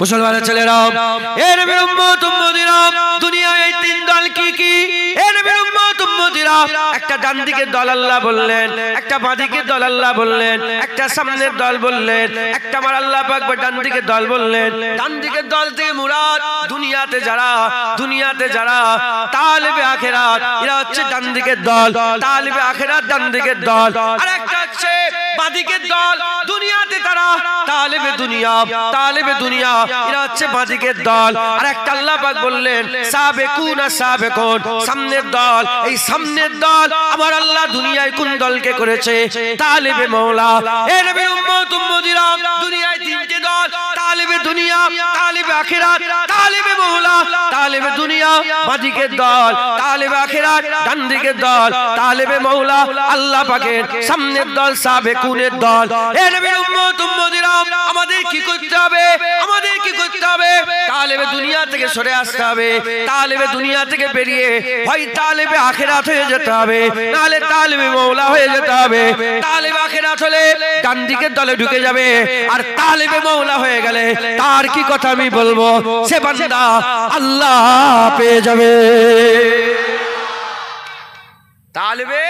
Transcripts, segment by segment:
মুসলমানের ছেলেরা, এ নবীর উম্মত উম্মতিরা, দুনিয়ায় এই তিন দল কি কি? এ নবীর উম্মত উম্মতিরা, একটা ডান দিকের দল আল্লাহ বললেন, একটা বাঁ দিকের দল আল্লাহ বললেন, একটা সামনের দল বললেন, একটা আমার আল্লাহ পাক ডান দিকের দল বললেন। ডান দিকের দল থেকে মুরাদ দুনিয়াতে যারা তালিবে আখিরাত, এরা হচ্ছে ডান দিকের দল, তালিবে আখিরাত ডান দিকের দল। আর একটা হচ্ছে বাঁ দিকের দল, দুনিয়াতে তারা তালিবে দুনিয়া, এরা হচ্ছে বাঁ দিকের দল। আর একটা আল্লাহ পাক বললেন সাবেকুনা সাবেকুন, সামনের দল। এই সামনের দল আমার আল্লাহ দুনিয়ায় কোন দলকে করেছে? তালিবে মওলা। এ নবীর উম্মত উম্মতিরা, দুনিয়ায় তিনটে দল, তালিবে দুনিয়া, তালিবে আখিরাত, তালিবে মওলা। তালিবে দুনিয়া বাঁ দিকের দল, তালিবে আখিরাত ডান দিকের দল, তালিবে মওলা আল্লাহ পাকের সামনের দল, সাবেকুনের দল। এ নবীর উম্মত উম্মতিরা, আমাদের কি করতে হবে? তালিবে দুনিয়া থেকে সরে আসতে হবে। তালিবে দুনিয়া থেকে বেরিয়ে হয় তালিবে আখিরাত হয়ে যেতে হবে, নাহলে তালিবে মওলা হয়ে যেতে হবে। তালিবে আখিরাত হলে ডান দিকের দলে ঢুকে যাবে, আর তালিবে মওলা হয়ে গেলে তার কি কথা আমি বলবো? সে বান্দা আল্লাহ পেয়ে যাবে। তালিবে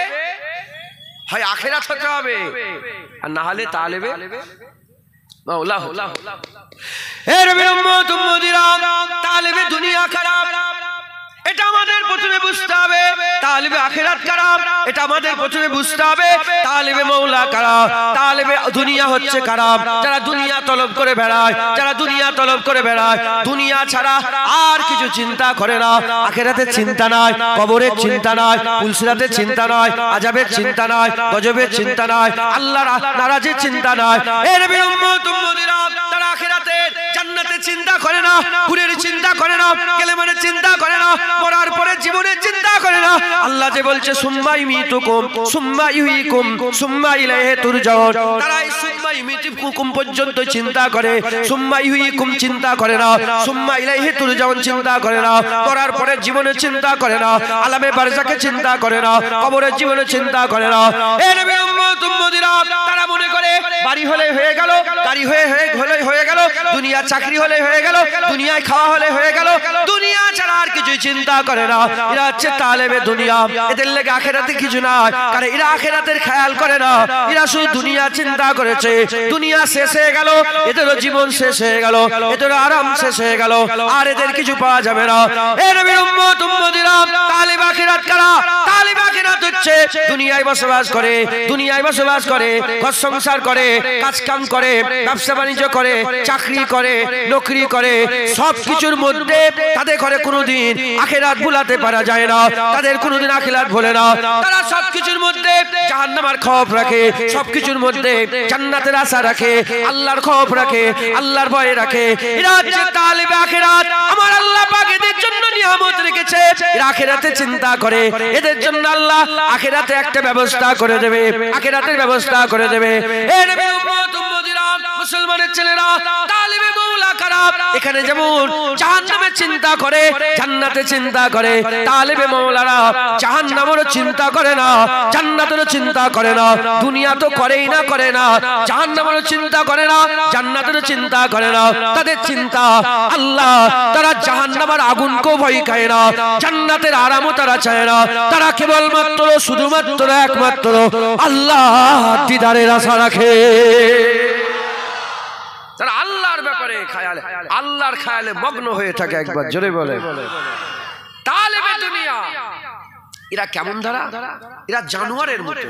হয় আখিরাত হতে হবে, আর না হলে তালিবে মওলা হতে হবে। এ নবীর উম্মত উম্মতিরা, তালিবে দুনিয়া খারাপ, এটা আমাদের প্রথমে বুঝতে হবে। তালিবে আখিরাত খারাপ, এটা আমাদের প্রথমে বুঝতে হবে। তালিবে মওলা খারাপ, তালিবে দুনিয়া হচ্ছে খারাপ। যারা দুনিয়া তলব করে বেড়ায়, দুনিয়া ছাড়া আর কিছু চিন্তা করে না। আখিরাতের চিন্তা নাই, কবরের চিন্তা নাই, পুলসিরাতের চিন্তা নাই, আযাবের চিন্তা নাই, গজবের চিন্তা নাই, আল্লাহর নারাজের চিন্তা নাই। এ নবীর উম্মত উম্মতিরা, তারা আখিরাতের জান্নাতের চিন্তা করে না, হুরের চিন্তা করে না, কেলেমানের চিন্তা করে না, মরার পরে জীবনের চিন্তা করে না। আল্লাহ যে বলছে সুম্মা ইউমিতুকুম সুম্মা ইউহয়িকুম সুম্মা ইলাইহি তুরজাউন, তারা এই সুম্মা ইউমিতুকুম পর্যন্ত চিন্তা করে, সুম্মা ইউহয়িকুম চিন্তা করে না, সুম্মা ইলাইহি তুরজাউন চিন্তা করে না, মরার পরে জীবনের চিন্তা করে না, আলামে বারজাকে চিন্তা করে না, কবরের জীবনের চিন্তা করে না। এ নবীর উম্মত উম্মতিরা, তারা মনে করে বাড়ি হলে হয়ে গেল, গাড়ি হয়ে গেল, দুনিয়া চাকরি হলে হয়ে গেল, দুনিয়ায় খাওয়া হলে হয়ে গেল, দুনিয়া ছাড়া আর কিছু চিন্তা করে না। এরা হচ্ছে তালেবে দুনিয়া, এদের লেগে আখিরাতে কিছু না, কারণ এরা আখিরাতের খেয়াল করে না। এরা শুধু দুনিয়া চিন্তা করেছে, দুনিয়া শেষ হয়ে গেল, এদেরও জীবন শেষ হয়ে গেল, এদেরও আরাম শেষ হয়ে গেল, আর এদের কিছু পাওয়া যাবে না। এ নবীর উম্মত উম্মতিরা, তালিব আখিরাত কারা? তালিব আখিরাত হচ্ছে দুনিয়ায় বসবাস করে, ঘর সংসার করে, কাজ কাম করে, ব্যবসা বাণিজ্য করে, চাকরি করে, নকরি করে, সব কিছুর মধ্যে তাদের ঘরে কোনোদিন আখিরাত ভুলাতে পারা যায় না, তাদের কোনোদিন আখিরাত ভোলে না। তারা সবকিছুর মধ্যে জাহান্নামের খৌফ রাখে, সবকিছুর মধ্যে জান্নাতের আশা রাখে, আল্লাহর খৌফ রাখে, আল্লাহর ভয় রাখে। এরা হচ্ছে তালিবে আখিরাত। আমার আল্লাহ পাক এদের জন্য নিয়ামত রেখেছে, এরা আখিরাতে চিন্তা করে, এদের জন্য আল্লাহ আখিরাতে একটা ব্যবস্থা করে দেবে, আখিরাতের ব্যবস্থা করে দেবে। এ নবীর উম্মত উম্মতিরা, মুসলমানের ছেলেরা, তালিবে মওলা খারাপ। এখানে যেমন জাহান্নামের চিন্তা করে, জান্নাতের চিন্তা করে, তালিবে মওলারা জাহান্নামেরও চিন্তা করে না, জান্নাতেরও চিন্তা করে না। দুনিয়া তো করেই না, জাহান্নামেরও চিন্তা করে না, জান্নাতেরও চিন্তা করে না। তাদের চিন্তা আল্লাহ, তারা জাহান্নামের আগুনকেও ভয় খায় না, জান্নাতের আরামও তারা চায় না। তারা কেবলমাত্র শুধুমাত্র একমাত্র আল্লাহ দিদারের আশা রাখে। তারা আল্লাহর ব্যাপারে খেয়ালে, আল্লাহর খেয়ালে মগ্ন হয়ে থাকে। একবার জোরে বলে তালেবে দুনিয়া। এরা কেমন ধারা? এরা জানোয়ারের মতো।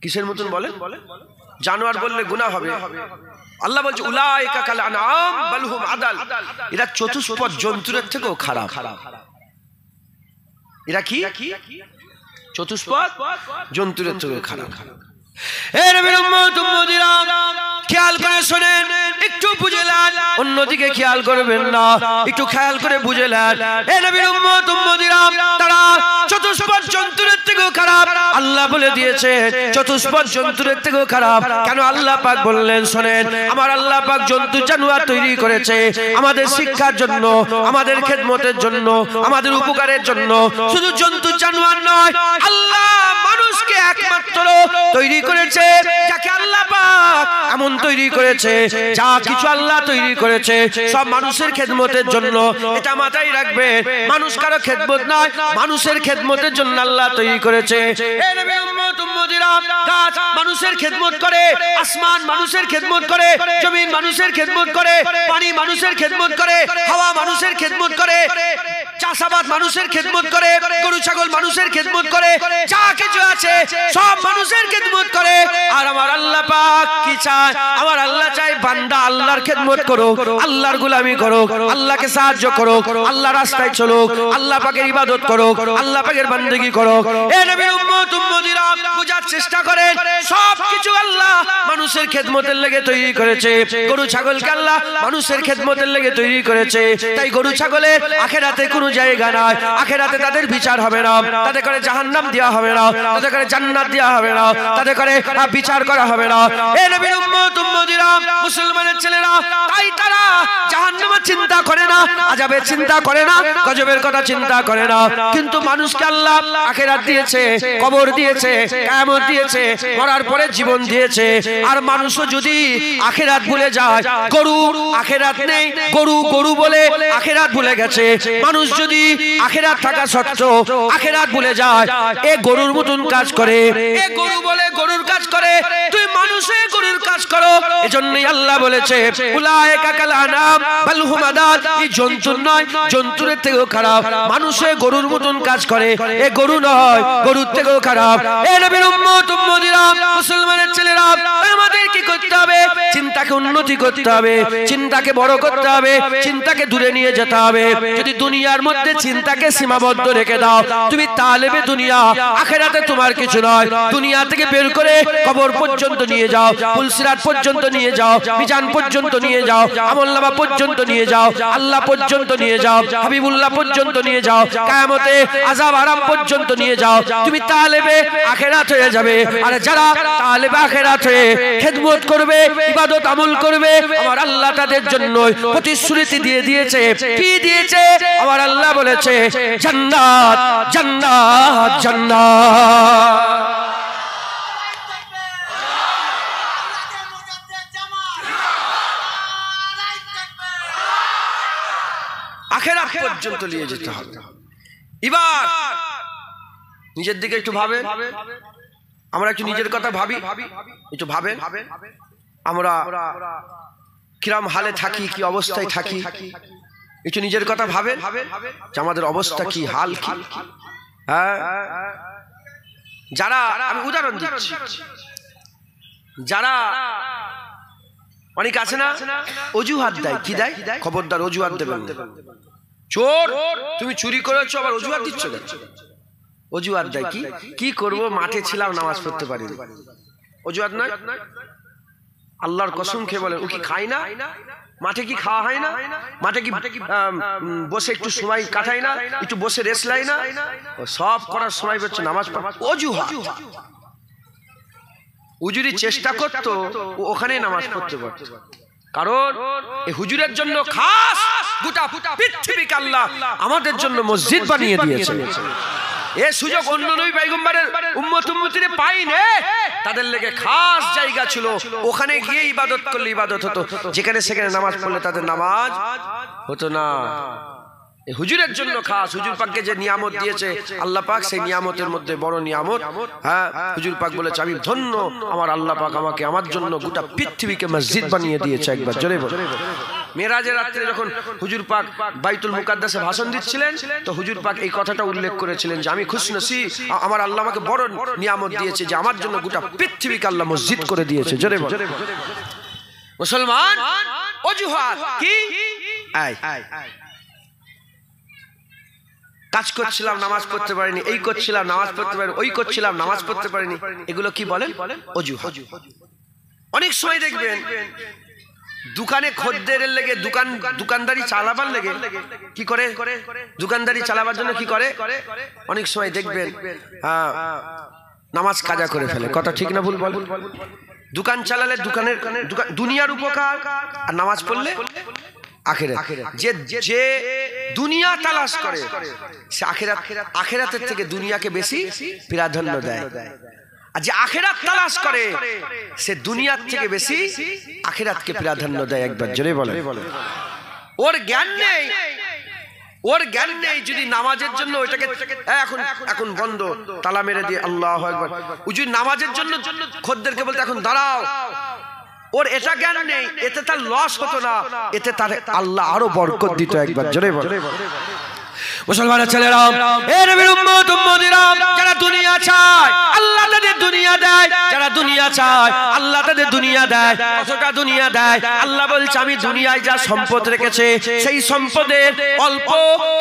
কিসের মতন বলে? জানোয়ার বললে গুনাহ হবে। আল্লাহ বলছে উলাইকা কাল আনআম বাল হুম আদাল। এরা চতুষ্পদ জন্তুর থেকেও খারাপ। এরা কি? চতুষ্পদ জন্তুর থেকেও খারাপ। এ নবীর উম্মত উম্মতিরা, খেয়াল করে শোনেন, একটু বুঝলেন, অন্যদিকে খেয়াল করবেন না, একটু খেয়াল করে বুঝলেন। এ নবীর উম্মত উম্মতিরা, তারা চতুষ্পদ জন্তুর থেকেও খারাপ। আল্লাহ বলে দিয়েছে চতুষ্পদ জন্তুর থেকেও খারাপ। কেন আল্লাহ পাক বললেন? শোনেন, আমার আল্লাহ পাক জন্তু জানোয়ার তৈরি করেছে আমাদের শিক্ষার জন্য, আমাদের খেদমতের জন্য, আমাদের উপকারের জন্য। শুধু জন্তু জানোয়ার নয়, আল্লাহ মানুষ মানুষকে একমাত্র তৈরি করেছে যাকে আল্লাহ পাক এমন তৈরি করেছে, যা কিছু আল্লাহ তৈরি করেছে সব মানুষের খেদমতের জন্য। এটা মাথায় রাখবে, মানুষ কারো খেদমত নয়, মানুষের খেদমতের জন্য আল্লাহ তৈরি করেছে। এ নবীর উম্মত উম্মতিরা, গাছ মানুষের খেদমত করে, আসমান মানুষের খেদমত করে, জমিন মানুষের খেদমত করে, পানি মানুষের খেদমত করে, হাওয়া মানুষের খেদমত করে, চাষাবাদ মানুষের খেদমত করে, গরু ছাগল মানুষের খেদমত করে, যা কিছু আছে সব মানুষের খেদমত করে। আর আমার আল্লাহ পাক কি চায়? আমার আল্লাহ চায় বান্দা আল্লাহর খেদমত করো, আল্লাহর গোলামি করো, আল্লাহকে সাহায্য করো, আল্লাহর রাস্তায় চলো, আল্লাহ পাকের ইবাদত করো, আল্লাহ পাকের বান্দেগি করো। এ নবীর উম্মত উম্মতিরা, বুঝার চেষ্টা করেন, সব কিছু আল্লাহ মানুষের খেদমতের লেগে তৈরি করেছে। গরু ছাগলকে আল্লাহ মানুষের খেদমতের লেগে তৈরি করেছে। তাই গরু ছাগলের আখিরাতে কোনো জায়গা নাই, আখিরাতে তাদের বিচার হবে না, তাদের করে জাহান্নাম দেওয়া হবে না, তাদের করে জান্নাত দেওয়া হবে না, তাদের করে বিচার করা হবে না। এ নবীর উম্মত উম্মতিরা, মুসলমানের ছেলেরা, তাই তারা জাহান্নামের চিন্তা করে না, আযাবের চিন্তা করে না, গজবের কথা চিন্তা করে না। কিন্তু মানুষকে আল্লাহ আখিরাত দিয়েছে, কবর দিয়েছে, কিয়ামত দিয়েছে, মরার পরে জীবন দিয়েছে। আর মানুষও যদি আখিরাত ভুলে যায়, গরু আখিরাত নেই, গরু গরু বলে আখিরাত ভুলে গেছে। মানুষ যদি আখিরাত থাকা সত্ত্বেও আখিরাত ভুলে যায়, এ গরুর মতন কাজ করে, এ গরু বলে গরুর কাজ করে, তুই মানুষে গরুর কাজ করো। এজন্যই আল্লাহ বলেছে উলাইকা কাল আনাম বাল হুম আদাল, এই জন্তু নয়, জন্তুর থেকেও খারাপ, মানুষে গরুর মতন কাজ করে, এ গরু নয়, গরুর থেকেও খারাপ। এ নবীর উম্মত উম্মতিরা, মুসলমানের ছেলেরা, আমাদের কি করতে হবে? চিন্তাকে উন্নতি করতে হবে, চিন্তাকে বড় করতে হবে, চিন্তাকে দূরে নিয়ে যেতে হবে। যদি দুনিয়ার মধ্যে চিন্তাকে সীমাবদ্ধ রেখে দাও, তুমি তালেবে দুনিয়া, আখিরাতে তোমার কিছু নয়। দুনিয়া থেকে বের করে কবর পর্যন্ত নিয়ে যাও, পুলসিরাত পর্যন্ত নিয়ে যাও, মিজান পর্যন্ত নিয়ে যাও, আমলনামা পর্যন্ত নিয়ে যাও, আল্লাহ পর্যন্ত নিয়ে যাও, হাবিবুল্লাহ পর্যন্ত নিয়ে যাও, কিয়ামতে আযাব আরাম পর্যন্ত নিয়ে যাও, তুমি তালেবে আখিরাত হয়ে যাবে। আর যারা তালেবে আখিরাত হয়ে খেদমত করবে, ইবাদত আমল করবে, আমার আল্লাহ তাদের জন্য প্রতিশ্রুতি দিয়ে দিয়েছে। কি দিয়েছে? আমার আল্লাহ বলেছে জান্নাত, জান্নাত, জান্নাত। আখিরাত পর্যন্ত নিয়ে যেতে হবে। এবার নিজের দিকে একটু ভাবে, আমরা একটু নিজের কথা ভাবি, একটু ভাবে আমরা কিরাম হালে থাকি, কি অবস্থায় থাকি, একটু নিজের কথা ভাবে যে আমাদের অবস্থা কি, হাল কি। হ্যাঁ, যারা, আমি উদাহরণ দিচ্ছি, যারা অনেক আছে না অজুহাত দেয়, কি দেয়? খবরদার অজুহাত দেবেন না। চোর, তুমি চুরি করেছো, আবার অজুহাত দিচ্ছ কেন? অজুহাত দেয়, কি কি করবো, মাঠে ছিলাম, নামাজ পড়তে পারিনি। অজুহাত নয়, আল্লাহর কসম খেয়ে বলেন, ও কি খায় না? মাঠে কি খাওয়া হয় না? মাঠে কি বসে একটু সময় কাটায় না? একটু বসে রেস্ট লাই না? সব করার সময় হচ্ছে নামাজ পড়া। অজুহাত। ও যদি চেষ্টা করতো, ওখানেই নামাজ পড়তে পারত। কারণ এই হুজুরের জন্য খাস গোটা পৃথিবীকে আল্লাহ আমাদের জন্য মসজিদ বানিয়ে দিয়েছে। এই সুযোগ অন্য নবী পয়গম্বরের উম্মত উম্মতিরা পায়নি, তাদের লেগে খাস জায়গা ছিল, ওখানে গিয়ে ইবাদত করলে ইবাদত হতো, যেখানে সেখানে নামাজ পড়লে তাদের নামাজ হতো না। এই হুজুরের জন্য খাস, হুজুর পাককে যে নিয়ামত দিয়েছে আল্লাহ পাক, সেই নিয়ামতের মধ্যে বড় নিয়ামত। হ্যাঁ, হুজুর পাক বলেছে আমি ধন্য, আমার আল্লাহ পাক আমাকে আমার জন্য গোটা পৃথিবীকে মসজিদ বানিয়ে দিয়েছে। একবার জোরে বল। মেরাজের রাত্রে যখন হুজুর পাক বাইতুল মুকাদ্দাসে ভাষণ দিচ্ছিলেন, তো হুজুর পাক এই কথাটা উল্লেখ করেছিলেন যে আমি খুশনসিব, আমার আল্লাহ আমাকে বড় নিয়ামত দিয়েছে যে আমার জন্য গোটা পৃথিবীকে আল্লাহ মসজিদ করে দিয়েছে। জোরে বল। মুসলমান অজুহাত কি? কাজ করছিলাম, নামাজ পড়তে পারিনি, এই করছিলাম, নামাজ পড়তে পারিনি, ওই করছিলাম, নামাজ পড়তে পারিনি, এগুলো কি বলেন? অজুহাত। অনেক সময় দেখবেন দোকানে খদ্দেরের লেগে, দোকানদারি চালাবার লেগে কি করে? দোকানদারি চালাবার জন্য কি করে? অনেক সময় দেখবেন নামাজ কাজা করে ফেলে। কথা ঠিক না ভুল বল? দোকান চালালে দোকানের দুনিয়ার উপকার, আর নামাজ পড়লে আখিরাত। যে দুনিয়া তালাশ করে সে আখিরাতের থেকে দুনিয়াকে বেশি প্রাধান্য দেয়, আর যে আখিরাত তালাশ করে সে দুনিয়ার থেকে বেশি আখিরাতকে প্রাধান্য দেয়। একবার জোরে বলে। ওর জ্ঞান নেই, ওর জ্ঞান নেই যদি নামাজের জন্য ওইটাকে এখন বন্ধ তালা মেরে দিয়ে আল্লাহু আকবার, ও যদি নামাজের জন্য খদ্দেরকে বলতে এখন দাঁড়াও, ওর এটা জ্ঞান নেই, এতে তার লস হতো না, এতে তার আল্লাহ আরো বরকত দিত। একবার জোরে বলে। মুসলমানের ছেলেরা, এ নবীর উম্মত উম্মতিরা, যারা দুনিয়া চায় আল্লাহ তাদের দুনিয়া দেয়, যারা দুনিয়া চায় আল্লাহ তাদের দুনিয়া দেয়। কতটা দুনিয়া দেয়? আল্লাহ বলছে আমি দুনিয়ায় যা সম্পদ রেখেছে সেই সম্পদের অল্প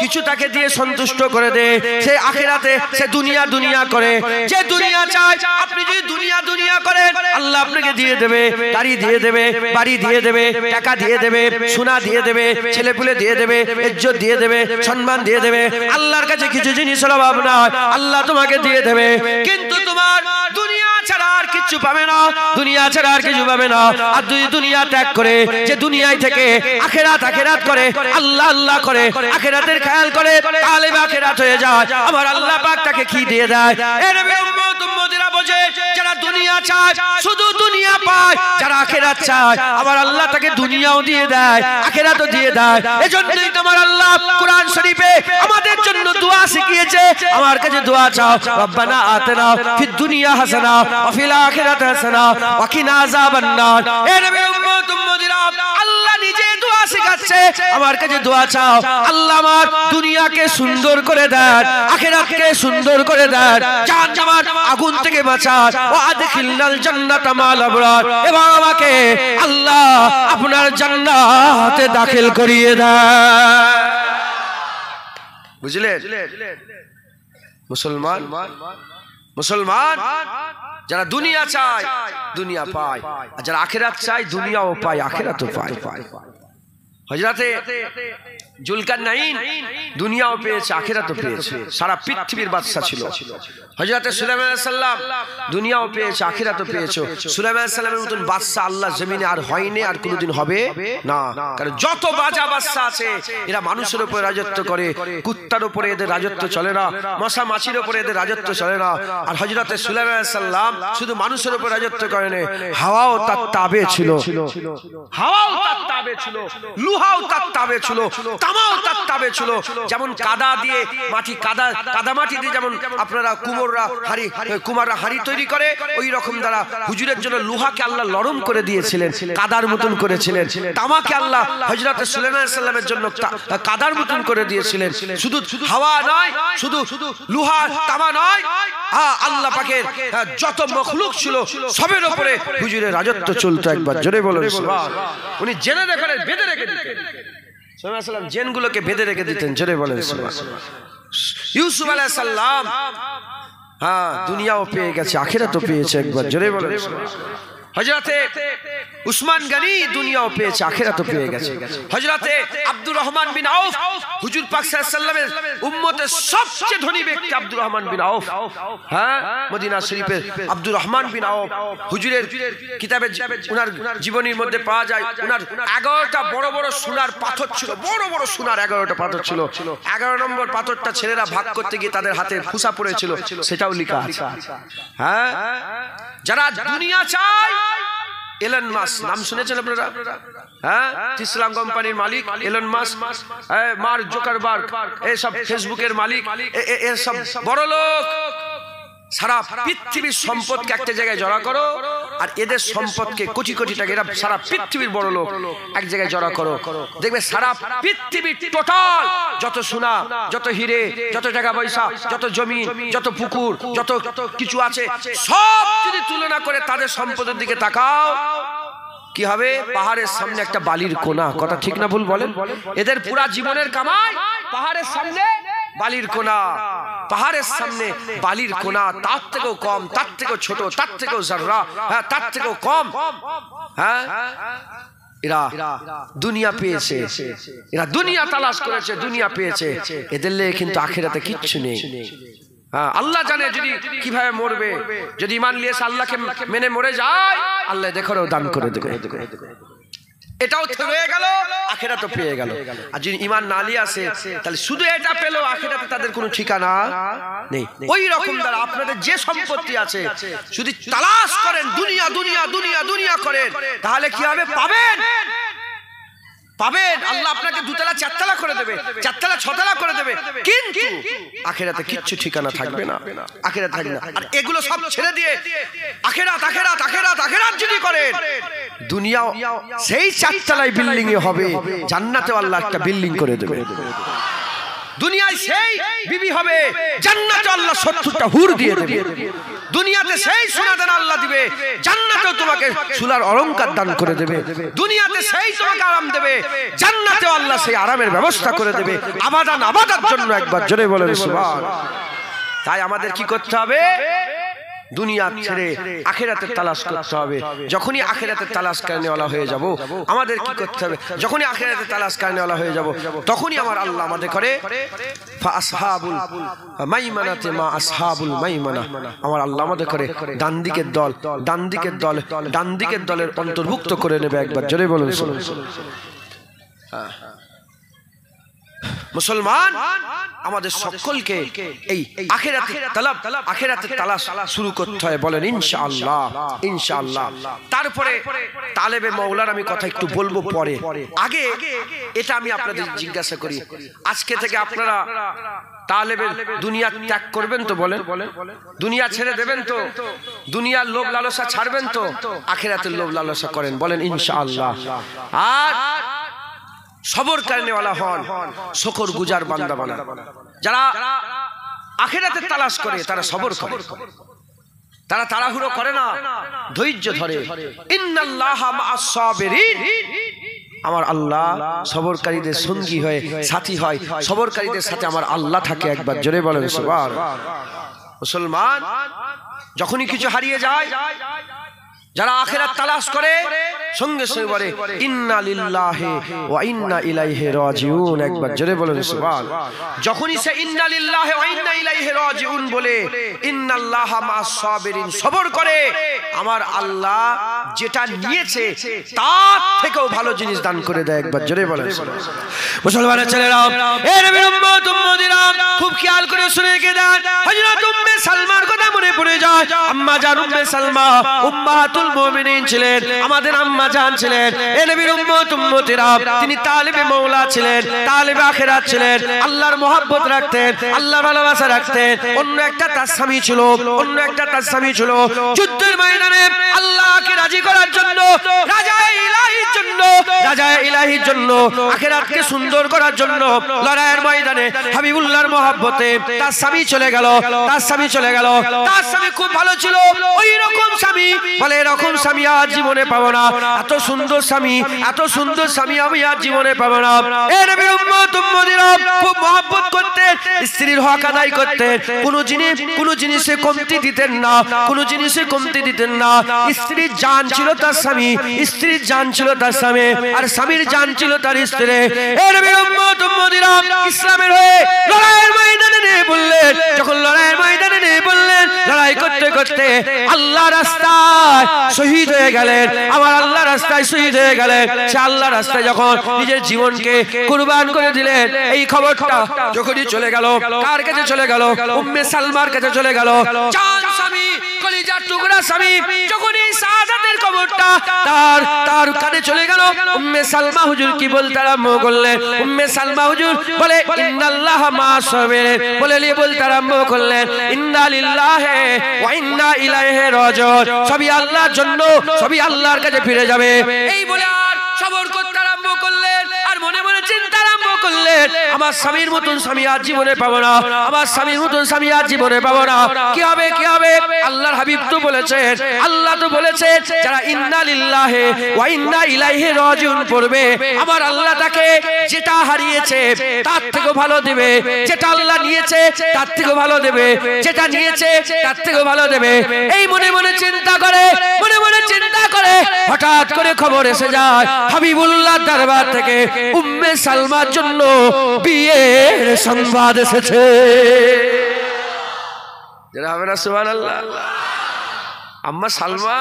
কিছু তাকে দিয়ে সন্তুষ্ট করে দে, সে আখিরাতে সে দুনিয়া দুনিয়া করে। যে দুনিয়া চায়, আপনি যদি দুনিয়া দুনিয়া করেন আল্লাহ আপনাকে দিয়ে দেবে, গাড়ি দিয়ে দেবে, বাড়ি দিয়ে দেবে, টাকা দিয়ে দেবে, সোনা দিয়ে দেবে, ছেলেপুলে দিয়ে দেবে, ইজ্জত দিয়ে দেবে, সম্মান দিয়ে দেবে। আল্লাহর কাছে কিছু জিনিসের অভাব নয়, আল্লাহ তোমাকে দিয়ে দেবে, কিন্তু তোমার দুনিয়া ছাড়া আর কিছু পাবে না, দুনিয়া ছাড়া আর কিছু পাবে না। আর দুনিয়া ত্যাগ করে যে দুনিয়ায় থেকে আখিরাত আখিরাত করে, আল্লাহ আল্লাহ করে, আখিরাতের খেয়াল করে, তাহলে আখিরাত হয়ে যায়। আমার আল্লাহ পাক তাকে কি দিয়ে দেয়? এ নবী উম্মত উম্মতিরা বোঝে, যারা দুনিয়া চায় শুধু দুনিয়া পায়, যারা আখিরাত চায় আমার আল্লাহ তাকে দুনিয়াও দিয়ে দেয়, আখিরাতও দিয়ে দেয়। এজন্যই তোমার আল্লাহ কোরআন শরীফে আমাদের জন্য দোয়া শিখিয়েছে। আমার কাছে দোয়া চাও, রব্বানা আতিনা ফিদ দুনিয়া হাসানা ওয়া ফিল আখিরাতি হাসানা ওয়া কিনা আযাবান নার। এ নবী উম্মত উম্মতিরা, আল্লাহ নিজে দোয়া শেখাচ্ছে, আমার কাছে দোয়া চাও, আল্লাহ আমার দুনিয়াকে সুন্দর করে দেন, আখিরাতকে সুন্দর করে দেন, জাহান্নামের আগুন থেকে বাঁচান, ওয়া আদখিলনাল জান্নাতা মাল আবরার, এবং আমাকে আল্লাহ আপনার জান্নাতে দাখিল করিয়ে দেন। বুঝলেন মুসলমান? মুসলমান যারা দুনিয়া চায় দুনিয়া পায়, আর যারা আখিরাত চায় দুনিয়াও পায় আখিরাতও পায়। হযরতে জুলকারনাইন দুনিয়াও পেয়েছে আখিরাতও পেয়েছে, সারা পৃথিবীর বাদশা ছিল। হযরতে সুলাইমান আলাইহিস সালাম দুনিয়াও পেয়েছে আখিরাতও পেয়েছে। সুলাইমান আলাইহিস সালামের মতন বাদশা আল্লাহ জমিনে আর হয়নি, আর কোনোদিন হবে না। কারণ যত বাজা বাদশা আছে এরা মানুষের উপরে রাজত্ব করে, কুত্তার উপরে এদের রাজত্ব চলে না, মশা মাছির উপরে এদের রাজত্ব চলে না। আর হযরতে সুলাইমান আলাইহিস সালাম শুধু মানুষের উপরে রাজত্ব করেন, হাওয়াও তার তাবে ছিল, হাওয়াও তার তাবে ছিল, লুহাও তার তাবে ছিল, তামাও তার তাবে ছিল। যেমন কাদা দিয়ে মাটি, কাদা মাটি দিয়ে যেমন আপনারা কুমাররা হাড়ি তৈরি করে, ওই রকম দ্বারা হুজুরের জন্য লোহাকে আল্লাহ নরম করে দিয়েছিলেন, কাদার মতন করেছিলেন। তামাকে আল্লাহ হযরত সুলাইমান আলাইহিস সালামের জন্য কাদার মতন করে দিয়েছিলেন। শুধু হাওয়া নয়, শুধু লোহা তামা নয়, আল্লাহ পাকের যত মখলুক ছিল সবের উপরে হুজুরের রাজত্ব চলতো। একবার জোরে বলুন সুবহানাল্লাহ। উনি জেনে রেখে বেঁধে রেখে দিতেন, সুলাইমান আলাইহিস সালাম জেনগুলোকে বেঁধে রেখে দিতেন। জোরে বলেন সুবহানাল্লাহ। ইউসুফ আলাইহিস সালাম দুনিয়াও পেয়ে গেছে আখিরাতও পেয়েছে। একবার জোরে বলেন সুবহানাল্লাহ। হযরতে উসমান গনি দুনিয়াও পেয়েছে আখিরাতও পেয়ে গেছে। হযরতে আব্দুর রহমান বিন আউফ, হুজুর পাক সাল্লাল্লাহু আলাইহি ওয়াসাল্লামের উম্মতের সবচেয়ে ধনী ব্যক্তি আব্দুর রহমান বিন আউফ। মদিনা শরীফের আব্দুর রহমান বিন আউফ, হুজুরের কিতাবে উনার জীবনীর মধ্যে পাওয়া যায় উনার 11টা বড় বড় সোনার পাথর ছিল, বড় বড় সোনার 11টা পাথর ছিল। 11 নম্বর পাথরটা ছেলেরা ভাগ করতে গিয়ে তাদের হাতে ফুসা পড়েছিল, সেটাও লেখা আছে। যারা দুনিয়া চায়, এলন মাস্ক নাম শুনেছেন আপনারা? টেসলা কোম্পানির মালিক এলন মাস্ক, মার্ক জুকারবার্গ, এসব ফেসবুকের মালিক, এসব বড় লোক। সারা পৃথিবীর সম্পদকে একটা জায়গায় জড়া করো, আর এদের সম্পদকে কোটি কোটি টাকা, এরা সারা পৃথিবীর বড় লোক, এক জায়গায় জড়া করো, দেখবে সারা পৃথিবীর টোটাল যত সোনা, যত হিরে, যত টাকা পয়সা, যত জমি, যত পুকুর, যত কিছু আছে, সব যদি তুলনা করে তাদের সম্পদের দিকে তাকাও, কি হবে? পাহাড়ের সামনে একটা বালির কোনা। কথা ঠিক না ভুল বলেন? এদের পুরা জীবনের কামাই পাহাড়ের সামনে বালির কোনা, পাহাড়ের সামনে বালির কোনা, তার থেকেও কম, তার থেকেও ছোট, তার থেকেও জাররা, তার থেকেও কম। এরা দুনিয়া পেয়েছে, এরা দুনিয়া তালাশ করেছে, দুনিয়া পেয়েছে। এদের লেগে কিন্তু আখিরাতে কিচ্ছু নেই। আল্লাহ জানে যদি কিভাবে মরবে, যদি ঈমান নিয়ে আল্লাহকে মেনে মরে যায়, আল্লাহ দেখো দান করে দেবে। এটাও রয়ে গেল, আখিরাতও পেয়ে গেল। আর যদি ঈমান না নিয়ে আসে তাহলে শুধু এটা পেল, আখিরাতে তাদের কোনো ঠিকানা নেই। ওই রকম দ্বারা আপনাদের যে সম্পত্তি আছে যদি তালাশ করেন, দুনিয়া দুনিয়া দুনিয়া দুনিয়া করেন, তাহলে কি হবে? পাবেন পাবেন। আল্লাহ আপনাকে দুতলা চারতলা করে দেবে, চারতলা ছতলা করে দেবে, কিন্তু আখিরাতে কিচ্ছু ঠিকানা থাকবে না, আখিরাত থাকবে না। আর এগুলো সব ছেড়ে দিয়ে আখিরাত আখিরাত আখিরাত আখিরাত যদি করেন, দুনিয়াও সেই চারতলায় বিল্ডিং এ হবে, জান্নাতেও আল্লাহ একটা বিল্ডিং করে দেবে। দুনিয়ায় সেই বিবি হবে, জান্নাতে আল্লাহ 70টা হুর দিয়ে দেবে। দুনিয়াতে সেই সোনা দান আল্লাহ দিবে, জান্নাতেও তোমাকে সোনার অলংকার দান করে দেবে। দুনিয়াতে সেই তোমাকে আরাম দেবে, জান্নাতেও আল্লাহ সেই আরামের ব্যবস্থা করে দেবে আবাদান আবাদার জন্য। একবার জোরে বলেন সুবহানাল্লাহ। তাই আমাদের কি করতে হবে? দুনিয়া ছেড়ে আখিরাতের তালাশ করতে হবে। যখনই আখিরাতের তালাশ করনেওয়ালা হয়ে যাব, আমাদের কি করতে হবে? যখনই আখিরাতের তালাশ করনেওয়ালা হয়ে যাব, তখনই আমার আল্লাহ আমাদের করে আসহাবুল মাইমানাতে মা আসহাবুল মাইমানা, আমার আল্লাহ আমাদের করে ডান দিকের দল, ডান দিকের দল, ডান দিকের দলের অন্তর্ভুক্ত করে নেবে। একবার জোরে বলুন। মুসলমান, আমাদের সকলকে এই আখিরাতের তলব, আখিরাতের তালাশ শুরু করতে হয়। বলেন ইনশাআল্লাহ, ইনশাআল্লাহ। তারপরে তালেবে মাওলার আমি কথা একটু বলবো পরে। আগে এটা আমি আপনাদের জিজ্ঞাসা করি, আজকে থেকে আপনারা তালেবে দুনিয়া ত্যাগ করবেন তো? বলেন, দুনিয়া ছেড়ে দেবেন তো? দুনিয়ার লোভ লালসা ছাড়বেন তো? আখিরাতের লোভ লালসা করেন। বলেন ইনশাআল্লাহ। আর সবর করনেওয়ালা হন, শুকর গুজার বান্দা বানান। যারা আখিরাতের তালাশ করে তারা সবর করে, তারা তাড়াহুড়ো করে না, ধৈর্য ধরে। ইন্নাল্লাহা মা'আস সাবিরিন, আমার আল্লাহ সবরকারীদের সঙ্গী হয়, সাথী হয়। সবরকারীদের সাথে আমার আল্লাহ থাকে। একবার জোরে বলেন সুবহানাল্লাহ। মুসলমান, যখনই কিছু হারিয়ে যায়, যারা আখিরাত তালাশ করে সঙ্গে সঙ্গে বলে ইন্না লিল্লাহি ওয়া ইন্না ইলাইহি রাজিউন। একবার জোরে বলেন সুবহানাল্লাহ। যখনই সে ইন্না লিল্লাহি ওয়া ইন্না ইলাইহি রাজিউন বলে, ইন্নাল্লাহা মা'আস সাবিরিন, সবর করে, আমার আল্লাহ যেটা নিয়েছে তার থেকেও ভালো জিনিস দান করে দেয়। একবার জোরে বলেন সুবহানাল্লাহ। মুসলমানের ছেলেরা, এ নবীর উম্মত উম্মতিরা, খুব খেয়াল করে শুনে রেখে দেন। হযরত উম্মে সালমার কথা মনে পড়ে যায়। আম্মা জান উম্মে সালমা উম্মাতুল মুমিনিন ছিলেন, আমাদের আম্মা জান ছিলেন। এ নবীর উম্মত উম্মতিরা, তিনি তালেবে মাওলা ছিলেন, তালেবে আখিরাত ছিলেন। আল্লাহর মহব্বত রাখতেন, আল্লাহর ভালোবাসা রাখতেন। অন্য একটা তার স্বামী ছিল, অন্য একটা তার স্বামী ছিল। যুদ্ধের ময়দানে আল্লাহকে রাজি করার জন্য, রাজা ইলাহির জন্য, রাজা ইলাহির জন্য, আখিরাতকে সুন্দর করার জন্য লড়াইয়ের ময়দানে হাবিবুল্লাহর মহব্বতে তার স্বামী চলে গেল, তার স্বামী চলে গেল। তার স্বামী খুব ভালো ছিল, ওই রকম স্বামী বলে এরকম স্বামী আর জীবনে পাবো না, এত সুন্দর স্বামী, এত সুন্দর স্বামী আমি আর জীবনে পাবো না। এ নবীর উম্মত উম্মতিরা খুব মহব্বত করতেন, স্ত্রীর হক আদায় করতেন, কোন জিনিসে কমতি দিতেন না, কোন জিনিসে কমতি দিতেন না। স্ত্রীর জান ছিল তার স্বামী, স্ত্রীর জান ছিল তার স্বামী, আর স্বামীর জান ছিল তার স্ত্রী। এ নবীর উম্মত উম্মতিরা ইসলামের হয়ে লড়াইয়ের ময়দানে নিয়ে বললেন, যখন লড়াইয়ের ময়দানে নিয়ে বললেন, লড়াই করতে করতে আল্লাহ রাস্তায় শহীদ হয়ে গেলেন, আমার আল্লাহ রাস্তায় শহীদ হয়ে গেলেন। সে আল্লাহ রাস্তায় যখন নিজের জীবনকে কুরবান করে দিলেন, এই খবরটা যখনই চলে গেল, কার কাছে চলে গেল? উম্মে সালমার কাছে চলে গেল। জান স্বামী, কলিজার টুকরা স্বামী, যখনই শাহাদাতের খবরটা তার কানে চলে গেল, উম্মে সালমা হুজুর কি বলতে আরম্ভ করলেন? উম্মে সালমা হুজুর বলে ইন্নাল্লাহা মা'আস সাবিরিন, বলে বলতে আরম্ভ করলেন ইন্না লিল্লাহি ওয়া ইন্না ইলাইহি রাজিউন, সবই আল্লাহর জন্য, সবই আল্লাহর কাছে ফিরে যাবে। এই বলে আর সবর করতে আরম্ভ করলেন, আর মনে মনে চিন্তা আরম্ভ করলেন, আমার স্বামীর মতন স্বামী আর জীবনে পাবো না, আমার স্বামীর মতন স্বামী আর জীবনে পাবো না। কি হবে, কি হবে? আল্লাহর হাবিব তো বলেছেন, আল্লাহ তো বলেছেন, যারা ইন্না লিল্লাহি ওয়া ইন্না ইলাইহি রাজিউন পড়বে, আমার আল্লাহ তাকে যেটা হারিয়েছে তার থেকে ভালো দেবে, যেটা আল্লাহ নিয়েছে তার থেকে ভালো দেবে, যেটা নিয়েছে তার থেকে ভালো দেবে। এই মনে মনে চিন্তা করে, মনে মনে চিন্তা করে, হঠাৎ করে খবর এসে যায় হাবিবুল্লাহ দরবার থেকে উম্মে সালমার জন্য বিয়ের সংবাদ এসেছে। যারা হবে না সুবহানাল্লাহ। আম্মা সালমা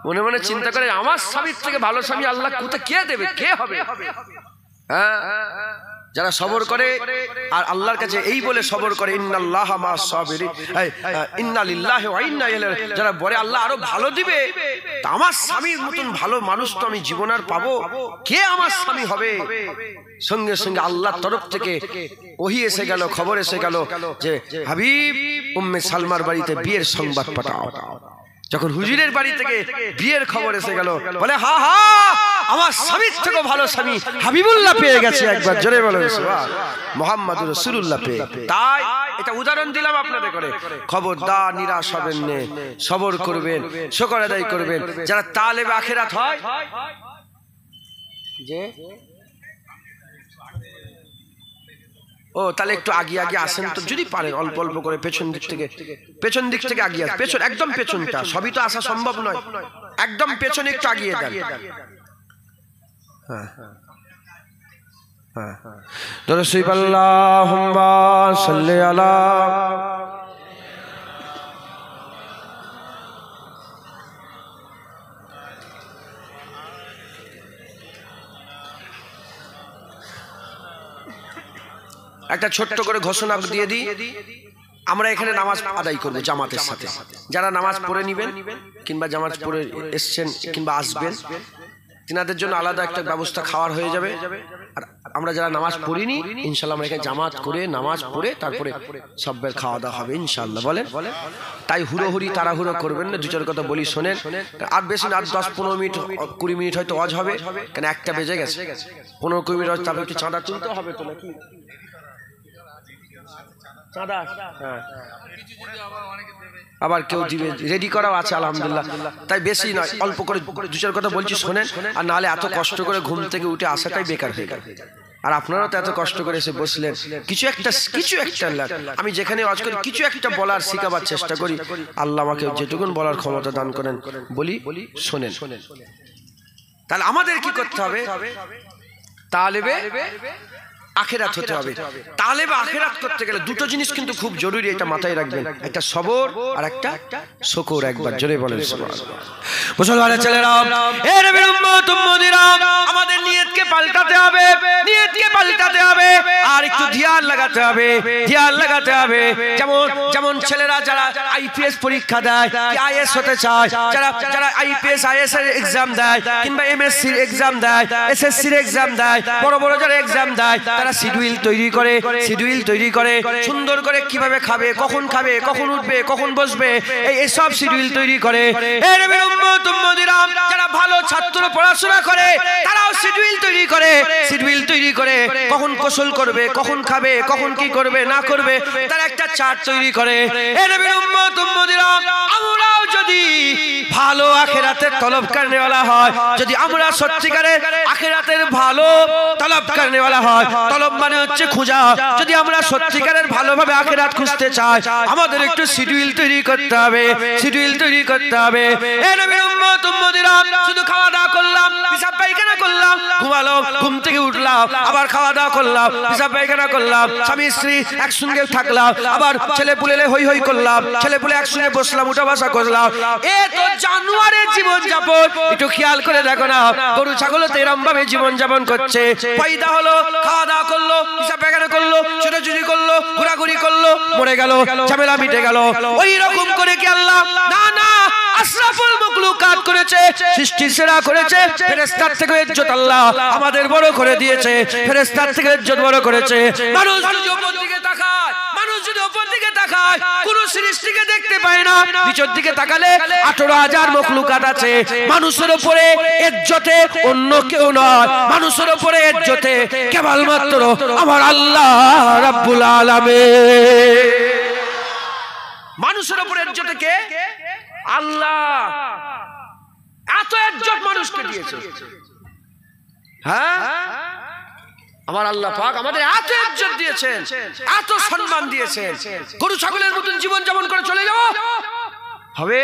মনে মনে চিন্তা করে আমার স্বামীর থেকে ভালো স্বামী আল্লাহ কোথায় কে দেবে, কে হবে? হ্যাঁ, যারা সবর করে আর আল্লাহর কাছে এই বলে সবর করে ইন্নাল্লাহা মা'আস সাবিরিন, ইন্না লিল্লাহি ওয়া ইন্না ইলাইহি, যারা বলে আল্লাহ আরো ভালো দিবে, তা আমার স্বামীর মতন ভালো মানুষ তো আমি জীবন আর পাবো, কে আমার স্বামী হবে? সঙ্গে সঙ্গে আল্লাহর তরফ থেকে ওহী এসে গেল, খবর এসে গেল যে হাবিব উম্মে সালমার বাড়িতে বিয়ের সংবাদ পাঠাও। যখন হুজুরের বাড়ি থেকে বিয়ের খবর এসে গেল, বলে হা হা আমার স্বামীর থেকে ভালো স্বামী হাবিবুল্লাহ পেয়ে গেছে। একবার জোরে বলেন সুবহানাল্লাহ, মুহাম্মাদুর রাসূলুল্লাহ পেয়ে। তাই এটা উদাহরণ দিলাম আপনাদের করে, খবরদার নিরাশ হবেন না, সবর করবেন, শুকর আদায় করবেন। যারা তালেবে আখিরাত হয়, যে ও তাহলে একটু আগে আগে আসেন তো যদি পারেন, অল্প অল্প করে পেছন দিক থেকে আগিয়ে আসেন। পেছন একদম পেছনটা, সবই তো আসা সম্ভব নয়, একদম পেছনে একটু আগিয়ে যান। হ্যাঁ হ্যাঁ, দরুদ আল্লাহুম্মা সাল্লি আলা একটা ছোট্ট করে ঘোষণা দিয়ে দিই, আমরা এখানে নামাজ আদায় করবো জামাতের সাথে। যারা নামাজ পড়ে নিবেন কিংবা জামাত পড়ে এসছেন কিংবা আসবেন, তিনাদের জন্য আলাদা একটা ব্যবস্থা খাওয়ার হয়ে যাবে। আর আমরা যারা নামাজ পড়িনি ইনশাল্লাহ আমরা এখানে জামাত করে নামাজ পড়ে তারপরে সবের খাওয়া দাওয়া হবে ইনশাল্লাহ। বলেন, তাই হুড়োহুড়ি তাড়াহুড়ো করবেন না, দু চার কথা বলি শোনেন। আর বেশি না, 10-15 মিনিট 20 মিনিট হয়তো ওয়াজ হবে, কেন একটা বেজে গেছে। 15-20 মিনিট তারপর একটু চাঁদা তুলতে হবে তো নাকি? চাঁদা হ্যাঁ, আবার কেউ দিবে, রেডি করাও আছে আলহামদুলিল্লাহ। তাই বেশি নয়, অল্প করে দু চার কথা বলছি শোনেন। আর নাহলে এত কষ্ট করে ঘুম থেকে উঠে আসাটাই বেকার হয়ে গেল। আর আপনারাও তো এত কষ্ট করে এসে বসলেন, কিছু একটা আমি যেখানে ওয়াজ করি কিছু একটা বলার শিখাবার চেষ্টা করি। আল্লাহ আমাকে যেটুকুন বলার ক্ষমতা দান করেন, বলি শোনেন। তাহলে আমাদের কি করতে হবে? তালেবে আখিরাত হতে হবে। তালেবে আখিরাত করতে গেলে দুটো জিনিস কিন্তু খুব জরুরি, এটা মাথায় রাখবেন, একটা সবর আর একটা শুকর। একবার জোরে বলেন সুবহানাল্লাহ। মুসলমানের ছেলেরা, এ নবীর উম্মত উম্মতিরা, আমাদের নিয়তকে পাল্টাতে হবে, নিয়তকে পাল্টাতে হবে, আর একটু ধ্যান লাগাতে হবে। যেমন ছেলেরা যারা আইপিএস পরীক্ষা দেয়, আইএস হতে চায়, যারা আইপিএস আইএস এর এক্সাম দেয় কিংবা এমএসসি এর এক্সাম দেয়, এসএসসি এর এক্সাম দেয়, বড় বড় যারা এক্সাম দেয়, তারা শিডিউল তৈরি করে সুন্দর করে কিভাবে খাবে, কখন উঠবে, কখন বসবে, এই সব শিডিউল তৈরি করে। এ নবীর উম্মত উম্মতিরা, যারা ভালো ছাত্র পড়াশোনা করে তারাও শিডিউল তৈরি করে কখন গোসল করবে, কখন খাবে, কখন কি করবে না করবে, তারা একটা চার্ট তৈরি করে। এ নবীর উম্মত উম্মতিরা, আমরাও যদি ভালো আখিরাতের তলব করনেওয়ালা হয়, যদি আমরা সত্যিকারের আখিরাতের ভালো তলব করনেওয়ালা হয়, তলব মানে হচ্ছে খোঁজা, যদি আমরা সত্যিকারের ভালোভাবে আখিরাত খুঁজতে চাই, আমাদের একটু শিডিউল তৈরি করতে হবে। এ নবীর উম্মত উম্মতিরা, শুধু খাওয়া দাওয়া করলাম, পিসাব পায়খানা করলাম, ঘুমালাম, ঘুম থেকে উঠলাম, আবার খাওয়া দাওয়া করলাম, পিসাব পায়খানা করলাম, স্বামী স্ত্রী একসঙ্গে থাকলাম, আবার ছেলে পুলে হই হই করলাম, ছেলে পুলে একসঙ্গে বসলাম, উঠা বসা করলাম, এ তো জানোয়ারের জীবন যাপন। একটু খেয়াল করে দেখো না, গরু ছাগল তো এরকম ভাবে জীবন যাপন করছে। পয়দা হলো, খাওয়া দাওয়া করলো, পিসাব পায়খানা করলো, ছোটাছুটি করলো, ঘোরাঘুরি করলো, মরে গেল, ঝামেলা মিটে গেল। ওই রকম করে কি আল্লাহ? না, আশরাফুল মাখলুকাত করেছে, সৃষ্টি সেরা করেছে। ফেরেশতার থেকে ইজ্জত আল্লাহ আমাদের বড় করে দিয়েছে, ফেরেশতার থেকে ইজ্জত বড় করেছে। মানুষ যদি উপর দিকে তাকায় কোন সৃষ্টিকে দেখতে পায় না, নিচের দিকে তাকালে 18,000 মাখলুকাত আছে। মানুষের উপরে ইজ্জতে অন্য কেউ নয়, মানুষের উপরে ইজ্জতে কেবলমাত্র আমার আল্লাহ রাব্বুল আলামিন। মানুষের উপরে ইজ্জতে কে? আল্লাহ। এত ইজ্জত মানুষকে দিয়েছে, হ্যাঁ আমার আল্লাহ পাক আমাদের এত ইজ্জত দিয়েছেন, এত সম্মান দিয়েছেন। গরু ছাগলের মতন জীবন যাপন করে চলে যাও হবে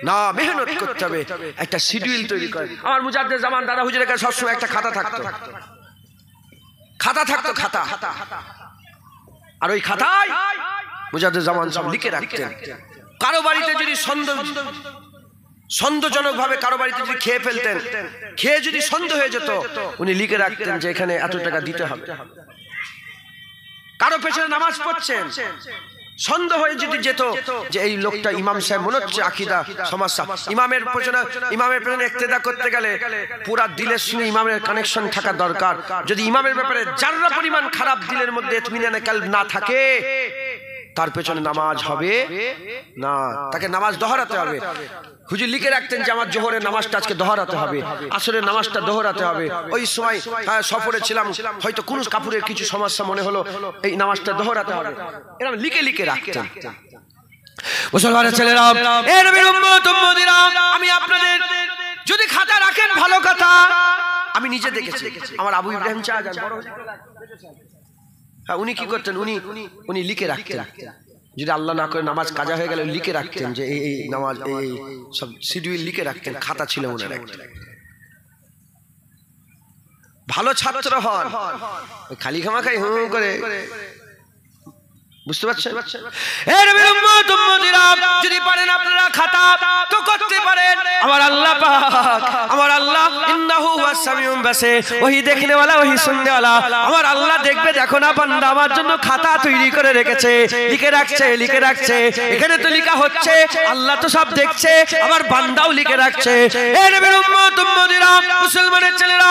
না, মেহনত করতে হবে, একটা শিডিউল তৈরি করে। আমার মুজাদ্দেদ জামান দাদা হুজুরের কাছে সবসময় একটা খাতা থাকতো, আর ওই খাতায় মুজাদ্দেদ জামান সব লিখে রাখতেন। কারো বাড়িতে যদি সন্দেহ সন্দেহজনকভাবে কারো বাড়িতে যদি খেয়ে ফেলতেন, খেয়ে যদি সন্দেহ হয়ে যেত, উনি লিখে রাখতেন যে এখানে এত টাকা দিতে হবে। কারো পেছনে নামাজ পড়ছেন, সন্দেহ হয়ে যদি যেত যে এই লোকটা ইমাম সাহেব, মনে হচ্ছে আকীদা সমস্যা, ইমামের পেছনে ইক্তেদা করতে গেলে পুরা দিলের সঙ্গে ইমামের কানেকশন থাকা দরকার। যদি ইমামের ব্যাপারে যারা পরিমাণ খারাপ দিলের মধ্যে ইতমিনানে কলব না থাকে, তার পেছনে নামাজ হবে না, তাকে নামাজ দোহরাতে হবে। হুজুর লিখে রাখতেন যে আমার জোহরের নামাজটা আজকে দোহরাতে হবে, আসরের নামাজটা দোহরাতে হবে। ওই সময় সফরে ছিলাম, হয়তো কোন কাপড়ের কিছু সমস্যা মনে হলো, এই নামাজটা দোহরাতে হবে, এরকম লিখে রাখতেন। মুসলমানের ছেলেরা, এ নবীর উম্মত উম্মতিরা, আমি আপনাদের যদি খাতা রাখেন ভালো কথা, আমি নিজে দেখেছি আমার আবু ইব্রাহিম চা যান বড়, উনি কি করতেন, উনি লিখে রাখতেন, যদি আল্লাহ না করে নামাজ কাজা হয়ে গেলে লিখে রাখতেন যে এই নামাজ, এই সব শিডিউল লিখে রাখতেন, খাতা ছিল ওনার একটা। ভালো ছাত্র হন, খালি খামা খাই হু করে, বুঝতে পারছেন? যদি পারেন আপনারা খাতা তো করতে পারেন। আমার আল্লাহ পাক, আমার আল্লাহ ইন্নাহু হুয়াস সামিউল বাসীর, ওহি দেখনে ওয়ালা ওহি শুননে ওয়ালা। আমার আল্লাহ দেখবে, দেখো না বান্দা আমার জন্য খাতা তৈরি করে রেখেছে, লিখে রাখছে। এখানে তো লেখা হচ্ছে, আল্লাহ তো সব দেখছে, আবার বান্দাও লিখে রাখছে। এ নবীর উম্মত উম্মতিরা, মুসলমানের ছেলেরা,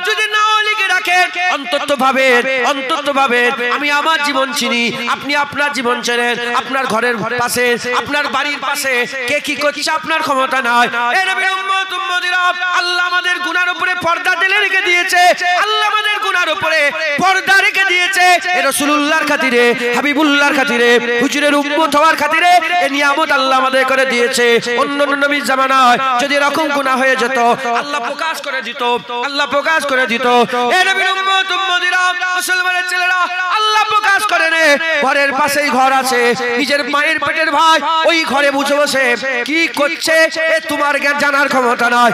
যদি নাও লিখে রাখেন, অন্তত ভাবে আমি আমার জীবন চিনি, আপনি আপনার জীবন চেনেন, আপনার ঘরের পাশে, আপনার বাড়ির পাশে কে কি করছে আপনার ক্ষমতা নাই। এ নবীর উম্মত উম্মতিরা, আল্লাহ আমাদের গুনার উপরে পর্দা ঢেলে রেখে দিয়েছে, আল্লাহ আমাদের গুনার উপরে পর্দা রেখে দিয়েছে। এ রাসূলুল্লাহর খাতিরে, হাবিবুল্লাহর খাতিরে, হুজুরের উম্মত হওয়ার খাতিরে এই নিয়ামত আল্লাহ আমাদের করে দিয়েছে। অন্য নবীর জামানায় যদি এরকম গুনাহ হয়ে যেত, আল্লাহ প্রকাশ করে দিত। এ নবীর উম্মত উম্মতিরা, মুসলমানের ছেলেরা, আল্লাহ প্রকাশ করে নে, ঘরের পাশেই ঘর আছে, নিজের মায়ের পেটের ভাই, ওই ঘরে বুঝে বসে কি করছে এ তোমার জানার ক্ষমতা নাই,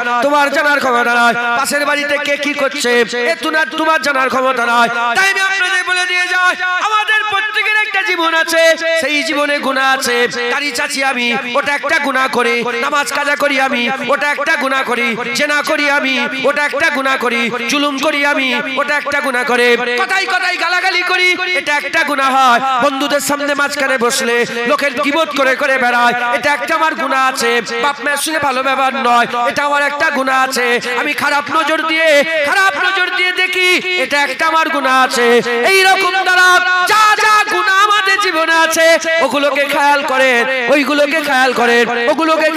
পাশের বাড়িতে কে কি করছে এ তোমার জানার ক্ষমতা নাই। তাই আমি আপনাদের বলে দিয়ে যাই, আমাদের প্রত্যেকের একটা জীবন আছে, সেই জীবনে গুনাহ আছে। তারি চাচি আমি, ওটা একটা গুনাহ করি, নামাজ কাজা করি আমি, ওটা একটা গুনাহ করি, জেনা করি আমি, ওটা একটা গুনাহ করি, জুলুম করি আমি, ওটা একটা গুনাহ করে, কথাই গালাগালি করি, এটা একটা গুনাহ হয়। বন্ধুদের সামনে মাঝখানে বসলে লোকের গীবত করে বেড়ায়, এটা একটা আমার গুনাহ আছে। বাপ মায়ের সঙ্গে ভালো ব্যবহার নয়, এটা আমার একটা গুনাহ আছে। আমি খারাপ নজর দিয়ে দেখি, এটা একটা আমার গুনাহ আছে। এই রকম দ্বারা যা গুনাহ আমাদের জীবনে আছে, ওগুলোকে খেয়াল করেন, ওইগুলোকে খেয়াল করেন, ওগুলোকে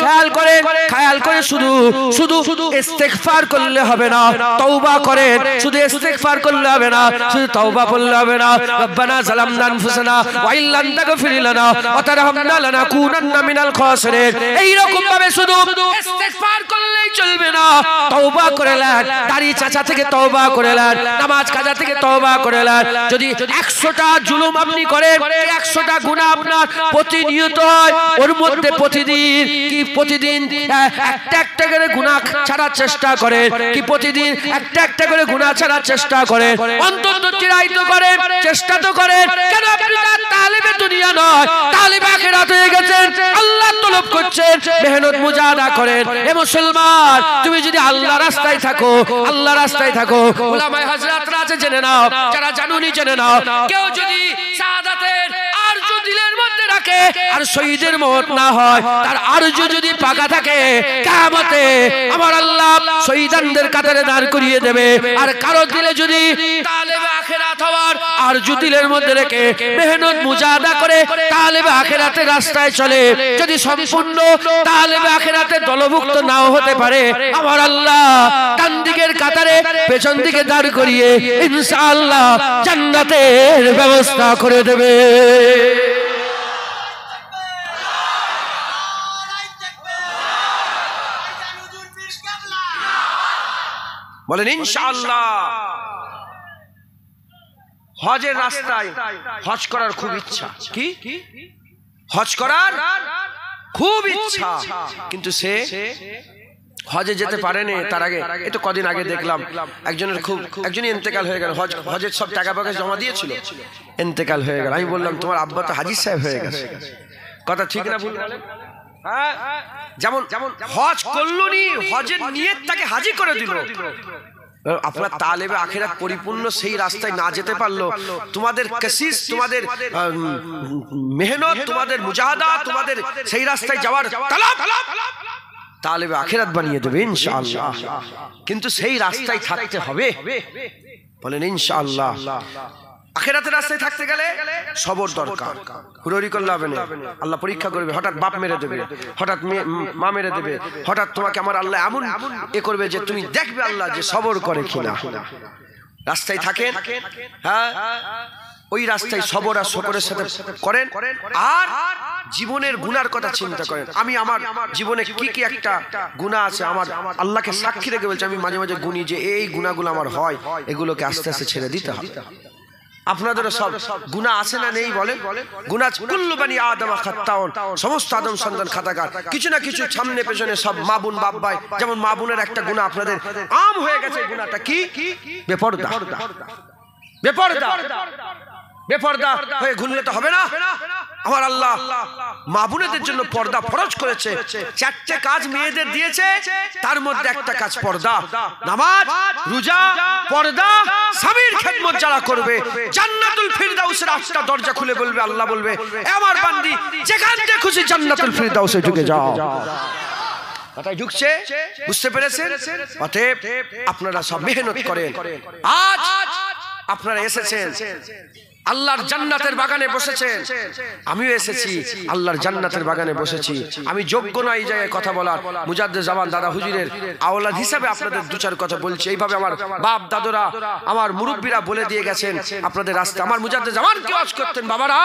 খেয়াল করে শুধু ইস্তেগফার করলে হবে না, তওবা করেন। শুধু ইস্তেগফার করলে হবে না, শুধু তওবা পড়লে হবে না। রব্বানা যালামনা আনফুসানা ওয়া ইল্লাম তাগফির লানা ওয়া তারহামনা লানাকুনান্না মিনাল খাসিরিন। এই রকম ভাবে শুধু ইস্তেগফার করলেই চলবে না, তওবা করে নেন। দাড়ি চাচা থেকে তওবা করে নেন, নামাজ কাজা থেকে তওবা করে নেন। যদি 100টা জুলুম আপনি করেন, 100টা গুনাহ আপনার প্রতিনিয়ত হয়, ওর মধ্যে প্রতিদিন একটা করে গুনাহ ছাড়ার চেষ্টা করেন, কি প্রতিদিন একটা করে গুনাহ ছাড়ার চেষ্টা করেন, অন্তত চিরাইত করেন, চেষ্টা তো করেন। কেন আপনি তার তালিবে দুনিয়া নয়, তালিবে আখিরাত হয়ে গেছেন, আল্লাহ তলব করছেন, মেহনত মুজাহাদা করেন। এ মুসলমান, তুমি যদি আল্লাহ রাস্তায় থাকো, উলামায়ে হযরতরা আছে জেনে নাও, যারা জানুনি জেনে নাও, কেউ যদি শাহাদাতের আরজু দিলের মধ্যে রাখে আর শহীদের মওত না হয়, তার আরজু যদি পাকা থাকে, কিয়ামতে আমার আল্লাহ শহীদানদের কাতারে দাঁড় করিয়ে দেবে। আর কারো দিলে যদি তালেবে আখিরাত হওয়ার আরজু দিলের মধ্যে রেখে মেহনত মুজাহাদা করে তালেবে আখিরাতের রাস্তায় চলে, যদি সম্পূর্ণ তালেবে আখিরাতের দলভুক্ত নাও হতে পারে, আমার আল্লাহ ডান দিকের কাতারে পেছন দিকে দাঁড় করিয়ে ইনশাআল্লাহ জান্নাতের ব্যবস্থা করে দেবে। বলেন ইনশাআল্লাহ। হজের রাস্তায় হজ করার খুব ইচ্ছা, কি হজ করার খুব ইচ্ছা, কিন্তু সে হজে যেতে পারেনি। তার আগে এই তো কদিন আগে দেখলাম একজনই ইন্তেকাল হয়ে গেল, হজের সব টাকা পয়সা জমা দিয়েছিল, ইন্তেকাল হয়ে গেল। আমি বললাম তোমার আব্বা তো হাজী সাহেব হয়ে গেছে, কথা ঠিক না ভুল? যেমন হজ করলুনি, হজের নিয়ত তাকে হাজি করে দিল। আপনার তালেবে আখিরাত পরিপূর্ণ সেই রাস্তায় না যেতে পারলো, তোমাদের কশিশ, তোমাদের মেহনত, তোমাদের মুজাহাদা, তোমাদের সেই রাস্তায় যাওয়ার তালাব তালেবে আখিরাত বানিয়ে দেবে ইনশাআল্লাহ। কিন্তু সেই রাস্তায় থাকতে হবে, বলেন ইনশাআল্লাহ। আখিরাতের রাস্তায় থাকতে গেলে সবর দরকার, হুড়োড়ি করলে হবে না। আল্লাহ পরীক্ষা করবে, হঠাৎ বাপ মেরে দেবে, হঠাৎ মা মেরে দেবে, হঠাৎ তোমাকে আমার আল্লাহ এমন করবে যে তুমি দেখবে আল্লাহ যে সবর করে কিনা। রাস্তায় থাকেন, হ্যাঁ, ওই রাস্তায় সবর আর শকরের সাথে করেন, আর জীবনের গুনার কথা চিন্তা করেন। আমি আমার জীবনে কি কি একটা গুনাহ আছে, আমার আল্লাহকে সাক্ষী রেখে বলছি, আমি মাঝে মাঝে গুনি যে এই গুনাহগুলো আমার হয়, এগুলোকে আস্তে আস্তে ছেড়ে দিতে হবে। আপনাদেরও সব গুনাহ আছে না নেই বলেন? গুনাহ কুল্লু বানি আদম খাত্তাউন, সমস্ত আদম সন্তান খাতাকার। কিছু না কিছু সামনে পেছনে সব মা বোন বাপ ভাই, যেমন মা বোনের একটা গুনাহ আপনাদের আম হয়ে গেছে। গুনাহটা কি? বেপরদা। বেপরদা বেপরদা হয়ে ঘুরলে তো হবে না। আমার আল্লাহ মা বোনেদের জন্য পর্দা ফরজ করেছে। 4টে কাজ মেয়েদের দিয়েছে, তার মধ্যে একটা কাজ পর্দা। নামাজ, রোজা, পর্দা, স্বামীর খেদমত যারা করবে, জান্নাতুল ফিরদাউসের 8টা দরজা খুলে বলবে, আল্লাহ বলবে আমার বান্দি যেখান থেকে খুশি জান্নাতুল ফিরদাউসে ঢুকে যাও। কথায় ঢুকছে, বুঝতে পেরেছেন? অতএব আপনারা সব মেহনত করেন। আজ আপনারা এসেছেন, আল্লাহর জান্নাতের বাগানে বসেছেন, আমিও এসেছি আল্লাহর জান্নাতের বাগানে বসেছি। আমি যোগ্য না এই জায়গায় কথা বলার, মুজাদ্দেদ জামান দাদা হুজুরের আওলাদ হিসাবে আপনাদের 2-4 কথা বলছি। এইভাবে আমার বাপ দাদুরা, আমার মুরব্বীরা বলে দিয়ে গেছেন আপনাদের রাস্তা। আমার মুজাদ্দেদ জামান কি ওয়াজ করতেন, বাবারা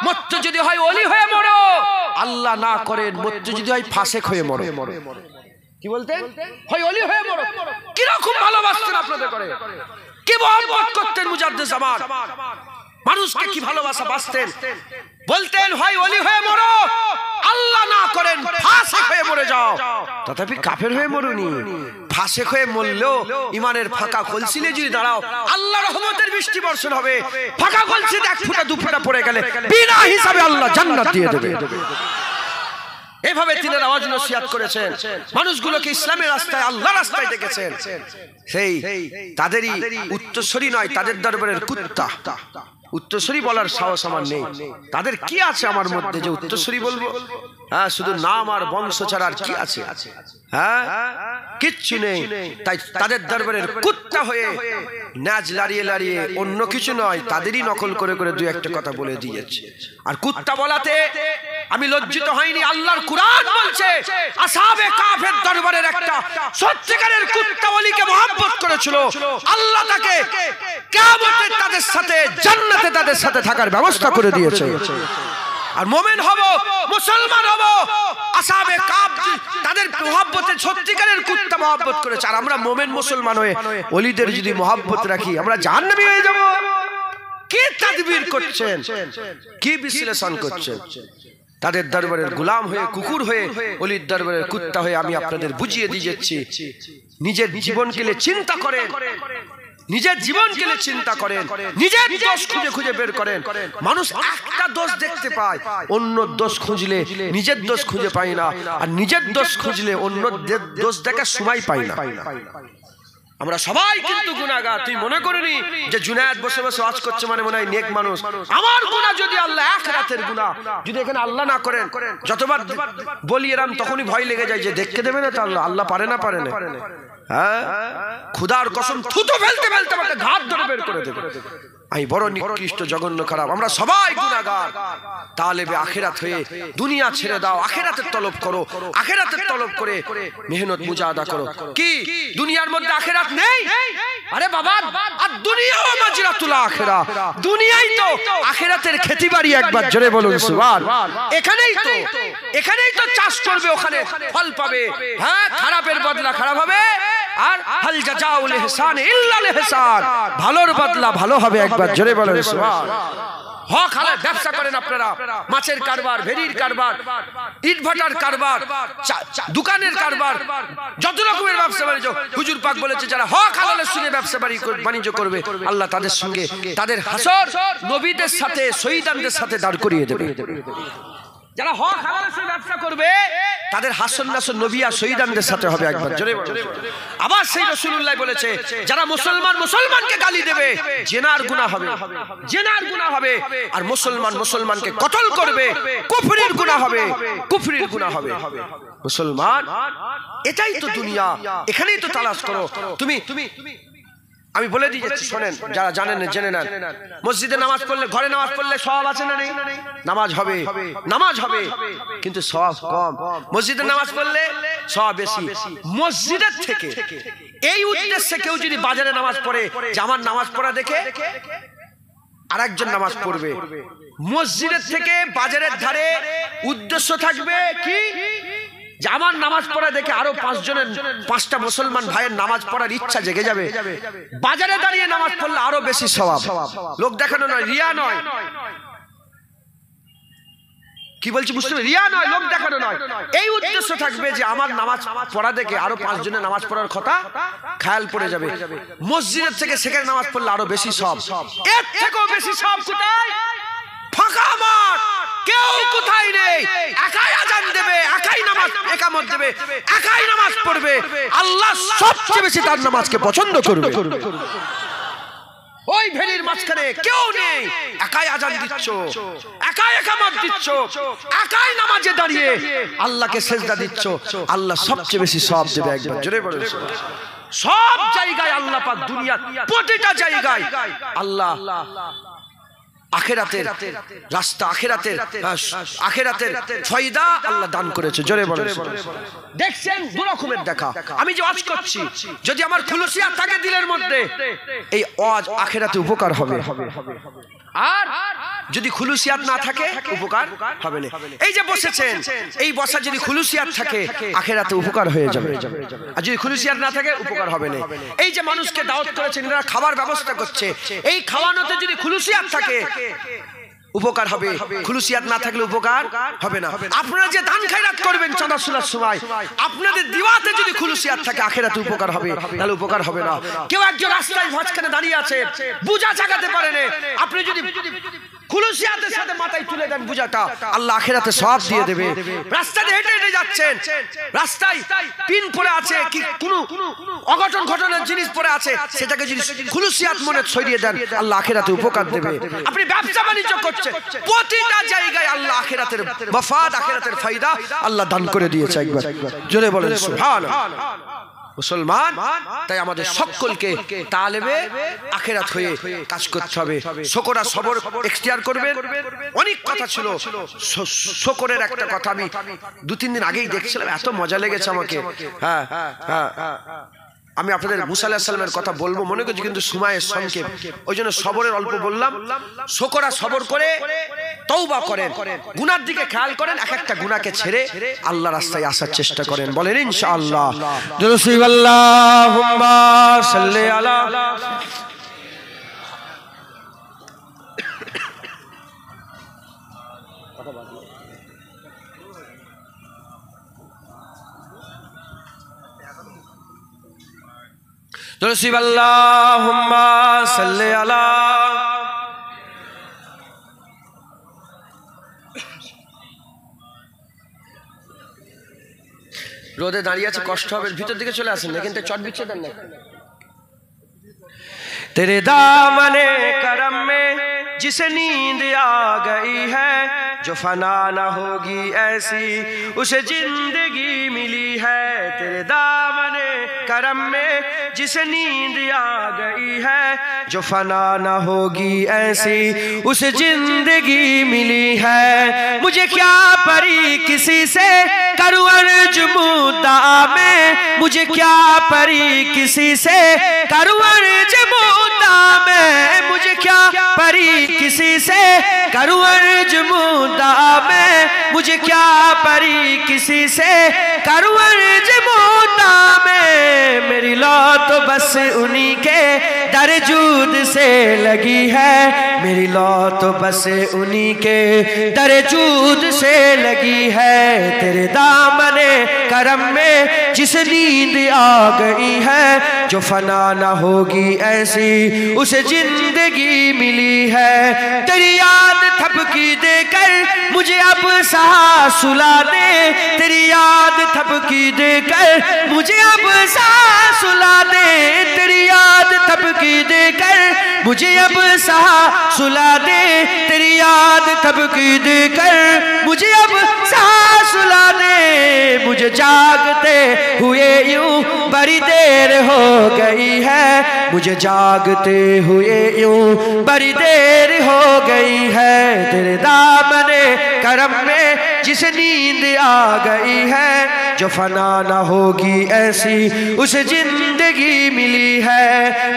মরতে যদি হয় ওলি হয়ে মরো, আল্লাহ না করেন মরতে যদি হয় ফাসেক হয়ে মরো। কি বলতেন? হয় ওলি হয়ে মরো। কিরকম ভালোবাসতেন আপনাদের করে, কি মহব্বত করতেন মুজাদ্দেদ জামান, মানুষকে কি ভালোবাসা বাসতেন। বলতেন হয় ওলি হয়ে মরো, আল্লাহ না করেন ফাসেক হয়ে মরে যাও। তথাপি কাফের হয়ে মরুনি, ফাসেক হয়ে মরলেও ইমানের ফাঁকা কলসিলে যদি দাঁড়াও, আল্লাহ রহমতের বৃষ্টি বর্ষণ হবে। ফাঁকা কলসিতে 1 ফোঁটা 2 ফোঁটা পড়ে গেলে বিনা হিসাবে আল্লাহ জান্নাত দিয়ে দেবে। এভাবে তিনি আওয়াজ নসিহত করেছেন, মানুষগুলোকে ইসলামের রাস্তায়, আল্লাহর রাস্তায় ডেকেছেন। সেই তাদেরই উত্তরসূরি নয়, তাদের দরবারের কুত্তা। উত্তরসূরি বলার সাহস আমার নেই। তাদের কি আছে আমার মধ্যে যে উত্তরসূরি বলবো? হ্যাঁ, শুধু নাম আর বংশ ছাড়া আর কি আছে? হ্যাঁ, কিচ্ছু নেই। তাই তাদের দরবারের কুত্তা হয়ে নাচ লাড়িয়ে লাড়িয়ে, অন্য কিছু নয়, তাদেরই নকল করে করে 2-1টা কথা বলে দিয়েছে। আর কুত্তা বলাতে আমি লজ্জিত হইনি। আল্লাহর কুরআন বলছে আসহাবে কাফের দরবারের একটা সত্যিকারের কুত্তা ওলিকে মহব্বত করেছিল, আল্লাহ তাকে কিয়ামতে তাদের সাথে, জান্নাতে তাদের সাথে থাকার ব্যবস্থা করে দিয়েছে। আর মুমিন হব, মুসলমান হব, আসহাবে কাফ তাদের মহব্বতে সত্যিকারের কুত্তা মহব্বত করেছে। আর আমরা মুমিন মুসলমান হয়ে ওলিদের যদি মহব্বত রাখি, আমরা জাহান্নামী হয়ে যাব। কি তাদবীর করছেন, কি বিশ্লেষণ করছেন? তাদের দরবারের গোলাম হয়ে, কুকুর হয়ে, ওলির দরবারের কুত্তা হয়ে আমি আপনাদের বুঝিয়ে দিয়ে যাচ্ছি, নিজের জীবনকে চিন্তা করেন, নিজের জীবনকে চিন্তা করেন, নিজের দোষ খুঁজে খুঁজে বের করেন। মানুষ একটা দোষ দেখতে পায়, অন্য দোষ খুঁজলে নিজের দোষ খুঁজে পায় না, আর নিজের দোষ খুঁজলে অন্য দোষ দেখার সময় পায় না। আমরা সবাই কিন্তু গুনাহগার। তুই মনে করিনি যে জুনায়েদ বসে বসে ওয়াজ করছে মানে মনে হয় নেক মানুষ। আমার গুনাহ যদি আল্লাহ আখিরাতের গুনাহ যদি এখানে আল্লাহ না করেন, যতবার বলি এরাম তখনই ভয় লেগে যায় যে দেখতে দেবে না তো আল্লাহ। আল্লাহ পারে না, পারে না। হ্যাঁ, খুদার কসম থুতু ফেলতে ফেলতে আমাকে ঘাট ধরে বের করে দেবে। আমি বড় নিকৃষ্ট, জঘন্য, খারাপ। আমরা সবাই গুনাহগার। তালেবে আখিরাত হয়ে দুনিয়া ছেড়ে দাও, আখিরাতের তলব করো, আখিরাতের তলব করে মেহনত মুজাহাদা করো। কি দুনিয়ার মধ্যে আখিরাত নেই? আরে বাবা, আর দুনিয়া মাজরাতুল আখিরা, দুনিয়াই তো আখিরাতের খেতিবাড়ি। একবার জোরে বলুন সুবহান। এখানেই তো চাষ করবে, ওখানে ফল পাবে। হ্যাঁ, খারাপের বদলা খারাপ হবে, আর হাল জাযাউল ইহসান ইল্লাল ইহসান, ভালোর বদলা ভালো হবে। একবার জোরে বলেন সুবহান। হক হালাল ব্যবসা করেন আপনারা, মাছের কারবার, ভেড়ির কারবার, ইট ভাটার কারবার, দোকানের কারবার, যত রকমের ব্যবসা বাণিজ্য হুজুর পাক বলেছে যারা হক হালালের সঙ্গে ব্যবসা বাণিজ্য করবে, আল্লাহ তাদের সঙ্গে তাদের হাসর নবীদের সাথে, শহীদানদের সাথে দাঁড় করিয়ে দেবে। যারা হক হালালের ব্যবসা করবে তাদের হাসন নাসন নবী আর শহীদানদের সাথে হবে একবার জোরে বলুন। আবার সেই রাসূলুল্লাহ বলেছে যারা মুসলমানকে গালি দেবে জিনার গুনাহ হবে, জিনার গুনাহ হবে। আর মুসলমানকে কতল করবে কুফরির গুনাহ হবে, কুফরির গুনাহ হবে। মুসলমান এটাই তো দুনিয়া, এখানেই তো তালাশ করো তুমি। আমি বলে দিয়েছি শোনেন, যারা জানেন জেনে নেন। মসজিদে নামাজ পড়লে, ঘরে নামাজ পড়লে সওয়াব আছে না নেই? নামাজ হবে, নামাজ হবে, কিন্তু সওয়াব কম। মসজিদে নামাজ পড়লে সওয়াব বেশি। মসজিদের থেকে এই উদ্দেশ্যে কেউ যদি বাজারে নামাজ পড়ে যে আমার নামাজ পড়া দেখে আরেকজন নামাজ পড়বে, মসজিদের থেকে বাজারের ধারে উদ্দেশ্য থাকবে কি যে আমার নামাজ পড়া দেখে আরো পাঁচটা মুসলমান ভাইয়ের নামাজ পড়ার ইচ্ছা জেগে যাবে। বাজারে দাঁড়িয়ে নামাজ পড়লে আরো বেশি সওয়াব। লোক দেখানো নয়, রিয়া নয়। কি বলছি বুঝতে পারছেন? রিয়া নয়, লোক দেখানো নয়। এই উদ্দেশ্য থাকবে যে আমার নামাজ পড়া দেখে আরো 5 জনের নামাজ পড়ার কথা খেয়াল পড়ে যাবে। মসজিদের থেকে সেখানে নামাজ পড়লে আরো বেশি সওয়াব। এর থেকেও বেশি সওয়াব কোথায়? ফাঁকা মাঠ, কেউ কোথায় নেই, একাই আজান দেবে, একাই নামাজ ইকামত দেবে, একাই নামাজ পড়বে। আল্লাহ সবচেয়ে বেশি তার নামাজকে পছন্দ করবে। ওই ভেড়ির মাঝখানে কেউ নেই, একাই আজান দিচ্ছ, একাই ইকামত দিচ্ছ, একাই নামাজে দাঁড়িয়ে আল্লাহকে সিজদা দিচ্ছ, আল্লাহ সবচেয়ে বেশি সওয়াব দেবে। একবার জোরে বলুন। সব জায়গায় আল্লাহ পাক, দুনিয়ার প্রতিটা জায়গায় আল্লাহ আখিরাতের রাস্তা, আখিরাতের ফায়দা আল্লাহ দান করেছে। জোরে বলেন। দেখছেন দু রকমের দেখা। আমি যে ওয়াজ করছি, যদি আমার খুলুসিয়াত থাকে দিলের মধ্যে, এই ওয়াজ আখিরাতে উপকার হবে। আর যদি খুলুসিয়াত না থাকে উপকার হবে না। এই যে বসেছেন, এই বসা যদি খুলুসিয়াত থাকে আখিরাতে উপকার হয়ে যাবে, আর যদি খুলুসিয়াত না থাকে উপকার হবে না। এই যে মানুষকে দাওয়াত করেছেন, এরা খাবার ব্যবস্থা করছে, এই খাওয়ানোতে যদি খুলুসিয়াত থাকে উপকার হবে, খুলুসিয়াত না থাকলে উপকার হবে না। আপনারা যে দান খয়রাত করবেন চাঁদা সুলার সময়, আপনাদের দিওয়াতে যদি খুলুসিয়াত থাকে আখিরাতে উপকার হবে, তাহলে উপকার হবে না। কেউ একজন রাস্তায় মাঝখানে দাঁড়িয়ে আছে, বুঝা জাগাতে পারে না, আপনি যদি খুলুসিয়াতের সাথে মাথায় তুলে দেন বুঝাটা, আল্লাহ আখিরাতে সওয়াব দিয়ে দেবে। রাস্তাতে হেঁটে হেঁটে যাচ্ছেন, রাস্তায় পিন পড়ে আছে, কি কোনো অঘটন ঘটনার জিনিস পড়ে আছে, সেটাকে যদি খুলুসিয়াত মনে সরিয়ে দেন আল্লাহ আখিরাতে উপকার দেবে। আপনি ব্যবসা বাণিজ্য করছেন, প্রতিটা জায়গায় আল্লাহ আখিরাতের মফাদ, আখিরাতের ফায়দা আল্লাহ দান করে দিয়েছে। একবার জোরে বলেন সুবহানাল্লাহ। মুসলমান, তাই আমাদের সকলকে তালেবে আখিরাত হয়ে কাজ করতে হবে। শুকর সবর এখতিয়ার করবেন। অনেক কথা ছিল, শুকরের একটা কথা আমি 2-3 দিন আগেই দেখছিলাম, এত মজা লেগেছে আমাকে। হ্যাঁ হ্যাঁ, আমি আপনাদের মুসা আলাইহিস সালামের কথা বলবো মনে করছি, কিন্তু সময়ের সংক্ষেপ, ওই জন্য সবরের অল্প বললাম। শুকর সবর করে তওবা করেন, গুনার দিকে খেয়াল করেন, এক একটা গুনাহকে ছেড়ে আল্লাহর রাস্তায় আসার চেষ্টা করেন। বলেন ইনশাআল্লাহ। আল্লাহুম্মা সাল্লি আলা। আল্লাহুম্মা সাল্লি আলা। রোদে দাঁড়িয়ে আছে, কষ্ট হবে, ভিতর দিকে চলে আসেন, কিন্তু চট বিচ্ছে দেন না। तेरे दामने करम में जिसे नींद आ गई है, जो फना न होगी ऐसी उसे जिंदगी मिली है। तेरे दामने करम में जिसे नींद आ गई है, जो फना न होगी ऐसी उसे जिंदगी मिली है। मुझे क्या परी किसी से करूं अर्ज मुद्दा में, मुझे क्या परी किसी से करूं अर्ज मुद्दा में, मुझे क्या परी किसी से करूं अर्ज मुद्दा में, मुझे क्या परी किसी से करूं अर्ज मुद्दा में। मेरी लौ तो बस उन्हीं के दरजूद से लगी है, मेरी लौ तो बस उन्हीं के दरजूद से लगी है। तेरे दामने करम में जिस नींद आ गई है, जो फना न होगी ऐसी उसे जिंदगी मिली है। तेरी याद थप थपकी देकर मुझे अब सांस सुला दे, तेरी याद थपकी देकर मुझे अब सांस सुला दे, तेरी याद थपकी देकर मुझे अब सांस सुला दे, तेरी याद थपकी देकर मुझे अब सांस सुला दे। मुझे जागते हुए यूं बड़ी देर हो गई है, मुझे जागते हुए यूं बड़ी देर हो गई है, तेरे दामने करम में जिसे नींद आ गई है, जो फना न होगी ऐसी उसे जिंदगी मिली है।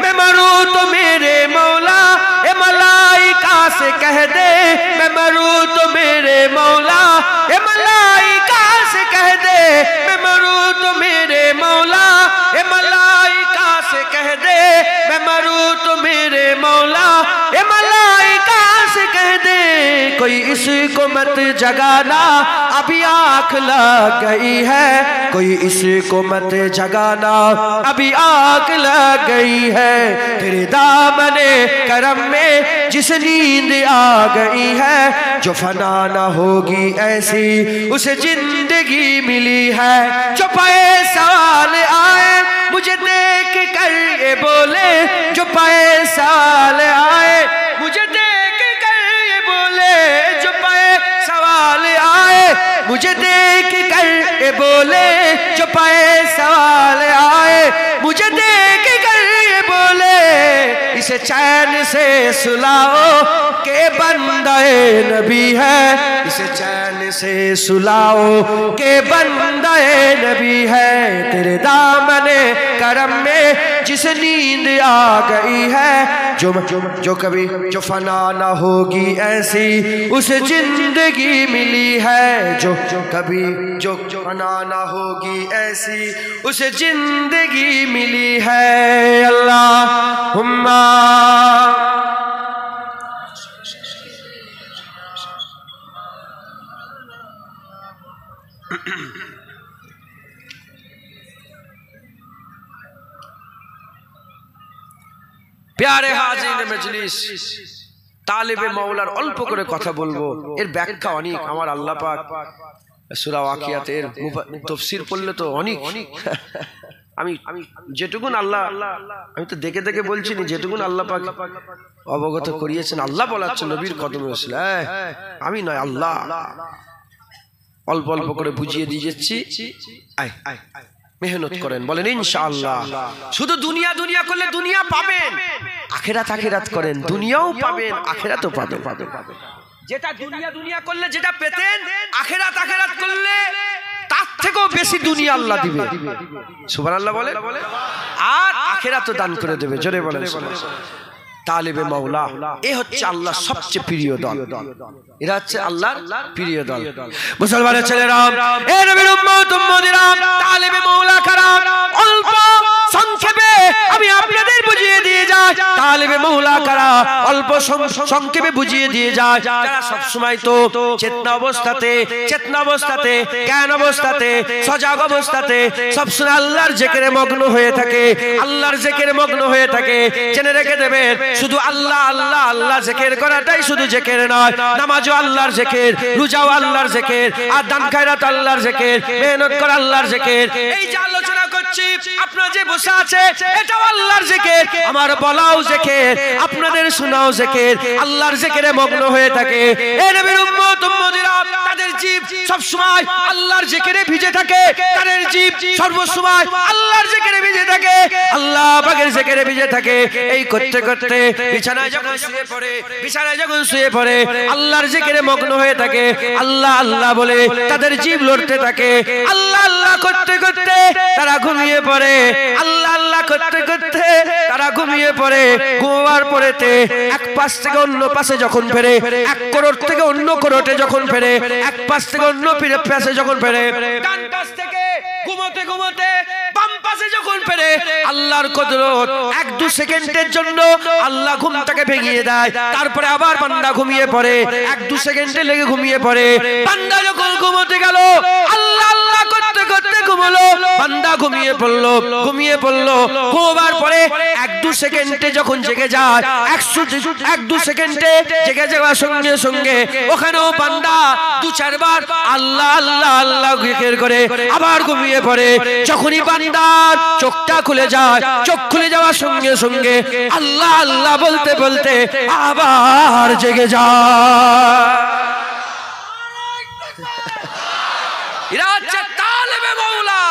मैं मरूं तो मेरे मौला ए मलाइका से कह दे, मैं मरूं तो मेरे मौला ए मलाइका से कह दे, मैं मरूं तो मेरे मौला ए मलाइका से कह दे, मैं मरूं तो मेरे मौला ए मलाइका से कह दे। कोई इसको मत जगाना अभी आँख लग गई है, कोई इसको मत जगाना अभी आँख लग गई है, तेरे दामने करम में जिस नींद आ गई है, जो फना न होगी ऐसी उसे जिंदगी मिली है। जो पाए सवाल आए मुझे देख कर ये बोले, जो पाए सवाल आए मुझे देख कर ये बोले, जो पाए सवाल आए मुझे देख कर ये बोले, जो पाए सवाल आए मुझे देख कर ये बोले, इसे चैन से सुलाओ के बंदाए नबी है, इसे चैन से सुलाओ के बंदाए नबी है, तेरे दामने करम में जिस नींद आ गई है, जो कभी जो फना न होगी ऐसी उसे जिंदगी मिली है, जो कभी जो फना न होगी ऐसी उसे जिंदगी मिली है। अल्लाहुम्मा प्यारे हाजिर मजलिस, तालिबे मौलाর অল্প করে কথা বলবো, এর ব্যাখ্যা অনেক। আমার আল্লাহ পাক সূরা ওয়াকিয়াতের তাফসীর পড়লে তো অনেক, আমি যেটুকুন আল্লাহ, আমি তো দেখে দেখে বলছি না, যেটুকুন আল্লাহ পাক অবগত করিয়েছেন আল্লাহ বলাচ্ছেন নবীর কদমে ওসিলা, আমি নয় আল্লাহ অল্প অল্প করে বুঝিয়ে দিয়ে যাচ্ছি। মেহনত করেন, বলেন ইনশাআল্লাহ। শুধু দুনিয়া দুনিয়া করলে দুনিয়া পাবেন, আখিরাত আখিরাত করেন দুনিয়াও পাবেন আখিরাতও পাবেন। যেটা দুনিয়া দুনিয়া করলে যেটা পেতেন, আখিরাত আখিরাত করলে তার থেকেও বেশি দুনিয়া আল্লাহ দিবে। সুবহানাল্লাহ বলেন, আর আখিরাতও দান করে দেবে। জোরে বলেন সুবহানাল্লাহ। তালিবে মাওলা এ হচ্ছে আল্লাহর সবচেয়ে প্রিয় দল, এরা হচ্ছে আল্লাহর প্রিয় দল। মুসলমানের ছেলেরা, এ নবীর উম্মত উম্মতিরা, তালিবে মাওলা কারা অল্প সংক্ষেপে আমি আপনাদের বুঝিয়ে দিয়ে যাই। তালিবে মাওলা কারা অল্প সংক্ষেপে বুঝিয়ে দিয়ে যায়, যারা সব সময় তো চেতনা অবস্থাতে জ্ঞান অবস্থাতে সজাগ অবস্থাতে সব সময় আল্লাহর জিকিরে মগ্ন হয়ে থাকে, আল্লাহর জিকিরে মগ্ন হয়ে থাকে। জেনে রেখে দেবেন, শুধু আল্লাহ আল্লাহ আল্লাহ জিকির করাটাই শুধু জিকির নয়, নামাজও আল্লাহর জিকির, রোজাও আল্লাহর জিকির, আর দান খয়রাত আল্লাহর জিকির, মেহনত করা আল্লাহর জিকির। এই যে আলোচনা করছি, আপনারা যে বসে আছে এটাও আল্লাহর জিকির, আমার বলাও জিকির, আপনাদের শোনাও জিকির, আল্লাহর জিকিরে মগ্ন হয়ে থাকে। এই নবীর উম্মত উম্মতিরা, তাদের জীব সব সময় আল্লাহর জিকিরে ভিজে থাকে, তাদের জীব সর্ব সময় আল্লাহর জিকিরে ভিজে থাকে, আল্লাহ পাকের জিকিরে ভিজে থাকে। এই করতে করতে বিছানায় যখন শুয়ে পড়ে আল্লাহর জিকিরে মগ্ন হয়ে থাকে, আল্লাহ আল্লাহ বলে তাদের জীব লড়তে থাকে, আল্লাহ আল্লাহ করতে করতে তারা ঘুমিয়ে পড়ে, আল্লাহ আল্লাহ করতে করতে তারা ঘুমিয়ে পড়ে। ঘুমাবার পরেতে এক পাশ থেকে অন্য পাশে যখন ফেরে, এক করোড় থেকে অন্য করোটে যখন ফেরে, এক পাশ থেকে অন্য পাশে যখন ফেরে, ডান পাশ থেকে ঘুমোতে ঘুমোতে বাম পাশে যখন ফেরে, আল্লাহর কুদরত 1-2 সেকেন্ডের জন্য আল্লাহ ঘুমটাকে ভেঙিয়ে দেয়। তারপরে আবার বান্দা ঘুমিয়ে পড়ে, 1-2 সেকেন্ডে লেগে ঘুমিয়ে পড়ে। বান্দা যখন ঘুমোতে গেল, আল্লাহ আল্লাহ করতে করতে মালুম হলো বান্দা ঘুমিয়ে পড়লো ঘুমাবার পরে 1-2 সেকেন্ডে যখন জেগে যায় 1-2 সেকেন্ডে জেগে যাওয়ার সঙ্গে সঙ্গে ওখানেও বান্দা 2-4 বার আল্লাহ আল্লাহ আল্লাহ জিকির করে আবার ঘুমিয়ে পড়ে। যখনই বান্দার চোখটা খুলে যায়, চোখ খুলে যাওয়ার সঙ্গে সঙ্গে আল্লাহ আল্লাহ বলতে বলতে আবার জেগে যায়। এরা হচ্ছে তালেবে মাওলা,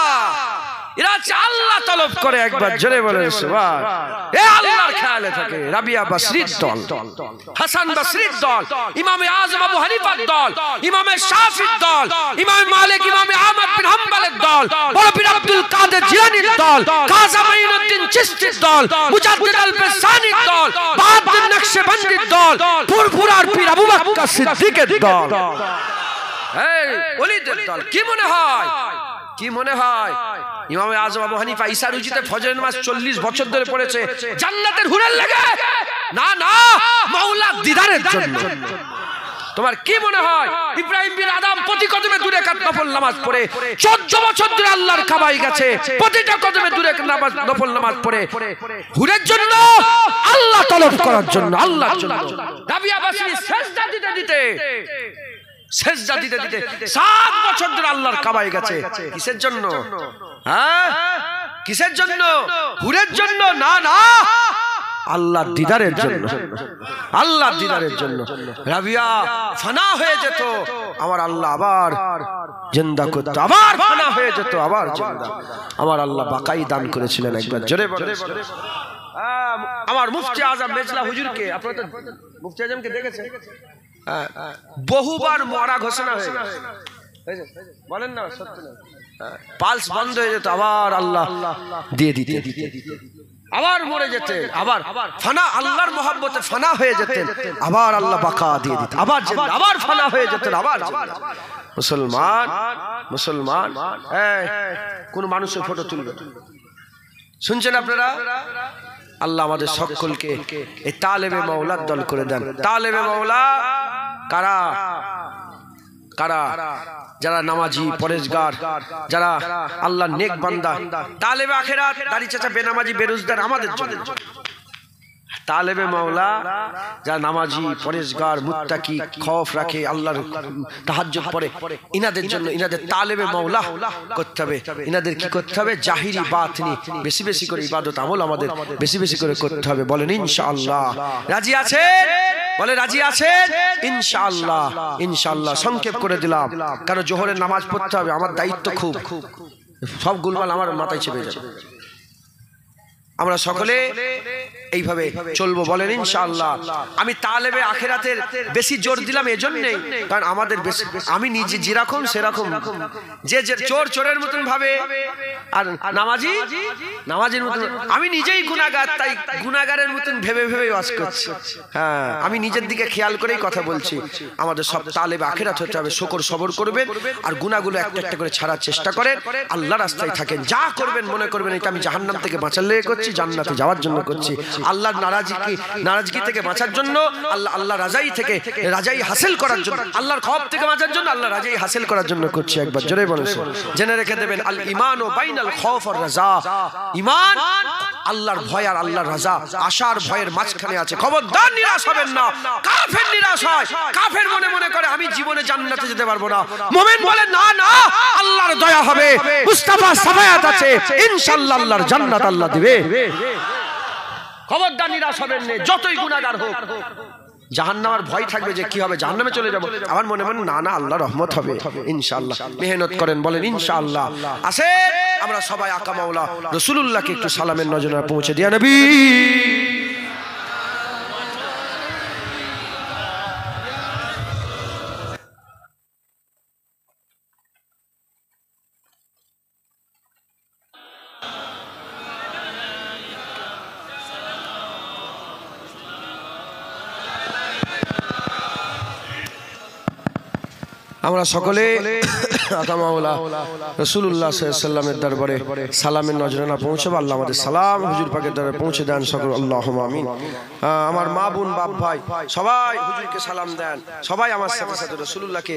এরা হচ্ছে আল্লাহ তলব করে। একবার জোরে বলেন সুবহান। এ আল্লাহর খেয়ালে থাকে রাবিয়া বসরির দল, হাসান বসরির দল, ইমামে আযম আবু হানিফার দল, ইমামে শাফির দল, ইমাম মালিক, ইমামে আহমদ বিন হাম্বলের দল, বড় পীর আব্দুল কাদের জিলানীর দল, খাজা মাইনুদ্দিন চিশতির দল, মুজাদ্দিদ আল-ফিসানির দল, বাহাউদ্দিন নকশবন্দির দল, ফুরফুরার পীর আবু বকর সিদ্দিকের দল, এই ওলিদের দল। কি মনে হয়, কি মনে হয় ইমামে আযম আবু হানিফা ঈসা রুজিতে ফজরের নামাজ 40 বছর ধরে পড়েছে জান্নাতের হুরের লাগে? না না, মাওলার দিদারের জন্য। তোমার কি মনে হয় ইব্রাহিম বিন আদম প্রতি কদমে 2 রাকাত নফল নামাজ পড়ে 14 বছর ধরে আল্লাহর কাবায় গেছে, প্রতিটা কদমে 2 রাকাত নফল নামাজ পড়ে হুরের জন্য, আল্লাহ তলব করার জন্য, আল্লাহর জন্য। রাবিয়া বসরি সেজদা দিতে দিতে 7 বছর ধরে আল্লাহর কাবায় গেছে। কিসের জন্য? হ্যাঁ, কিসের জন্য? হুরের জন্য? না না, আল্লাহর দিদারের জন্য, আল্লাহর দিদারের জন্য। রাবিয়া ফানা হয়ে যেত, আমার আল্লাহ আবার জিন্দা করত, আবার ফানা হয়ে যেত, আবার জিন্দা। আমার আল্লাহ বাকাই দান করেছিলেন। একবার জোরে বলেন। আমার মুফতি আজম মেজলা হুজুরকে, আপনারা তো মুফতি আজমকে দেখেছেন, বহুবার মরা ঘোষণা হয়ে গেছে, বলেন না সত্য না? পালস বন্ধ হয়ে যেত, আবার আল্লাহ দিয়ে দিতে, আবার মরে যেতেন, আবার ফানা, আল্লাহর মহব্বতে ফানা হয়ে যেতেন, আবার আল্লাহ বাকা দিয়ে দিতেন, আবার আবার ফানা হয়ে যেতেন, আবার। মুসলমান মুসলমান কোন মানুষের ফটো তুলবে? শুনছেন আপনারা? আল্লাহ আমাদের সকলকে এই তালেবে মাওলার দল করে দেন। তালেবে মাওলা কারা? কারা? যারা নামাজি, পরেশগার, যারা আল্লাহর নেক বান্দা। তালেবে আখিরাত দাড়ি চাচা বেনামাজি বেরোজগার আমাদের জন্য। তালেবে মাওলা যারা নামাজি, পরেশগার, মুত্তাকি, খৌফ রাখে, আল্লাহর তাহাজ্জুদ পড়ে, ইনাদের জন্য, ইনাদের তালেবে মাওলা করতে হবে। ইনাদের কি করতে হবে? জাহিরি বাতিনি বেশি বেশি করে ইবাদত আমল আমাদের বেশি বেশি করে করতে হবে। বলেন ইনশাআল্লাহ। রাজি আছেন? বলে রাজি আছেন? ইনশাআল্লাহ। ইনশাআল্লাহ সংক্ষেপ করে দিলাম, কারণ জোহরের নামাজ পড়তে হবে, আমার দায়িত্ব খুব, সব গুলমাল আমার মাথায় চেপে যাবে। আমরা সকলে এইভাবে চলবো। বলেন ইনশাআল্লাহ। আমি তালেবে আখিরাতের বেশি জোর দিলাম এজন্যই, কারণ আমাদের আমি নিজে যেরকম সেরকম, যে চোর চোরের মতন ভাবে আর নামাজি নামাজের মতন, আমি নিজেই গুনাহগার, তাই গুনাহগারের মতন ভেবে ভেবে ওয়াজ করছি। হ্যাঁ, আমি নিজের দিকে খেয়াল করেই কথা বলছি। আমাদের সব তালেবে আখিরাত হতে হবে, শুকর সবর করবেন, আর গুনাহগুলো একটা একটা করে ছাড়ার চেষ্টা করেন, আল্লাহর রাস্তায় থাকেন। যা করবেন মনে করবেন এটা আমি জাহান্নাম থেকে বাঁচার লেগে করছি, জান্নাতে যাওয়ার জন্য করছি, আল্লাহর নারাজগি থেকে বাঁচার জন্য, আল্লাহ রাজাই থেকে রাজাই হাসিল করার জন্য, আল্লাহর খৌফ থেকে বাঁচার জন্য, আল্লাহ রাজাই হাসিল করার জন্য করছি। একবার জোরে বলেন। জেনে রেখে দেবেন, আল ঈমান ও বাইনাল খৌফ ওয়ার রাজা। ঈমান আল্লাহর ভয় আর আল্লাহর রাজা, আশার ভয়ের মাঝখানে আছে। খবরদার নিরাশ হবেন না। কাফের নিরাশ হয়, কাফের মনে মনে করে আমি জীবনে জান্নাতে যেতে পারবো না। মুমিন বলে না না, আল্লাহর দয়া হবে, মুস্তাফা সাফায়াত আছে, ইনশাআল্লাহ আল্লাহর জান্নাত আল্লাহ দিবে। খবরদার নিরাশ হবেন না, যতই গুনাহগার হোক। জাহান্নামের ভয় থাকবে যে কি হবে, জাহান্নামে চলে যাব, আমার মনে মনে না না আল্লাহর রহমত হবে ইনশাআল্লাহ। মেহনত করেন, বলেন ইনশাআল্লাহ। আসে আমরা সবাই আকা মাওলা রাসূলুল্লাহকে একটু সালামের নজরে পৌঁছে দিয়া নবী। আমরা সকলে আকা মাওলা রাসূলুল্লাহ সাল্লাল্লাহু আলাইহি ওয়াসাল্লামের দরবারে সালামের নজরানা পৌঁছাবো। আল্লাহ আমাদের সালাম হুজুর পাকের দরবারে পৌঁছে দেন সকল, আল্লাহুম্মা আমিন। আমার মা বোন বাপ ভাই সবাই হুজুরকে সালাম দেন, সবাই আমার সাথে সাথে রাসূলুল্লাহকে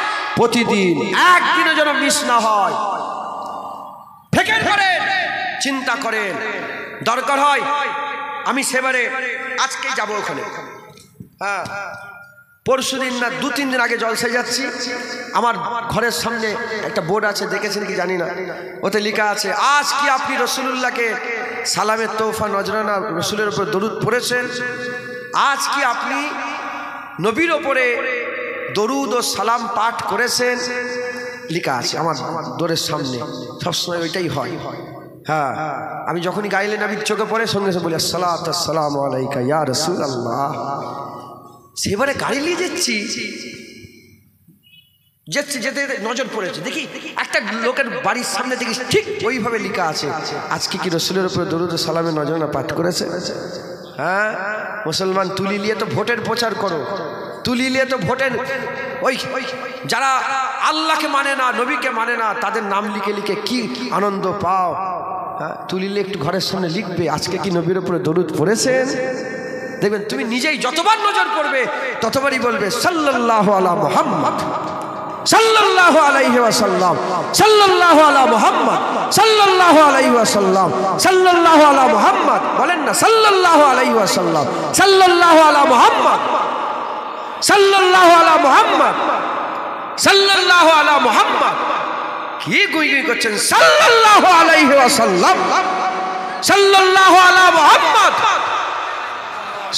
প্রতিদিন একদিনও যেন মিস না হয়। ফিকির করেন, চিন্তা করেন, দরকার হয় আমি সেবারে আজকেই যাব ওখানে। হ্যাঁ, পরশুদিন না 2-3 দিন আগে জলসায় যাচ্ছি, আমার ঘরের সামনে একটা বোর্ড আছে, দেখেছেন কি জানি না, ওতে লেখা আছে আজ কি আপনি রসুলুল্লাহকে সালামের তোহফা নজরানা রসুলের উপর দরুদ পড়েছেন? আজ কি আপনি নবীর ওপরে দরুদ ও সালাম পাঠ করেছেন? লেখা আছে আমার দোরের সামনে, সবসময় ওইটাই হয়। হ্যাঁ, আমি যখনই গাইলে নবীর চোখে পড়ে সঙ্গে সঙ্গে বলি আসসালাতু আসসালামু আলাইকা ইয়া রাসূলুল্লাহ। সেবারে গাড়ি নিয়ে যাচ্ছি, যেতে নজর পড়েছে, দেখি একটা লোকের বাড়ির সামনে দেখি ঠিক ওইভাবে লেখা আছে আজকে কি রসুলের উপরে দরুদ ও সালামের নজরানা পাঠ করেছে। হ্যাঁ, মুসলমান তুলি নিয়ে তো ভোটের প্রচার করো, তুলি নিয়ে তো ভোটের ওই যারা আল্লাহকে মানে না, নবীকে মানে না, তাদের নাম লিখে লিখে কি আনন্দ পাও। হ্যাঁ, তুলিলে একটু ঘরের সামনে লিখবে আজকে কি নবীর উপরে দরুদ পড়েছেন। দেখবেন তুমি নিজেই যতবার নজর পড়বে ততবারই বলবে সাল্লাল্লাহু আলা মুহাম্মদ, সাল্লাল্লাহু আলাইহি ওয়াসাল্লাম, সাল্লাল্লাহু আলা মুহাম্মদ, সাল্লাল্লাহু আলাইহি ওয়াসাল্লাম, সাল্লাল্লাহু আলা মুহাম্মদ। বলেন না সাল্লাল্লাহু আলাইহি ওয়াসাল্লাম, সাল্লাল্লাহু আলা মুহাম্মদ, সাল্লাল্লাহু আলা মুহাম্মদ, সাল্লাল্লাহু আলা মুহাম্মদ। কি গুই গুই করছেন? সাল্লাল্লাহু আলাইহি ওয়াসাল্লাম, সাল্লাল্লাহু আলা মুহাম্মদ,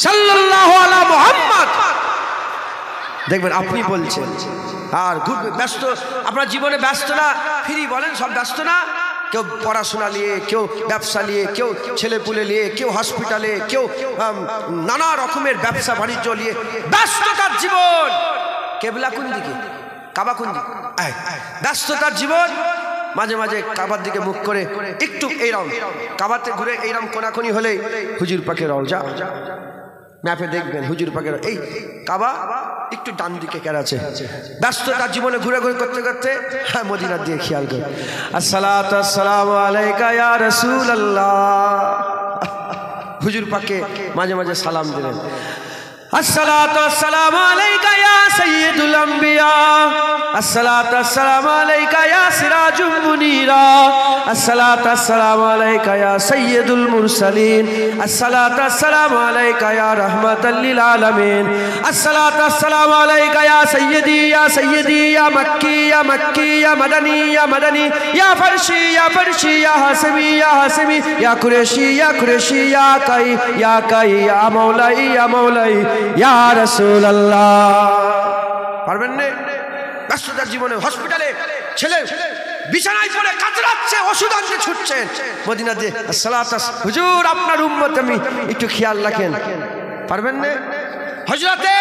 সাল্লাল্লাহু আলা মুহাম্মদ। দেখবেন আপনি বলছেন আর ব্যস্ত, আপনার জীবনে ব্যস্ত না? ফ্রি বলেন, সব ব্যস্ত না? কেউ পড়াশোনা নিয়ে, কেউ ব্যবসা নিয়ে, কেউ ছেলেপুলে নিয়ে, কেউ হসপিটালে, কেউ নানা রকমের ব্যবসা বাণিজ্য নিয়ে ব্যস্ততার জীবন। কেবলা কোন দিকে, কাবা কোন দিকে? ব্যস্ততার জীবন। মাঝে মাঝে কাবার দিকে মুখ করে একটু এইরকম কাবাতে ঘুরে এইরকম কোনাকুনি হলে হুজুর পাকের রওজা, ম্যাপে দেখবেন হুজুর পাকের এই কাবা একটু ডান দিকে কেন আছে। ব্যস্ততার জীবনে ঘুরে ঘুরে করতে করতে হ্যাঁ মদিনার দিয়ে খেয়াল করে আসসালাতু আসসালামু আলাইকা ইয়া রাসূলুল্লাহ। হুজুর পাকে মাঝে মাঝে সালাম দিলেন আসসালাতু আসসালামু আলাইকা ইয়া সাইয়্যিদুল আম্বিয়া, আসসালাতু আসসালামু আলাইকা ইয়া সিরাজুম মুনীরা, আসসালাতু আসসালামু আলাইকা ইয়া সাইয়্যিদুল মুরসালিন, আসসালাতু আসসালামু আলাইকা ইয়া রাহমাতাল লিল আলামিন, আসসালাতু আসসালামু আলাইকা ইয়া সাইয়্যিদি ইয়া সাইয়্যিদি ইয়া মাক্কি ইয়া মাক্কি ইয়া মাদানী ইয়া মাদানী ইয়া ফারশি ইয়া ফারশি ইয়া হাসমি ইয়া হাসমি ইয়া কুরেশি ইয়া কুরেশি ইয়া কাই ইয়া মাওলাই ইয়া মাওলাই ইয়া রাসূলুল্লাহ। পারবেন না? ব্যস্ততার জীবনে হসপিটালে ছেলে বিছানায় পড়ে কাতরাচ্ছে, ওষুধ আনতে ছুটছেন, মদিনা দিয়ে আসসালাতু হুজুর আপনার উম্মত আমি একটু খেয়াল রাখেন। পারবেন না? হযরতে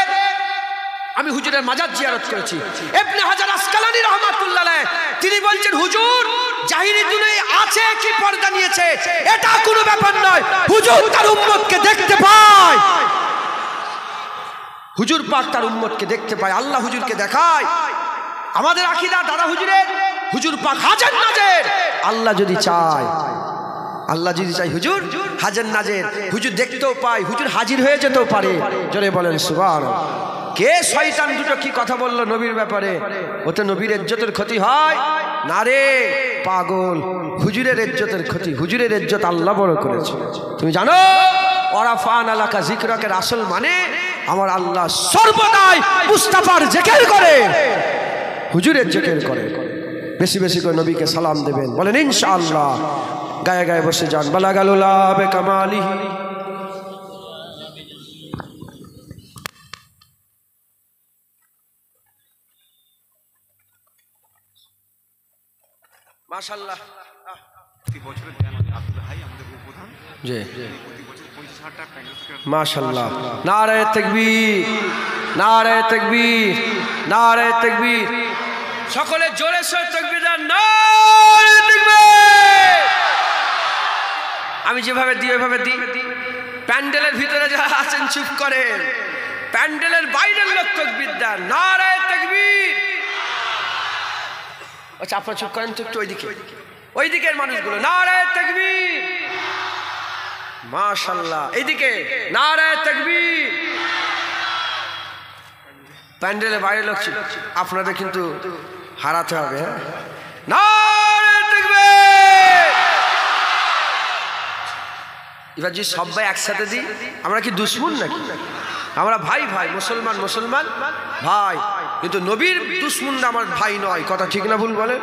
আমি হুজুরের মাজার জিয়ারত করেছি, ইবনে হাজার আসকালানী রাহমাতুল্লাহ আলাইহি, তিনি বলছেন হুজুর জাহিরি দুনিয়ায় আছে কি পর্দা নিয়েছে এটা কোনো ব্যাপার নয়, হুজুর তার উম্মতকে দেখতে পায়, হুজুর পাক তার উম্মতকে দেখতে পায়, আল্লাহ হুজুরকে দেখায়। আমাদের আকীদা দাদা হুজুরের, হুজুর পাক হাজার নাজের, আল্লাহ যদি চায়, আল্লাহ যদি চাই হুজুর হাজার নাজের, হুজুর দেখতেও পায়, হুজুর হাজির হয়ে যেতেও পারে। জোরে বলেন সুবহানাল্লাহ। কে শয়তান দুটো কি কথা বললো নবীর ব্যাপারে? ওতে নবীর ইজ্জতের ক্ষতি হয় না রে পাগল, হুজুরের ইজ্জতের ক্ষতি। হুজুরের ইজ্জত আল্লাহ বড় করেছে। তুমি জানো ওয়ারাফান আলাকা যিকরাকের আসল মানে আমার আল্লাহ সর্বদাই মুস্তাফার জিকির করে, হুজুরের জিকির করে। বেশি বেশি করে নবীকে সালাম দেবেন, বলেন ইনশাআল্লাহ। গায়ে গায়ে বসে যান। বালাগালুলা বেকামালিহি। মাশাআল্লাহ। প্রতি বছরের আব্দুল ভাই আমাদের উপপ্রধান, জি প্রতি বছর 50,000 টাকা প্যাকেজ। মাশাআল্লাহ। নারে তাকবীর, নারে তাকবীর, নারে তাকবীর। সকলে জোরে সোরে তাকবীর দেন, নারে তাকবীর। আমি যেভাবে দিই ওইভাবে দিই। প্যান্ডেলের ভিতরে যারা আছেন চুপ করেন, প্যান্ডেলের বাইরের লোক তাকবীর দেন, নারে তাকবীর। আচ্ছা আপনারা চুপ করেন তো একটু, ওইদিকে ওই দিকের মানুষগুলো নারে তাকবীর। মাশাআল্লাহ। এইদিকে নারে তাকবীর। প্যান্ডেলে বাইরে লোক ছিল, আপনাদের কিন্তু হারাতে হবে। হ্যাঁ, নারে তাকবীর। এবার যে সবাই একসাথে দিই, আমরা কি দুশ্মন নাকি? আমরা ভাই ভাই, মুসলমান মুসলমান ভাই, কিন্তু নবীর দুশ্মনরা আমার ভাই নয়। কথা ঠিক না ভুল বলে?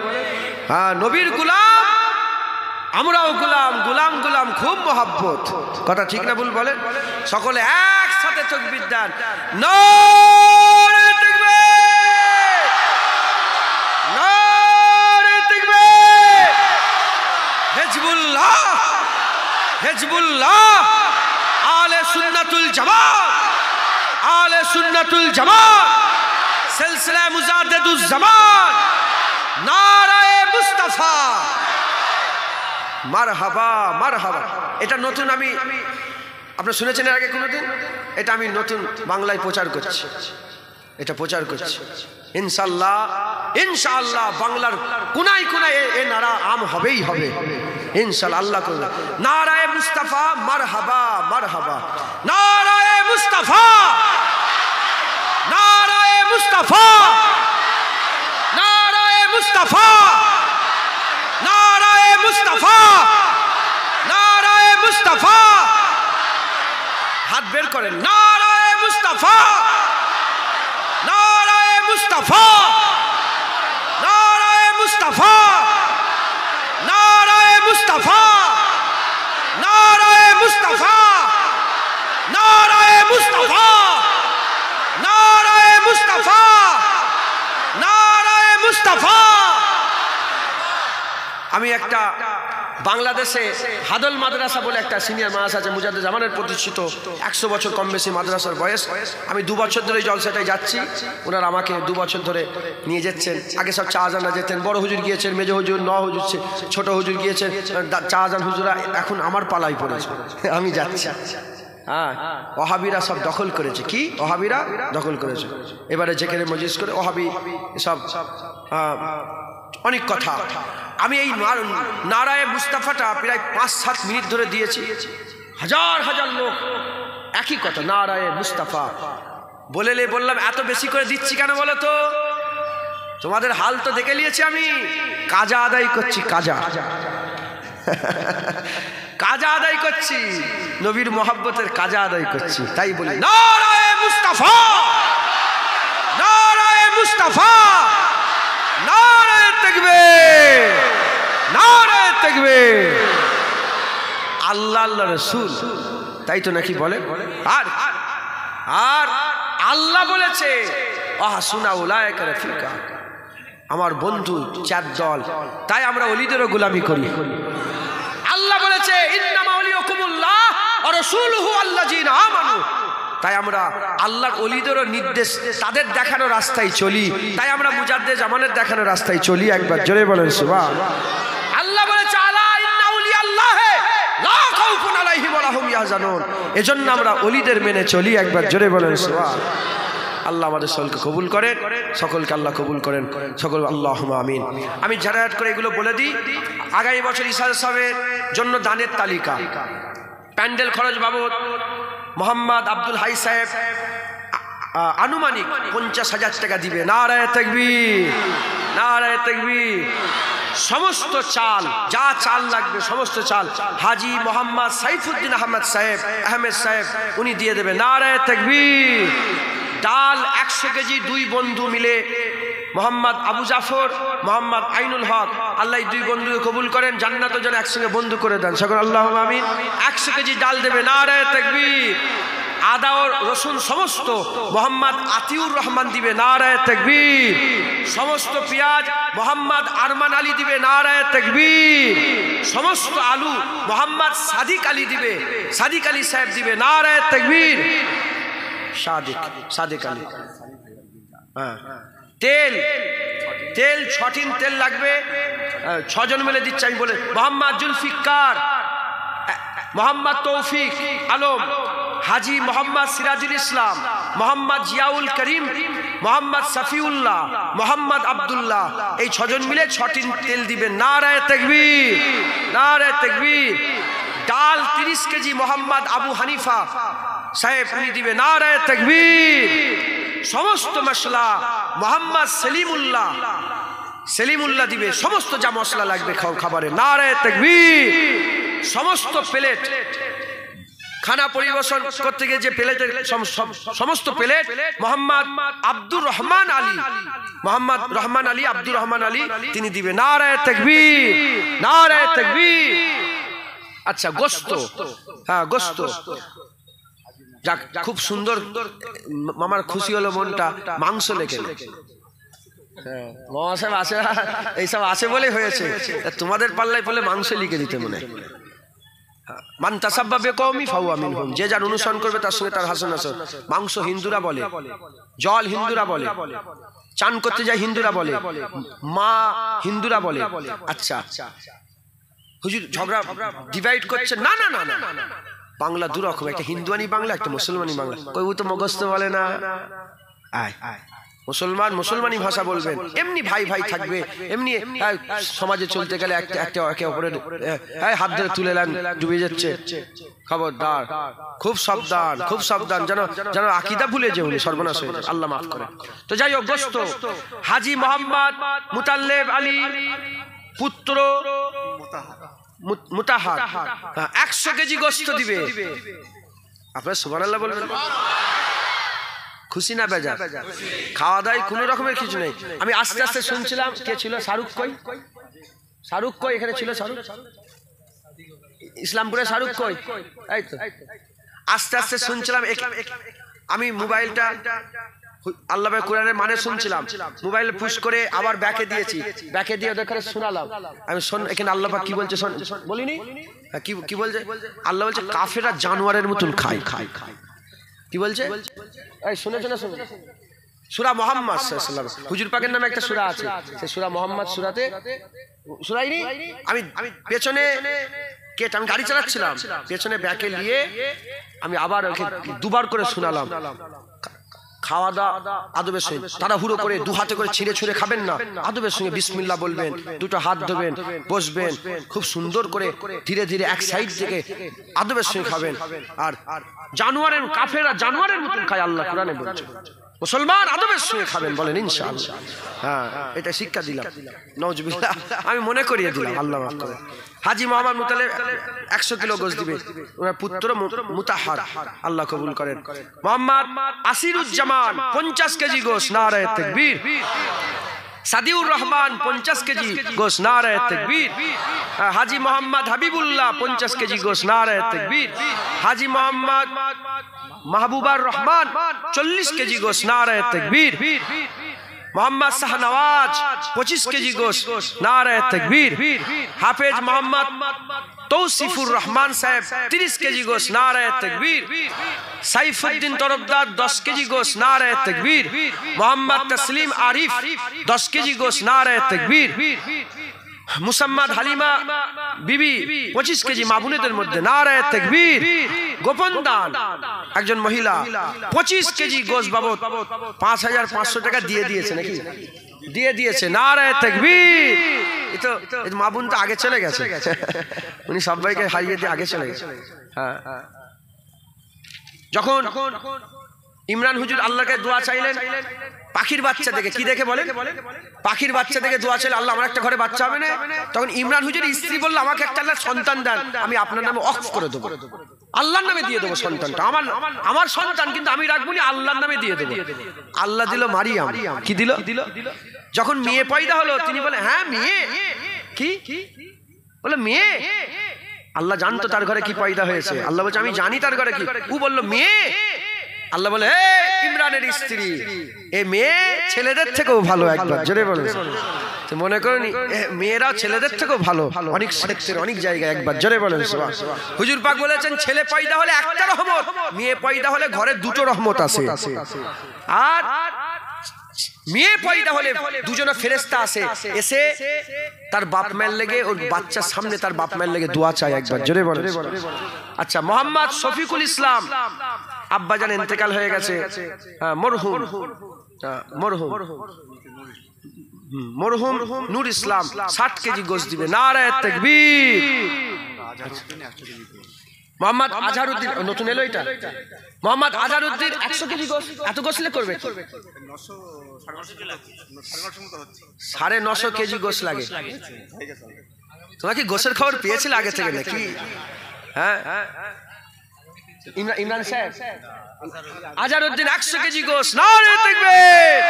হ্যাঁ, নবীর গোলাম, আমরাও গোলাম, গোলাম গোলাম খুব মহব্বত। কথা ঠিক না ভুল বলে? সকলে একসাথে তাকবীর দেন, নারে তাকবীর, নারে তাকবীর। হিজবুল্লাহ, হিজবুল্লাহ, আলে সুন্নাতুল জামাত, আলে সুন্নাতুল জামাত, সিলসিলা মুজাদ্দিদুজ জামান, নারায়ে মুস্তাফা, মারহাবা মারহাবা। এটা নতুন, আমি আপনারা শুনেছেন এর আগে কোনোদিন? এটা আমি নতুন বাংলায় প্রচার করছি, এটা প্রচার করছি। ইনশাআল্লাহ ইনশাআল্লাহ বাংলার কোনায় কোনায় এ নারা আম হবেই হবে ইনশাআল্লাহ। আল্লাহ করবে। নারায়ে মুস্তাফা, মারহাবা মারহাবা, নারায়ে মুস্তাফা, নারায়ে মুস্তাফা, নারায়ে মুস্তাফা, নারায়ে মুস্তাফা, নারায়ে মুস্তাফা। হাত বের করেন, নারায়ে মুস্তাফা, নারায়ে মুস্তাফা, নারায়ে মুস্তাফা, নারায়ে মুস্তাফা, নারায়ে মুস্তাফা, নারায়ে মুস্তাফা, নারায়ে মুস্তাফা, নারায়ে মুস্তাফা। আমি একটা বাংলাদেশে হাদল মাদ্রাসা বলে একটা সিনিয়র মাদ্রাসা আছে, মুজাদ্দিদ জামানের প্রতিষ্ঠিত, 100 বছর কম বেশি মাদ্রাসার বয়স। আমি 2 বছর ধরে জলসাটায় যাচ্ছি, ওনারা আমাকে 2 বছর ধরে নিয়ে যাচ্ছেন। আগে সব চা আজানা যেতেন, বড় হুজুর গিয়েছেন, মেজো হুজুর, ন হুজুর, ছোট হুজুর গিয়েছেন, চা আজান হুজুরা। এখন আমার পালাই পড়েছে, আমি যাচ্ছি। হ্যাঁ, ওহাবিরা সব দখল করেছে। কি ওহাবিরা দখল করেছে? এবারে যেখানে মজলিস করে ওহাবি সব অনেক কথা। আমি এই নারায়ে মুস্তাফাটা প্রায় 5-7 মিনিট ধরে দিয়েছি, হাজার হাজার লোক একই কথা, নারায়ে মুস্তাফা বলেলে। বললাম এত বেশি করে দিচ্ছি কেন বলো তো? তোমাদের হাল তো দেখে নিয়েছি আমি, কাজা আদায় করছি, কাজা কাজা আদায় করছি, নবীর মহব্বতের কাজা আদায় করছি। তাই বলি নারায়ে মুস্তাফা, নারায়ে মুস্তাফা, নারায়ে তাকবীর, নারায়ে তাকবীর। আল্লাহ আল্লাহ রাসূল, তাই তো নাকি বলে? আর আর আল্লাহ বলেছে আহসুনা উলাইকা রাফিকা, আমার বন্ধু 4 দল। তাই আমরা ওলিদেরও গোলামি করি। আল্লাহ বলেছে ইন্নামা ওয়ালিয়াকুমুল্লাহ ওয়া রাসূলুহু আল্লাযীনা আমানু। তাই আমরা আল্লাহর ওলিদেরও নির্দেশ, তাদের দেখানো রাস্তায় চলি। তাই আমরা মুজাদ্দিদ জামানের দেখানো রাস্তায় চলি। একবার জোরে বলেন সুবহানাল্লাহ। আল্লাহ বলেছে আলা ইন্না আউলিয়াল্লাহি লা খাউফুন আলাইহিম ওয়া লাহুম ইয়াহজানুন। এজন্য আমরা ওলিদের মেনে চলি। একবার জোরে বলেন সুবহানাল্লাহ। আল্লাহ আমাদের সকলকে কবুল করেন, সকলকে আল্লাহ কবুল করেন, সকল আল্লাহুম্মা আমিন। আমি ঝাড়াট করে এগুলো বলে দিই। আগামী বছর ইসাদ সাহেবের জন্য দানের তালিকা, প্যান্ডেল খরচ বাবদ মোহাম্মদ আব্দুল হাই সাহেব আনুমানিক 50,000 টাকা দিবে। নারায়ে তাকবীর, নারায়ে তাকবীর। সমস্ত চাল, যা চাল লাগবে সমস্ত চাল হাজি মোহাম্মদ সাইফুদ্দিন আহমেদ সাহেব উনি দিয়ে দেবে। নারায়ে তাকবীর। ডাল 100 কেজি 2 বন্ধু মিলে, মোহাম্মদ আবু জাফর, মোহাম্মদ আইনুল হক, আল্লাহ 2 বন্ধুকে কবুল করেন, জান্নাত যেন একসঙ্গে বন্ধু করে দেন। সকল আল্লাহুম্মা আমিন। 100 কেজি ডাল দেবে। নারায়ে তাকবীর। আদা ও রসুন সমস্ত মোহাম্মদ আতিউর রহমান দিবে। নারায়ে তাকবীর। সমস্ত পেঁয়াজ মোহাম্মদ আরমান আলী দিবে। নারায়ে তাকবীর। সমস্ত আলু মোহাম্মদ সাদিক আলী দিবে, সাদিক আলী সাহেব দিবে। নারায়ে তাকবীর। সাদিক আলী। হ্যাঁ, তেল 6 টিন তেল লাগবে, 6 জন মিলে দিচ্ছে। আমি বলে মোহাম্মদ জুলফিকার, মোহাম্মদ তৌফিক আলম, হাজি মোহাম্মদ সিরাজুল ইসলাম, মোহাম্মদ জিয়াউল করিম, মোহাম্মদ সফিউল্লাহ, মোহাম্মদ আব্দুল্লাহ, এই 6 জন মিলে 6 টিন তেল দিবেন। নারায়ে তাকবীর, নারায়ে তাকবীর। ডাল 30 কেজি মোহাম্মদ আবু হানিফা সাহেব উনি দিবে। নারায়ে তাকবীর। সমস্ত মশলা মোহাম্মদ সেলিমুল্লাহ দিবে, সমস্ত যা মশলা লাগবে খাবারে। নারে তাকবীর। সমস্ত প্লেট খানা পরিবেশন করতে গিয়ে যে প্লেটের সমস্ত প্লেট মোহাম্মদ আব্দুর রহমান আলী আব্দুর রহমান আলী তিনি দিবে। নারে তাকবীর, নারে তাকবীর। আচ্ছা, গোশত, হ্যাঁ গোশত, যাক খুব সুন্দর, আমার খুশি হলো মনটা। মাংস লেখে মামা সাহেব আসে, এইসব আসে বলেই হয়েছে, তোমাদের পাল্লায় বলে মাংস লিখে দিতে মনে। মান তাসাব্বা বিকওমি ফাহুয়া মিনহুম, যে যার অনুসরণ করবে তার সঙ্গে তার হাসান হাসান। মাংস হিন্দুরা বলে, জল হিন্দুরা বলে, চান করতে যায় হিন্দুরা বলে, মা হিন্দুরা বলে। আচ্ছা হুজুর ঝগড়া ডিভাইড করছে, না না না না, বাংলা দুরকম, একটা হিন্দুয়ানি বাংলা, একটা মুসলমানি বাংলা। কই ও তো মগস্ত বলে না, আয় মুসলমান মুসলমানি ভাষা বলবেন, এমনি ভাই ভাই থাকবে, এমনি সমাজে চলতে গেলে একটা একে অপরের হাত ধরে তুলে নেন, ডুবে যাচ্ছে। খবরদার, খুব সাবধান, খুব সাবধান, যেন আকীদা ভুলে যে উনি সর্বনাশ হয়ে যায়, আল্লাহ মাফ করে। তো যাই হোক, গোশত হাজী মোহাম্মদ মুতাল্লেব আলী পুত্র মুতাহার 100 কেজি গোশত দিবে। আপনারা সুবহানাল্লাহ বলবেন। খুশি না বেজার? খাওয়া দাওয়ায় কোনো রকমের কিছু নেই। আমি আস্তে আস্তে শুনছিলাম, কে ছিল? শাহরুখ কই এখানে ছিল? শাহরুখ ইসলামপুরে শাহরুখ কই? এই তো আস্তে আস্তে শুনছিলাম। আমি মোবাইলটা আল্লাহ কোরআনের মানে শুনছিলাম, মোবাইল পুশ করে আবার ব্যাকে দিয়েছি, ব্যাকে দিয়ে ওদের শোনালাম। আমি এখানে আল্লাহ পাক কি বলছে বলিনি? কি বলছে? আল্লাহ বলছে কাফেররা জানোয়ারের মতন খায়। কি বলছে? এই শুনেছ না? শুনে সূরা মুহাম্মদ সাল্লাল্লাহু আলাইহি ওয়াসাল্লাম, হুজুর পাকের নামে একটা সূরা আছে, সেই সূরা মুহাম্মদ সূরাতে শুনাইনি আমি পেছনে আমি গাড়ি চালাচ্ছিলাম, পেছনে ব্যাকে নিয়ে আমি আবার ওকে দুবার করে শোনালাম। খাওয়া দাওয়া আদবের সঙ্গে, তাড়াহুড়ো করে দু হাতে করে ছিঁড়ে ছুঁড়ে খাবেন না, আদবের সঙ্গে বিসমিল্লাহ বলবেন, দুটো হাত ধোবেন, বসবেন, খুব সুন্দর করে ধীরে ধীরে এক সাইড থেকে আদবের সঙ্গে খাবেন। আর জানোয়ারের কাফেররা জানোয়ারের মতন খায়, আল্লাহ কোরআনে বলছে। মুসলমান আদবের সঙ্গে খাবেন, বলেন ইনশাআল্লাহ। হ্যাঁ, এটা শিক্ষা দিলাম, নাউজুবিল্লাহ, আমি মনে করিয়ে দিলাম, আল্লাহ মাফ করে। হাজী মোহাম্মদ মুতাল্লেব 100 কিলো গোশত দিবে, ওনার পুত্র মুতাহার, আল্লাহ কবুল করেন। মোহাম্মদ আসিরুজ্জামান 50 কেজি গোশত, নারে তাকবীর। সাদিউর রহমান 50 কেজি গোশত, নারে তাকবীর। হাজী মোহাম্মদ হাবিবুল্লাহ 50 কেজি গোশত, নারে তাকবীর। হাজী মোহাম্মদ মাহবুবার রহমান 40 কেজি গোশত, নারে তাকবীর। মোহাম্মদ শাহনওয়াজ 25 কেজি গোশত, নারে তাকবীর। হাফেজ মোহাম্মদ তৌসিফুর রহমান সাহেব 30 কেজি গোশত, নারে তাকবীর। সাইফুদ্দিন তরফদার 10 কেজি গোশত, নারে তাকবীর। মোহাম্মদ তসলিম আরিফ 10 কেজি গোশত, নারে তাকবীর। মুসাম্মাদ হালিমা বিবি 25 কেজি, মা বোনেদের মধ্যে, নারে তাকবীর। গোপন দান একজন মহিলা 25 কেজি গোশত বাবদ 5500 টাকা দিয়ে দিয়েছে, নাকি দিয়ে দিয়েছে, নারে তাকবীর। তো মা বোন তো আগে চলে গেছে, উনি সবাইকে হারিয়ে দিয়ে আগে চলে গেছে। হ্যাঁ, যখন ইমরান হুজুর আল্লাহকে দোয়া চাইলেন পাখির বাচ্চা দেখে, কি দেখে বলেন? পাখির বাচ্চা দেখে দোয়া চাইলে, আল্লাহ আমার একটা ঘরে বাচ্চা হবে না? তখন ইমরান হুজুরের স্ত্রী বলল, আমাকে একটা আল্লাহ সন্তান দেন, আমি আপনার নামে ওয়াকফ করে দেবো, আল্লাহর নামে দিয়ে দেবো সন্তানটা, আমার সন্তান, কিন্তু আমি রাখবো না, আল্লাহর নামে দিয়ে দেবো। আল্লাহ দিল মারিয়াম। কি দিল? যখন মেয়ে পয়দা হলো, তিনি বলে, হ্যাঁ মেয়ে? কি বলে মেয়ে? আল্লাহ জানতো তার ঘরে কি পয়দা হয়েছে, আল্লাহ বলছে আমি জানি তার ঘরে কি। ও বললো মেয়ে। আল্লাহ বলে, হে ইমরানের স্ত্রী, এ মেয়ে ছেলেদের থেকেও ভালো, একবার জোরে বলে। মনে করেন মেয়েরা ছেলেদের থেকেও ভালো, অনেক সেক্টর, অনেক জায়গায়, একবার জোরে বলেন সুবহানাল্লাহ। হুজুর পাক বলেছেন, ছেলে পয়দা হলে একটা রহমত, মেয়ে পয়দা হলে ঘরে দুটো রহমত আছে। আর মেয়ে পয়দা হলে দুজনে ফেরেশতা আসে, এসে তার বাপ মায়ের লেগে, ওর বাচ্চার সামনে তার বাপ মায়ের লেগে দোয়া চায়, একবার জোরে বলেন। আচ্ছা, মোহাম্মদ শফিকুল ইসলাম আব্বাজান ইন্তেকাল হয়ে গেছে, মরহুম নূর ইসলাম 60 কেজি গোশত দিবে, নারে তাকবীর। মোহাম্মদ আজহারউদ্দিন, নতুন এলো এটা, মোহাম্মদ আজহারউদ্দিন 100 কেজি গোশ, এত গোশ লে করবে 950 কেজি গোশ লাগে। তোমরা কি গোশের খবর পেয়েছিলে আগে থেকে নাকি? হ্যাঁ ইমরান সাহেব আজহারউদ্দিন 100 কেজি গোশ, নারে তাকবীর।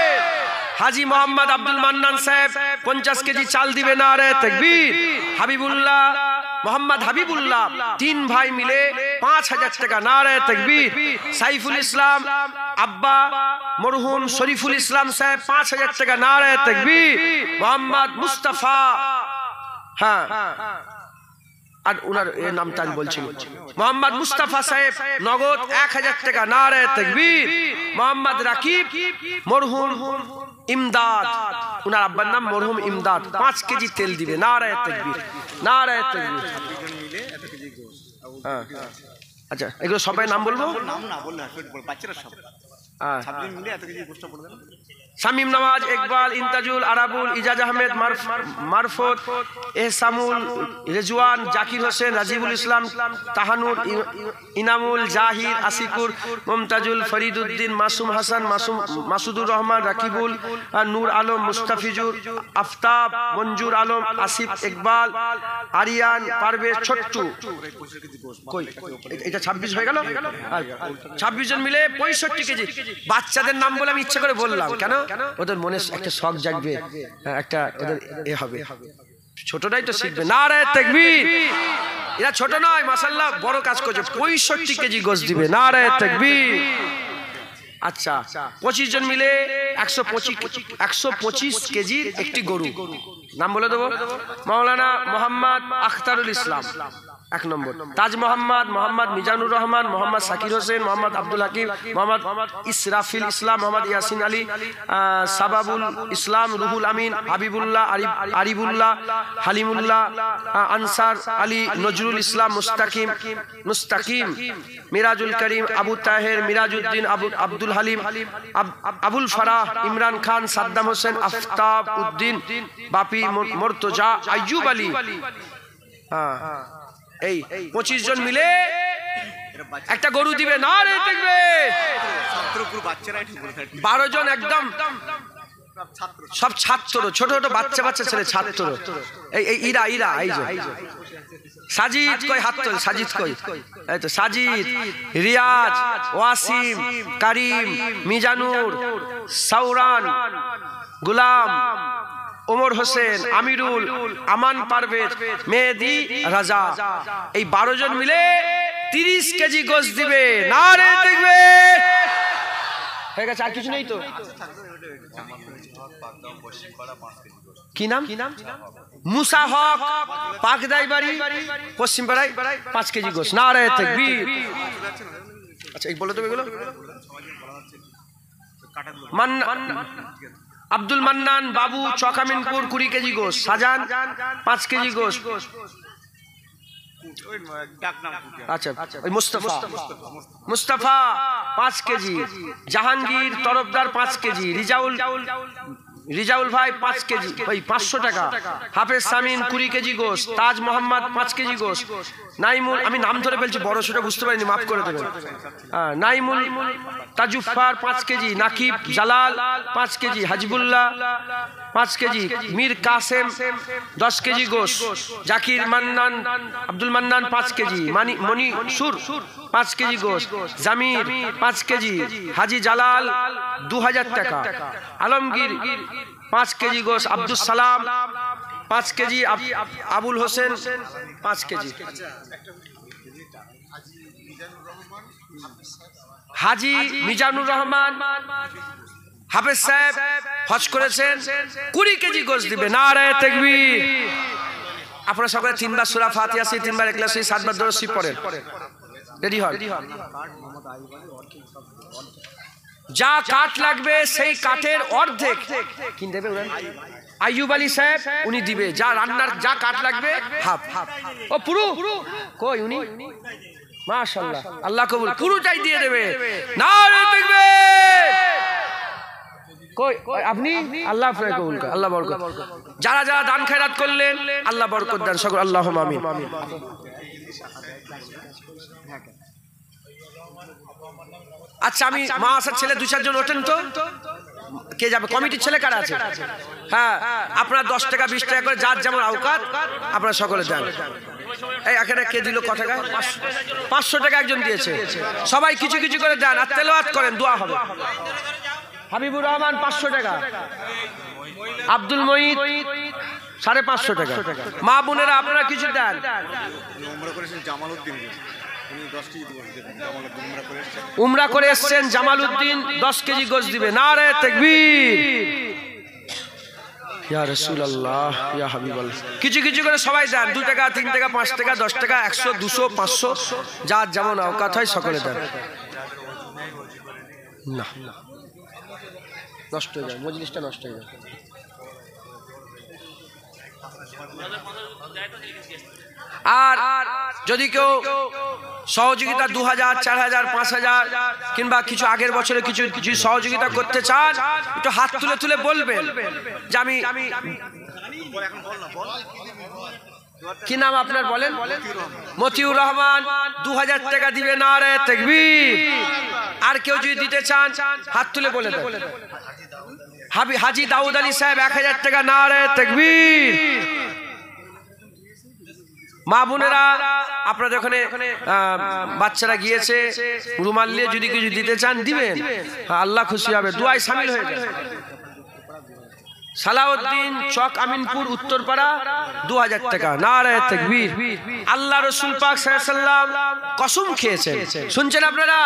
হাজী মোহাম্মদ আব্দুল মান্নান সাহেব 50 কেজি চাল দিবে, নারে তাকবীর। হাবিবুল্লাহ মোহাম্মদ হাবিবুল্লাহ 3 ভাই মিলে 5000 টাকা, নারে তাকবীর। সাইফুল ইসলাম আব্বা মরহুম শরীফুল ইসলাম সাহেব 5000 টাকা, নারে তাকবীর। মোহাম্মদ মুস্তাফা, হ্যাঁ আর ওনার এর নামটা আমি বলছি, মোহাম্মদ মুস্তাফা সাহেব নগদ 1000 টাকা, নারে তাকবীর। মোহাম্মদ রাকিব মরহুম ইমদাদ, ওনার আব্বার নাম মরহুম ইমদাদ, 5 কেজি তেল দিবে, নারে তাকবীর, নারে তাকবীর। আচ্ছা এগুলো সবাই নাম বলবো, নাম না বললে বাচ্চারা সব ছাব্বিশ মিলে এত কেজি গোশত পড়বে না। শামীম নওয়াজ, ইকবাল, ইন্তাজুল, আরাবুল, ইজাজ আহমেদ, মারফত, এহসামুল, রেজওয়ান, জাকির হোসেন, রাজিবুল ইসলাম, তাহানুর, ইনামুল, জাহির, আসিকুর, মুমতাজুল, ফরিদউদ্দিন, মাসুম হাসান, মাসুদুর রহমান, রাকিবুল, নূর আলম, মুস্তাফিজুর, আফতাব, মঞ্জুর আলম, আসিফ, ইকবাল, আরিয়ান, পারভেজ, ছোট্টু। কই এটা 26 হয়ে গেল, 26 জন মিলে 65 কেজি। বাচ্চাদের নাম বলে আমি ইচ্ছা করে বললাম, কেন ওদের মনে একটা শখ জাগবে, একটা ওদের এ হবে, ছোটটাই তো শিখবে, নারে তাকবীর। এরা ছোট নয়, মাশাআল্লাহ বড় কাজ করছে, 65 কেজি গোশত দিবে, নারে তাকবীর। আচ্ছা 25 জন মিলে 125 কেজির একটি গরু, নাম বলে দেবো। মাওলানা মোহাম্মদ আখতারুল ইসলাম 1 নম্বর, তাজ মোহাম্মদ, মোহাম্মদ মিজানুর রহমান, মোহাম্মদ সাকির হোসেন, মোহাম্মদ আব্দুল হাকিম, মোহাম্মদ ইসরাফিল ইসলাম, মোহাম্মদ ইয়াসিন আলী, সাবাবুল ইসলাম, রুহুল আমিন, হাবিবুল্লাহ, আরিবুল্লাহ, হালিমুল্লাহ, আনসার আলী, নজরুল ইসলাম, মুস্তাকিম, মিরাজুল করিম, আবু তাহের, মিরাজউদ্দিন, আব্দুল হালিম, আবুল ফারাহ, ইমরান খান, সাদ্দাম হোসেন, আফতাব উদ্দিন, বাপি, মর্তজা, আইয়ুব আলী। এই 25 জন মিলে একটা গরু দিবে, নারে তাকবীর। 12 জন একদম সব ছাত্র, ছোট ছোট বাচ্চা বাচ্চা ছেলে ছাত্র। এই ইরা এই যে সাজিদ কই, হাত তোল, সাজিদ কই, এই তো সাজিদ, রিয়াজ, ওয়াসিম, কারিম, মিজানুর, সাউরান, গুলাম, ওমর হোসেন, আমিরুল, আমান, পারভেজ, মেহেদি, রাজা। এই 12 জন মিলে 30 কেজি গোশত দিবে, নারে তাকবীর। হয়ে গেছে, আর কিছু নেই তো? কি নাম? মুসা হক, পাকদাই বাড়ি, পশ্চিম পাড়ায়, 5 কেজি গোশত, নারে তাকবীর। আচ্ছা এই বলে দেবে এগুলো। আব্দুল মান্নান বাবু, চকামিনপুর, 20 কেজি গোশত। শাহজাহান 5 কেজি গোশত। আচ্ছা ওই মুস্তাফা 5 কেজি। জাহাঙ্গীর তরফদার 5 কেজি। রিজাউল ভাই 5 কেজি, ওই 500 টাকা। হাফেজ সামিন 20 কেজি গোশত। তাজ মোহাম্মদ 5 কেজি গোশত। নাইমুল, আমি নাম ধরে বলছি, বড় ছোট বুঝতে পারিনি, মাফ করে দেবেন। Naimul Tajufar 5 kg. Nakib Jalal 5 kg. Hajibullah 5 kg. Mir Kasem 10 kg গোশত। জাকির মান্নান, আব্দুল মান্নান 5 কেজি। মনি সুর 5 কেজি গোশত। জামির 5 কেজি। হাজি জালাল 2000 টাকা। আলমগীর 5 কেজি গোশত। আব্দুল সালাম 5 কেজি। আবুল হোসেন 5 কেজি। হাজি মিজানুর রহমান হাফেজ সাহেব হজ করেছেন, 20 কেজি গোশত দিবে, নারে তাকবীর। আপনারা সকলে 3 বার সূরা ফাতিহা, 3 বার ইখলাস, 7 বার দরুদ শরীফ পড়েন। রেডি হন। যা কাঠ লাগবে সেই কাঠের অর্ধেক কিন দেবে আইয়ুব আলী সাহেব, উনি দিবে। যা রান্নার যা কাঠ লাগবে হাফ। ও পুরো কই উনি, মাশাআল্লাহ, আল্লাহ কবুল, পুরোটাই দিয়ে দেবে, নারে তাকবীর। কই আপনি, আল্লাহ আপনাকে কবুল করে, আল্লাহ বরকত। যারা যারা দান খয়রাত করলেন আল্লাহ বরকত দেন, সকল আল্লাহুম্মা আমিন। আচ্ছা আমি মা আসার ছেলে 2-4 জন ওঠেন তো, কে যাবে? কমিটির ছেলে কারা আছে? হ্যাঁ, আপনার 10 টাকা 20 টাকা করে যার যেমন আওকাত আপনারা সকলে দেন। এই এখানে কে দিল কত টাকা? 500 টাকা একজন দিয়েছে। সবাই কিছু কিছু করে দেন আর তেলাওয়াত করেন, দোয়া হবে। হাবিবুর রহমান 500 টাকা, আব্দুল মঈদ 550 টাকা। মা বোনেরা আপনারা কিছু দেন। উমরা করে এসেছেন জামালউদ্দিন 10 কেজি গোশ দিবে। নারে তাকবীর, ইয়া রাসূলুল্লাহ, ইয়া হাবিবাল্লাহ। কিছু কিছু করে সবাই দেন, 2 টাকা 3 টাকা 5 টাকা 10 টাকা 100 200 500 যার যেমন আওকাত হয় সকলে দেন। না নষ্ট হয়ে যায়, মজলিসটা নষ্ট হয়ে যায়। আর যদি কেউ সহযোগিতা 2000 4000 5000 কিংবা কিছু আগের বছরে কিছু কিছু সহযোগিতা করতে চান, একটু হাত তুলে তুলে বলবেন যে আমি। কি নাম আপনার বলেন? মতিউর রহমান 2000 টাকা দিবে। নারে তাকবীর। আর কেউ যদি দিতে চান হাত তুলে বলে দেন। হাজি দাউদ আলী সাহেব 1000 টাকা। নারে তাকবীর। মা বোনেরা আপনাদের ওখানে বাচ্চারা গিয়েছে, রুমাল নিয়ে যদি কিছু দিতে চান দিবেন, আল্লাহ খুশি হবে, দুয়ায় শামিল হয়ে যাবে। সালাউদ্দিন চক আমিনপুর উত্তরপাড়া 2000 টাকা। নারে তাকবীর। আল্লাহ রাসূল পাক সাল্লাল্লাহু আলাইহি ওয়াসাল্লাম কসম খেয়েছেন, শুনছেন আপনারা?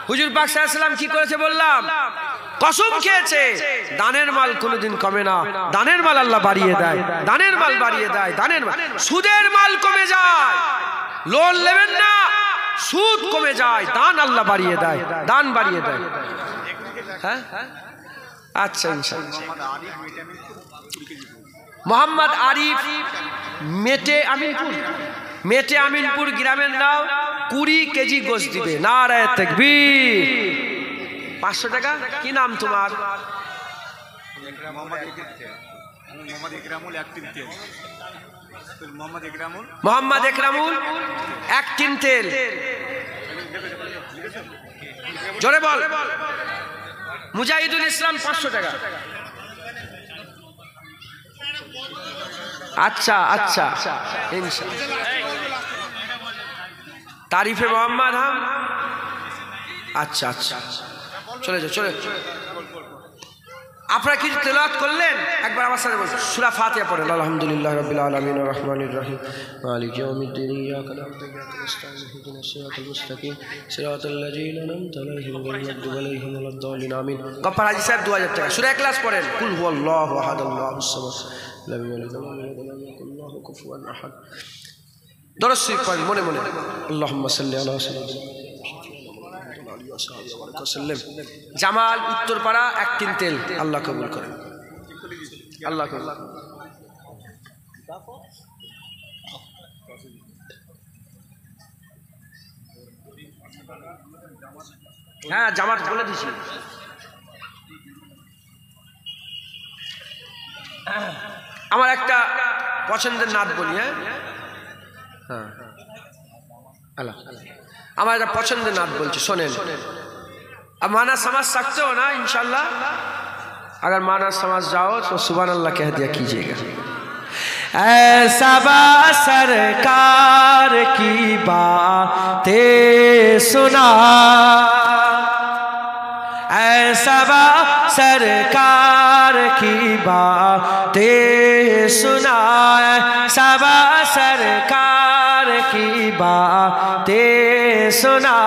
হুজুর পাক সাল্লাল্লাহু আলাইহি ওয়াসাল্লাম কি করেছে বললাম? কসম খেয়েছে, দানের মাল কোনোদিন কমে না, দানের মাল আল্লাহ বাড়িয়ে দেয়, দানের মাল বাড়িয়ে দেয়, দানের মাল। সুদের মাল কমে যায়, লোন নেবেন না, সুদ কমে যায়, দান আল্লাহ বাড়িয়ে দেয়, দান বাড়িয়ে দেয়। হ্যাঁ আচ্ছা ইনশাআল্লাহ। মোহাম্মদ আরিফ মেটে আমিনপুর গ্রামের নাম 20 কেজি গোশ দিবে। নারে তাকবীর। 500 টাকা। কি নাম তোমার? মোহাম্মদ একরামুল 1 টিন তেল। জোরে বল। মুজাহিদুল ইসলাম 500 টাকা। আচ্ছা আচ্ছা ইনশাআল্লাহ। তারিফে মোহাম্মদ। হাম আচ্ছা আচ্ছা, চলে যাও চলে। আপনারা কিছু তেলাওয়াত করলেন, একবার আমার সাথে বলুন সূরা ফাতিহা পড়েন। আলহামদুলিল্লাহি রাব্বিল আলামিন আর রহমানির রহিম মালিকি ইয়াউমিদ্দিন ইয়াকা না'বুদু ওয়া ইয়াকা নাস্তাঈন ইহদিনাস সিরাতাল মুস্তাকিম সিরাতাল লাযীনা আন'আমতা আলাইহিম গায়রিল মাগদুবি আলাইহিম ওয়ালাদ-দাল্লিন আমিন। গফফার হাজী সাহেব 2000 টাকা। সূরা ইখলাস পড়েন। কুল হুয়াল্লাহু আহাদ আল্লাহুস সামাদ লাম ইয়ালিদ ওয়া লাম ইউলাদ ওয়া লাম ইয়াকুল লাহু কুফুয়ান আহাদ। দরুদ শরীফ পড়েন মনে মনে। আল্লাহুম্মা সাল্লি আলা সাইয়্যিদিনা জামাল উত্তরপাড়া 1 টিন তেল। আল্লাহ কবুল করেন, আল্লাহ কবুল। হ্যাঁ জামাত বলে দিছি। আমার একটা পছন্দের নাত বলি। হ্যাঁ হ্যাঁ আল্লাহ, আমার একটা পছন্দের নাত বলছি, শোনেন। अब माना समझ सकते हो ना इंशाल्लाह? अगर माना समझ जाओ तो सुभान अल्लाह कह दिया कीजिएगा। ऐसा बा सरकार की बातें सुना, ऐसा बा सरकार की बातें सुना, ऐसा बा सरकार की बातें सुना,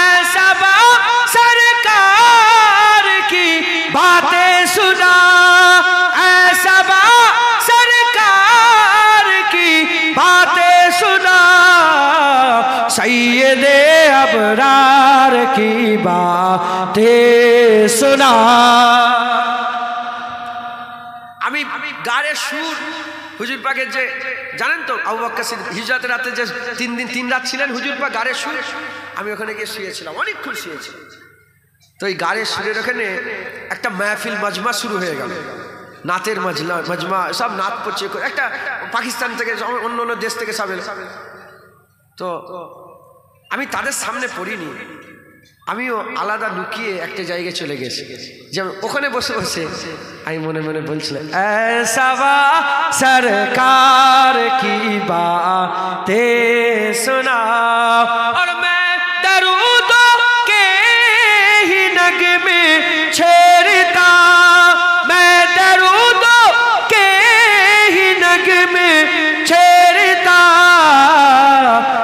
ऐसा बा सरकार की बातें सुना, ऐसा बा सरकार की बातें सुना, सैयदे अबरार की बातें सुना। আমি গারে সুর হুজুর পাকের যে জানেন তো আবু বকর সিদ্দিক হিজরতের রাতে যে 3 দিন 3 রাত ছিলেন হুজুর পাক গারে সুর, আমি ওখানে গিয়ে শুয়েছিলাম, অনেকক্ষণ শুয়েছিলাম। তো এই গারে সুরের ওখানে একটা মাহফিল মাজমা শুরু হয়ে গেল, নাতের মাজমা, সব নাত পড়ছে। একটা পাকিস্তান থেকে অন্য অন্য দেশ থেকে সব এলো। তো আমি তাদের সামনে পড়িনি, আমিও আলাদা লুকিয়ে একটা জায়গায় চলে গেছি, যেমন ওখানে বসে বসে আমি মনে মনে বলছিলাম ऐसा सरकार की बातें सुना और मैं दरूदों के ही नगमे छेड़ता, मैं दरूदों के ही नगमे छेड़ता,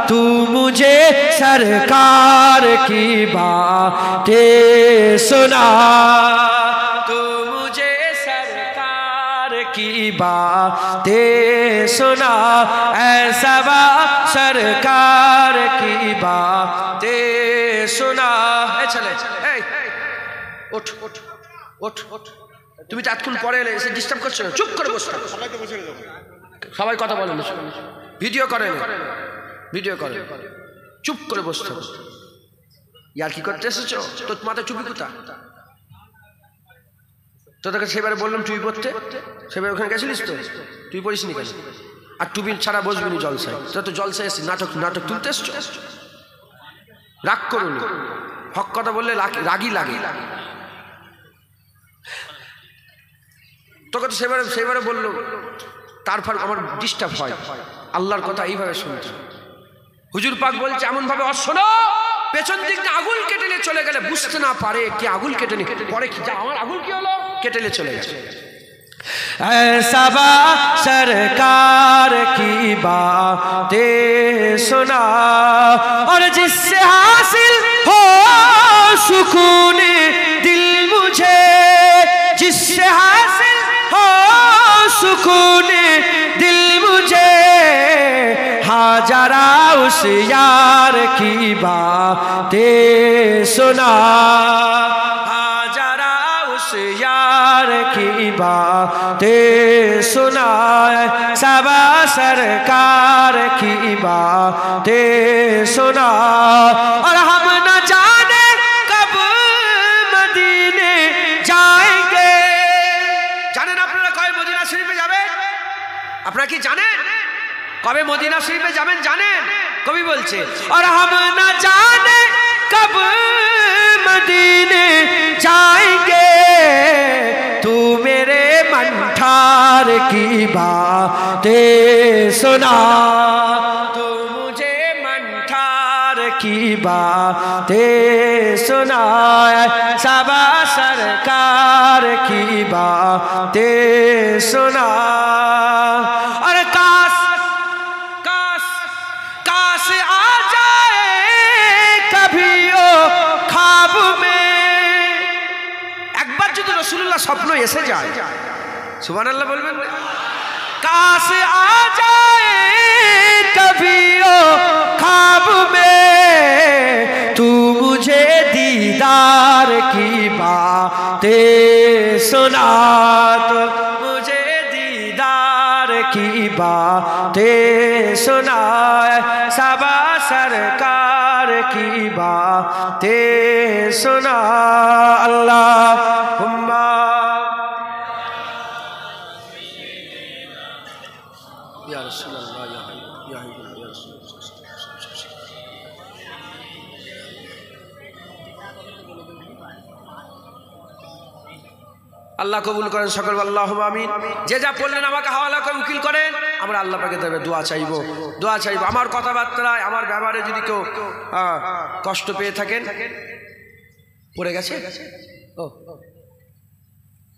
तू मुझे सरकार की बातें सुना, तू मुझे सरकार की बातें सुना, ऐसा सरकार की बातें सुना। चले उठ उठ उठ उठ, তুমি তো এতক্ষণ পরে এলে, এসে ডিস্টার্ব করছো না, চুপ করে বসো। সবাই কথা বলেন, ভিডিও করেন, ভিডিও করেন, চুপ করে বসতে। ইয়ার কি করতে এসেছো? তোর মাথায় চুপি কোথা? তোদেরকে সেবারে বললাম টুপি পরতে, সেবারে ওখানে গেছিলিস তো, তুই পড়িস নি কেন? আর টুপি ছাড়া বসবি নি জলসায়? তোরা তো জলসায় এসে নাটক নাটক তুলতে এসছো। রাগ করুন, হক কথা বললে রাগই লাগে। তোকে তো সেবারে বললো, তারপর আমার ডিস্টার্ব হয় আল্লাহর কথা এইভাবে শুনতে। হুজুর পাক বলছে এমন ভাবে শোনো, পেছন দিক দিয়ে আগুন কেটে নিয়ে চলে গেলে বুঝতে না পারে কি আগুন কেটে নিয়ে পরে কি আমার আগুন কি হলো, কেটে নিয়ে চলে গেছে। ऐसा सरकार की बातें सुना और जिससे हासिल हो सुकून दिल मुझे, जिससे हासिल हो सुकून दिल मुझे, हाँ जरा उस यार की बातें सुना, हाँ जरा उस यार की बातें सुना, सबा सरकार की बातें सुना। और हम न जाने कब मदीने जाएंगे। জানেন আপনারা কবে মদিনা শরীফে যাবেন? আপনারা কি জানেন কবে মদিনা শরীফে যাবেন? জানেন? কবি বলছে और हम न जाने कब मदीने जाएंगे, तू मेरे मंठार की बातें सुना, तू मुझे मंठार की बातें सुना, सबा सरकार की बातें सुना। और काश काश काश आ जाए कभी ओ ख्वाब में, একবার যদি রাসূলুল্লাহ স্বপ্ন এসে যায়, সুবহানাল্লাহ বলবেন, काश आ जाए कभी ओ ख्वाब में, तू मुझे दीदार की बातें सुना, तो मुझे दीदार की बातें सुना, सबा सरकार की बातें सुना। अल्लाहुम्मा या रसूल अल्लाह या हबीब या रसूल। আল্লাহ কবুল করেন সকল, আল্লাহুম্মা আমিন। যে যা পড়লেন আমাকে হাওয়ালা করে উকিল করেন, আমরা আল্লাহ পাকে দেবে দোয়া চাইবো, দোয়া চাইবো। আমার কথাবার্তায় আমার ব্যবহারে যদি কেউ কষ্ট পেয়ে থাকেন, পড়ে গেছে, ও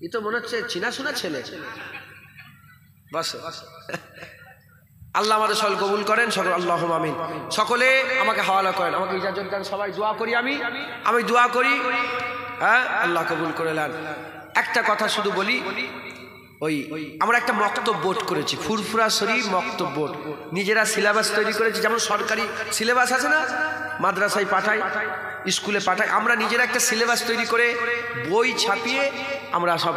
এই তো মনে হচ্ছে চিনা শোনা ছেলে, বাস। আল্লাহ আমাদের সকল কবুল করেন সকল, আল্লাহুম্মা আমিন। সকলে আমাকে হাওয়ালা করেন, আমাকে ইজাজত দেন, সবাই দোয়া করি, আমি দোয়া করি, হ্যাঁ আল্লাহ কবুল করে নেন। একটা কথা শুধু বলি, ওই আমরা একটা মক্তব বোর্ড করেছি, ফুরফুরা শরীফ মক্তব বোর্ড, নিজেরা সিলেবাস তৈরি করেছি। যেমন সরকারি সিলেবাস আছে না, মাদ্রাসায় পাঠায়, স্কুলে পাঠায়, আমরা নিজেরা একটা সিলেবাস তৈরি করে বই ছাপিয়ে আমরা সব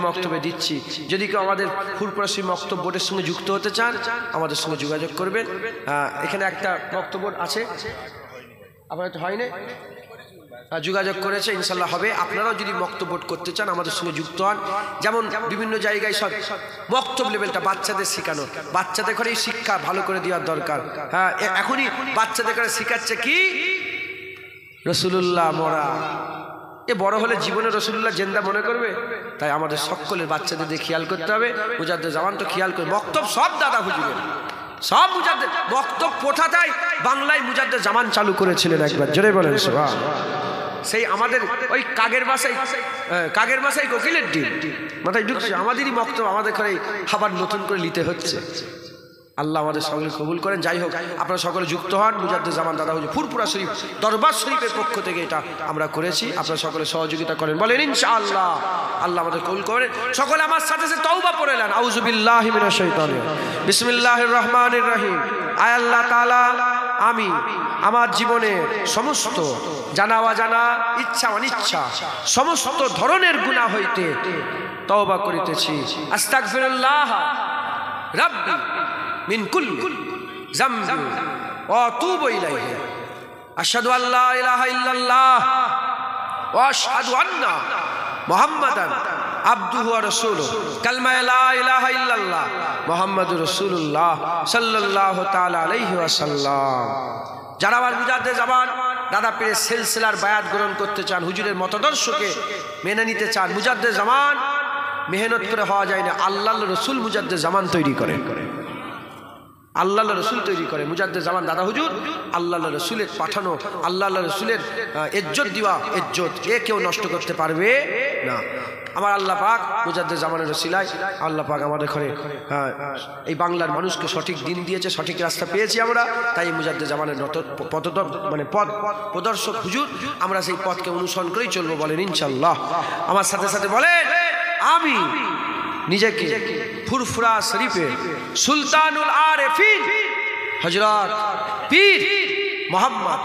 মক্তবে দিচ্ছি। যদি কেউ আমাদের ফুরফুরা শরীফ মক্তব বোর্ডের সঙ্গে যুক্ত হতে চান, আমাদের সঙ্গে যোগাযোগ করবেন। এখানে একটা মক্তব বোর্ড আছে, আপনার তো হয়নি, যোগাযোগ করেছে, ইনশাল্লাহ হবে। আপনারাও যদি বক্তব্য করতে চান আমাদের সঙ্গে যুক্ত হন। যেমন বিভিন্ন জায়গায় সব বক্তব্য লেভেলটা বাচ্চাদের শেখানো, বাচ্চাদের ঘরে শিক্ষা ভালো করে দেওয়ার দরকার। হ্যাঁ, এখনই বাচ্চাদের ঘরে শেখাচ্ছে কি রসুলুল্লাহ মরা, এ বড় হলে জীবনে রসুলুল্লাহ জেন্দা মনে করবে। তাই আমাদের সকলের বাচ্চাদের খেয়াল করতে হবে। মুজাদ্দেদ জামান তো খেয়াল করে, বক্তব্য সব দাদা হুজুরের, সব মুজাদ্দেদ বক্তব্য প্রথাটাই বাংলায় মুজাদ্দেদ জামান চালু করেছিলেন একবার, জোরে বলেন সুবহানাল্লাহ। সেই আমাদের ওই কাগের বাসায় কোকিলের ডিম মাথায় ঢুকছে, আমাদেরই বক্তব্য আমাদের ঘরে খাবার নতুন করে নিতে হচ্ছে। আল্লাহ আমাদের সকলে কবুল করেন। যাই হোক, আপনারা সকলে যুক্ত হন। মুজাদ্দেদ জামান দাদা হুজুর ফুরফুরা শরীফ দরবার শরীফের পক্ষ থেকে এটা আমরা করেছি, আপনারা সকলে সহযোগিতা করেন, বলেন ইনশাআল্লাহ। আল্লাহ আমাদের কবুল করেন। সকলে আমার সাথে সাথে তওবা পড়ে নেন। আউযু বিল্লাহি মিনাশ শাইতানির বিসমিল্লাহির রহমানির রহিম। আয় আল্লাহ তাআলা, আমি আমার জীবনে সমস্ত জানা অজানা, ইচ্ছা অনিচ্ছা, সমস্ত ধরনের গুনাহ হইতে তওবা করিতেছি। আস্তাগফিরুল্লাহ রাব্বি মিন কুল্লি যামবি ওয়া আতুবু ইলাইহি। আশহাদু আল্লা ইলাহা ইল্লাল্লাহ ওয়া আশহাদু আন্না মুহাম্মাদান আবদুহু ওয়া রাসূলুহু। কালমা লা ইলাহা ইল্লাল্লাহ মুহাম্মাদুর রাসূলুল্লাহ সাল্লাল্লাহু তাআলা আলাইহি ওয়াসাল্লাম। যারা আবার মুজাদ্দেদ জামান দাদা পীরের সিলসিলার বায়াত গ্রহণ করতে চান, হুজুরের মতাদর্শকে মেনে নিতে চান, মুজাদ্দেদ জামান মেহনত করে হওয়া যায় না, আল্লাহর রাসূল মুজাদ্দেদ জামান তৈরি করেন, আল্লাহর রাসূল তৈরি করে। মুজাদ্দেদ জামান দাদা হুজুর আল্লাহর রাসূলের পাঠানো, আল্লাহর রাসূলের ইজ্জত দিওয়া, ইজ্জত এ কেউ নষ্ট করতে পারবে না। আমার আল্লাহ পাক মুজাদ্দেদ জামানের ওসিলায় আল্লাহ পাক আমাদের ঘরে এই বাংলার মানুষকে সঠিক দিন দিয়েছে, সঠিক রাস্তা পেয়েছি আমরা। তাই মুজাদ্দেদ জামানের পথ প্রদর্শক হুজুর, আমরা সেই পথকে অনুসরণ করেই চলবো, বলেন ইনশাআল্লাহ। আমার সাথে সাথে বলেন, আমি নিজেকে ফুরফুরা শরীফে সুলতানুল আরেফিন হযরত পীর মোহাম্মদ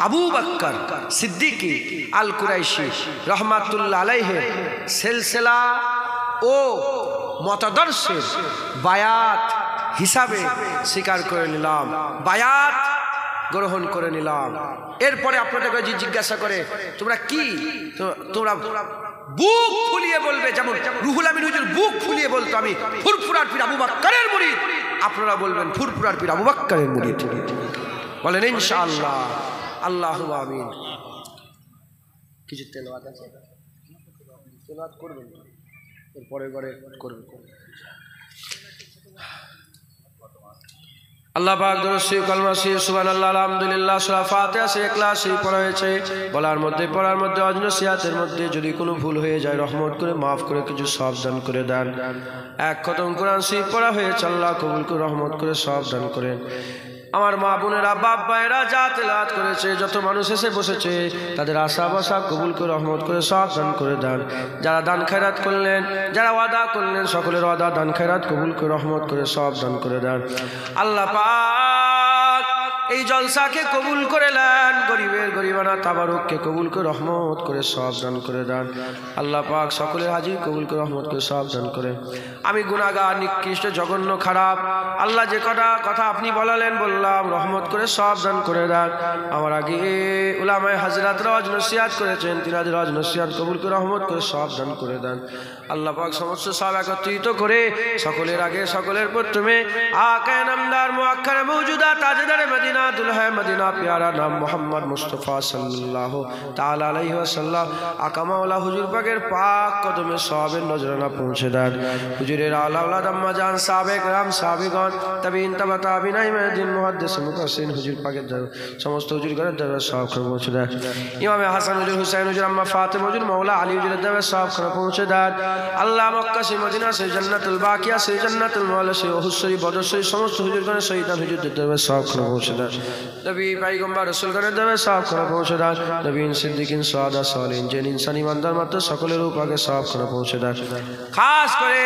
আবু বকর সিদ্দিকী আল কুরাইশি রহমাতুল্লাহ আলাইহির সিলসিলা ও মতাদর্শের বায়াত হিসাবে স্বীকার করে নিলাম, বায়াত গ্রহণ করে নিলাম। এরপরে আপনাদের কাছে জিজ্ঞাসা করে, তোমরা কি, তোমরা বুক ফুলিয়ে বলবে, যেমন রুহুল আমিন হুজুর বুক ফুলিয়ে বলতো আমি ফুরফুরার পীর আবু বকরের মুরিদ, আপনারা বলবেন ফুরফুরার পীর আবু বকরের মুরিদ, বলেন ইনশাআল্লাহ। আল্লাহুম্মা আমিন। কিছু তেলাওয়াত আছে, তেলাওয়াত করবেন, এরপরে করবেন। আল্লাহ পাক দরুদ শরীফ, কালমা শরীফ, সুবহানাল্লাহ, আলহামদুলিল্লাহ, সূরা ফাতিহা শরীফ, ইখলাস শরীফ পড়া হয়েছে। পড়ার মধ্যে অজনসিয়াতের মধ্যে যদি কোনো ভুল হয়ে যায় রহমত করে মাফ করে কিছু সওয়াব দান করে দেন। এক খতম কোরআন শরীফ পড়া হয়েছে, আল্লাহ কবুল করে রহমত করে সওয়াব দান করেন। আমার মা বোনেরা, বাপ ভাইয়েরা যা তেলাওয়াত করেছে, যত মানুষ এসে বসেছে, তাদের আশা বাসা কবুল করে রহমত করে সওয়াব দান করে দেন। যারা দান খয়রাত করলেন, যারা ওয়াদা করলেন, সকলের ওয়াদা দান খয়রাত কবুল করে রহমত করে সওয়াব দান করে দেন। আল্লাহ পাক এই জলসাকে কবুল করে নেন, গরিবের গরিবানা তাবারুককে কবুল করে রহমত করে সওয়াব দান করে দেন। আল্লাহ পাক সকলের হাজির কবুল করে রহমত করে সওয়াব দান করেন। আমি গুনাহগার, নিকৃষ্ট, জঘন্য, খারাপ, আল্লাহ যে কটা কথা আপনি বলালেন বললাম, রহমত করে সওয়াব দান করে দেন। আমার আগে উলামায়ে হাজরাতরা ওয়াজ নসিহত করেছেন, তিনাদের ওয়াজ নসিহত কবুল করে রহমত করে সওয়াব দান করে দেন। আল্লাহ পাক সমস্ত সওয়াব একত্রিত করে সকলের আগে সকলের প্রথমে আকায়ে নামদার মুআক্কার মওজুদা তাজদার মদিনা দুলহা মদিনা প্যারা নাম মোহাম্মদ মুস্তাফা সাল্লাল্লাহু তাআলা আলাইহি ওয়াসাল্লাম আকা মাওলা হুজুর পাকের পাক কদমে সওয়াবের নজরানা পৌঁছে দেন। হুজুরের আলা আওলাদ আম্মা জান সাহাবে کرام সাহাবীগণ তাবিঈন তাবা তাবিঈন ইমামুদ্দিন মুহাদ্দিস মুফাসসির হুজুর পাকের সমস্ত হুজুর ঘরের দরবার সওয়াব করে পৌঁছে দেন। ইমামে হাসান হুজুর, হুসাইন হুজুর, আম্মা ফাতেমা হুজুর, মাওলা আলী হুজুরের দরবার সওয়াব করে পৌঁছে দেন। আল্লাহ মক্কা সে মদিনা সে জান্নাতুল বাকিয়া সে জান্নাতুল মাওলা সে ওহুদ শরীফ, বদর শরীফ সমস্ত হুজুরগণের শহীদান হুজুরদের দরবার সওয়াব করে পৌঁছে দেন। নবী পয়গম্বর রাসূলগণের দরবারে সওয়াব করে পৌঁছে দেন। নবীন সিদ্দিকিন সুহাদা সালিহিন জিন ইনসান ইমানদার মাত্র সকলের উপরে সওয়াব করে পৌঁছে দেন। খাস করে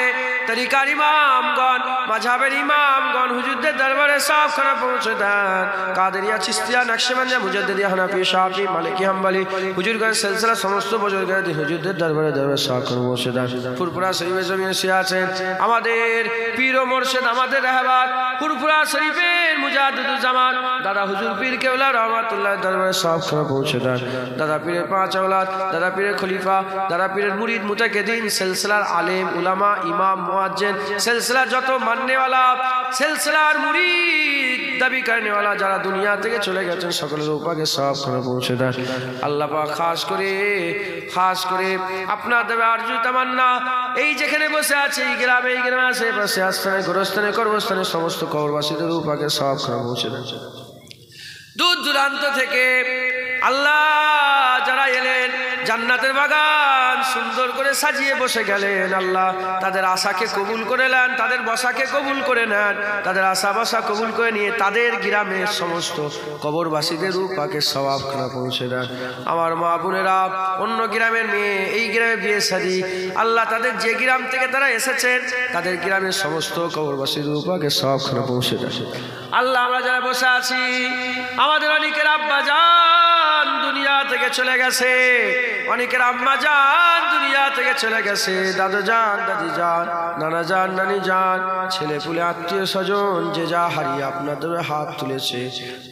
তরিকার ইমামগণ, মাযহাবের ইমামগণ হুজুরদের দরবারে সবখানা পৌঁছে দেন। কাদেরিয়া, চিশতিয়া, নকশবন্দিয়া, মুজাদ্দিদিয়া, হানাফি, শাফি, মালিকি, হাম্বলি হুজুরগণ সিলসিলা সমস্ত বুজুর্গের হুজুরদের দরবারে সবখানা পৌঁছে দেন। ফুরফুরা শরীফে জমিয়ে শুয়ে আছেন আমাদের পীর ও মুর্শিদ, আমাদের রাহবার ফুরফুরা শরীফের মুজাদ্দিদুল জামান দাদা হুজুর পীর কেবলা রহমাতুল্লাহ দরবারে সবখানা পৌঁছে দেন। দাদা পীরের 5 আওলাদ, দাদা পীরের খলিফা, দাদা পীরের মুরিদ মুতাকিদিন, সিলসিলার আলেম উলামা, ইমাম, মুয়াজ্জিন, সিলসিলার যত মাননেওয়ালা, সিলসিলার মুরিদ দাবি করনেওয়ালা যারা দুনিয়া থেকে চলে গেছেন সকলের উপাকে সবখানে পৌঁছে দেন। আল্লাহ পাক খাস করে আপনাদের আরজু তামান্না এই যেখানে বসে আছে এই গ্রামে আশেপাশে আস্থানে গোরস্থানে কর্মস্থানে সমস্ত কবরবাসীদের উপাকে সবখানে পৌঁছে দেন। দূর দূরান্ত থেকে আল্লাহ যারা এলেন জান্নাতের বাগান সুন্দর করে সাজিয়ে বসে গেলেন, আল্লাহ তাদের আশাকে কবুল করে নেন, তাদের বসাকে কবুল করে নেন, তাদের আশা বসা কবুল করে নিয়ে তাদের গ্রামের সমস্ত কবরবাসীদের পাকে সওয়াবখানা পৌঁছে দেন। আমার মা বোনেরা অন্য গ্রামের মেয়ে এই গ্রামে বিয়ে শাদী, আল্লাহ তাদের যে গ্রাম থেকে তারা এসেছেন তাদের গ্রামের সমস্ত কবরবাসীর পাকে সওয়াবখানা পৌঁছে দেন। আল্লাহ আমরা যারা বসে আছি আমাদের অনেকের আব্বা জান দুনিয়া থেকে চলে গেছে, অনেকের আম্মা জান দুনিয়া থেকে চলে গেছে, দাদু জান, দাদি জান, নানা জান, নানি জান, ছেলে পুলে, আত্মীয় স্বজন যে যা হারিয়ে আপনাদের হাত তুলেছে,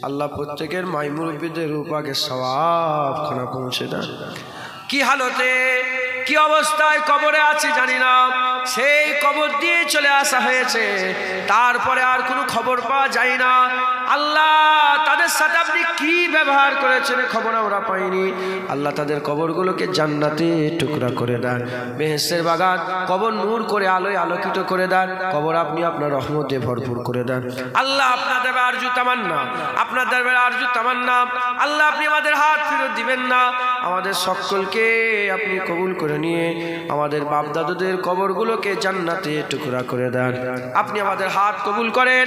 আল্লাহ প্রত্যেকের মাই মুরব্বীদের রূপাকে সওয়াবখানা পৌঁছে দেন। কি হালতে কি অবস্থায় কবরে আছি জানি না, সেই কবর দিয়ে চলে আসা হয়েছে, তারপরে আর কোনো খবর পাওয়া যায় না। আল্লাহ তাদের সাথে আপনি কি ব্যবহার করেছেন খবর আমরা পাইনি। আল্লাহ তাদের কবরগুলোকে জান্নাতে টুকরা করে দেন, বেহেশতের বাগান কবর নূর করে আলোয় আলোকিত করে দেন, কবর আপনি আপনার রহমতে ভরপুর করে দেন। আল্লাহ আপনাদের আরজু তামান্না, আপনাদের আরজু তামান্না আল্লাহ আপনি আমাদের হাত ফেরত দিবেন না, আমাদের সকলকে আপনি কবুল করে নিয়ে আমাদের বাপ দাদুদের কবরগুলোকে জান্নাতে টুকরা করে দেন। আপনি আমাদের হাত কবুল করেন,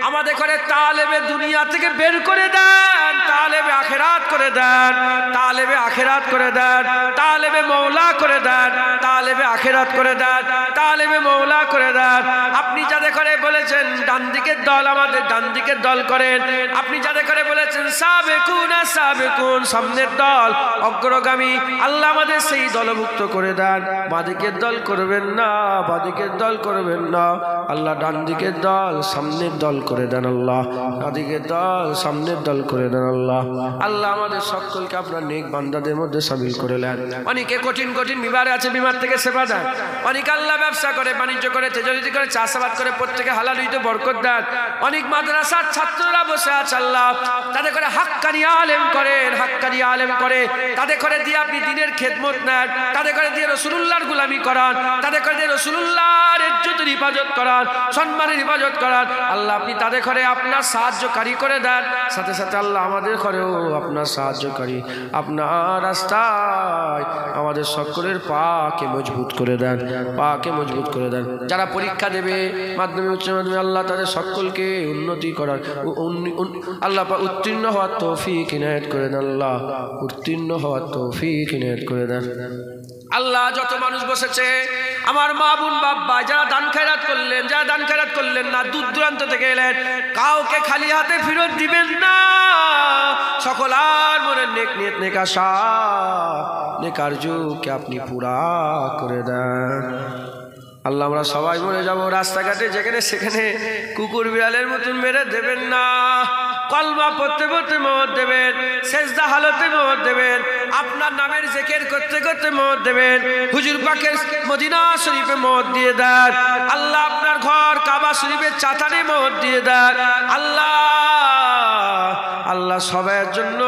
আমাদের করে তালেবে দুনিয়া থেকে বের করে দেন, তালেবে আখিরাত করে দেন, তালেবে আখিরাত করে দেন, তালেবে মওলা করে দেন, তালেবে আখিরাত করে দেন, তালেবে মওলা করে দেন। আপনি যাদের করে বলেছেন ডান দিকের দল আমাদের ডান দিকের দল করেন, আপনি যাদের করে বলেছেন সাবেকুন সাবেকুন সামনের দল অগ্রগামী, আল্লাহ আমাদের সেই দলভুক্ত করে দেন। বাঁদিকের দল করবেন না, বাঁদিকের দল করবেন না, আল্লাহ ডান দিকের দল সামনের দল করে দেন, আল্লাহ বাঁদিকের দল সামনের দল করে দেন। আল্লাহ আল্লাহ আমাদের সকলকে আপনার নেক বান্দাদের মধ্যে শামিল করে নেন। অনেকে কঠিন কঠিন বিমারে আছে, বিমার থেকে সেবা দেন, অনেকে আল্লাহ ব্যবসা করে, বাণিজ্য করে, তেজরিতি করে, চাষাবাদ করে, প্রত্যেকে হালাল হইতে বরকত দেন। অনেক মাদ্রাসার ছাত্ররা বসে আছে, আল্লাহ তাদের করে হাক্কানি আলেম করেন, হাক্কানি আলেম করে তাদের করে দিয়ে আপনি দিনের খেদমত নেন, তাদের করে দিয়ে রাসূলুল্লাহর গোলামি করান, তাদের করে দিয়ে রাসূলুল্লাহর ইজ্জতের হিফাজত করান, সম্মানের হিফাজত করান। আল্লাহ আপনি তাদের করে আপনার সাহায্যকারী করে দেন, সাথে সাথে আল্লাহ আমাদের ঘরেও আপনার সাহায্যকারী, আপনার রাস্তায় আমাদের সকলের পাকে মজবুত করে দেন, পাকে মজবুত করে দেন। যারা পরীক্ষা দেবে মাধ্যমিক উচ্চ মাধ্যমিক, আল্লাহ তাদের সকলকে উন্নতি করার আল্লাহ উত্তীর্ণ হওয়ার তৌফিক ইনায়েত করে দেন, আল্লাহ উত্তীর্ণ হওয়ার তৌফিক ইনায়েত করে দেন। আল্লাহ যত মানুষ বসেছে আমার মা বোন বাবা যারা দান খয়রাত করলেন, যারা দান খয়রাত করলেন না, দূর দূরান্ত থেকে এলেন, কাউকে খালি হাতে ফেরত দিবেন না, সকল আর মনের নেক নিয়ত নেক আশা নেক আরজুকে আপনি পুরা করে দেন। আল্লাহ আমরা সবাই মরে যাব, রাস্তাঘাটে যেখানে সেখানে কুকুর বিড়ালের মতন মেরে দেবেন না, কলমা পড়তে পড়তে মত দেবেন, সেজদা হালতে মত দেবেন, আপনার নামের জিকির করতে করতে মত দেবেন, হুজুর পাকের মদিনা শরীফে মত দিয়ে দেন, আল্লাহ আপনার ঘর কাবা শরীফের চাতানে মত দিয়ে দেন। আল্লাহ আল্লাহ সবার জন্য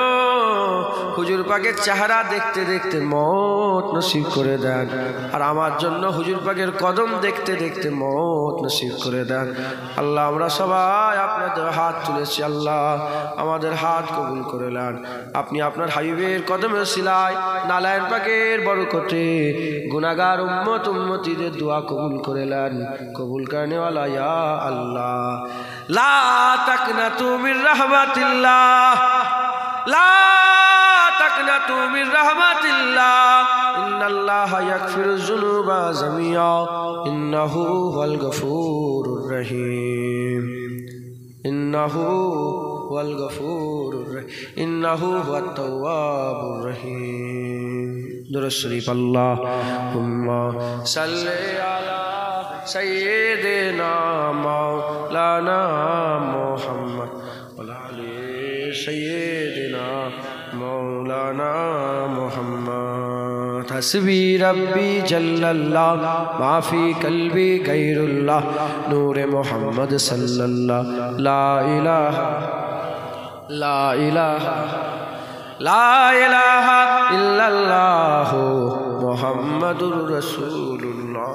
হুজুর পাকের চেহারা দেখতে দেখতে মত নসিব করে দেন, আর আমার জন্য হুজুর পাকের কদম দেখতে দেখতে মত নসিব করে দেন। আল্লাহ আমরা সবাই আপনাদের হাত তুলেছি, আল্লাহ আমাদের হাত কবুল করে নেন। আপনি আপনার হাবিবের কদমের সিলায় নালায়ের পাকের বরকতে গুনাহগার উম্মত উম্মতিদের দোয়া কবুল করে নেন, কবুল করনে ওয়ালা ইয়া আল্লাহ। লা তাকনাতু মির রাহমাতিল্লাহ, লা তাকনাতু মির রাহমাতিল্লাহ, ইন্নাল্লাহ यगफिरु ज़ुनूबा जमीआ इन्नहु हुवल गफूरुर रहीम इन्नहु हुवल गफूरुर रहीम इन्नहु हुवत तव्वाबुर रहीम। दुरूद शरीफ अल्लाहुम्मा सल्लि अला सय्यिदिना मौलाना मुहम्मद व अली सय्यिदिना मौलाना मुहम्मद। हस्बी रब्बी जल्लल्लाह माफी कल्बी गैरुल्लाह नूर मुहम्मद सल्लल्लाह ला इलाहा ला इलाहा ला इलाहा इल्लल्लाहु मुहम्मदुर रसूलुल्लाह।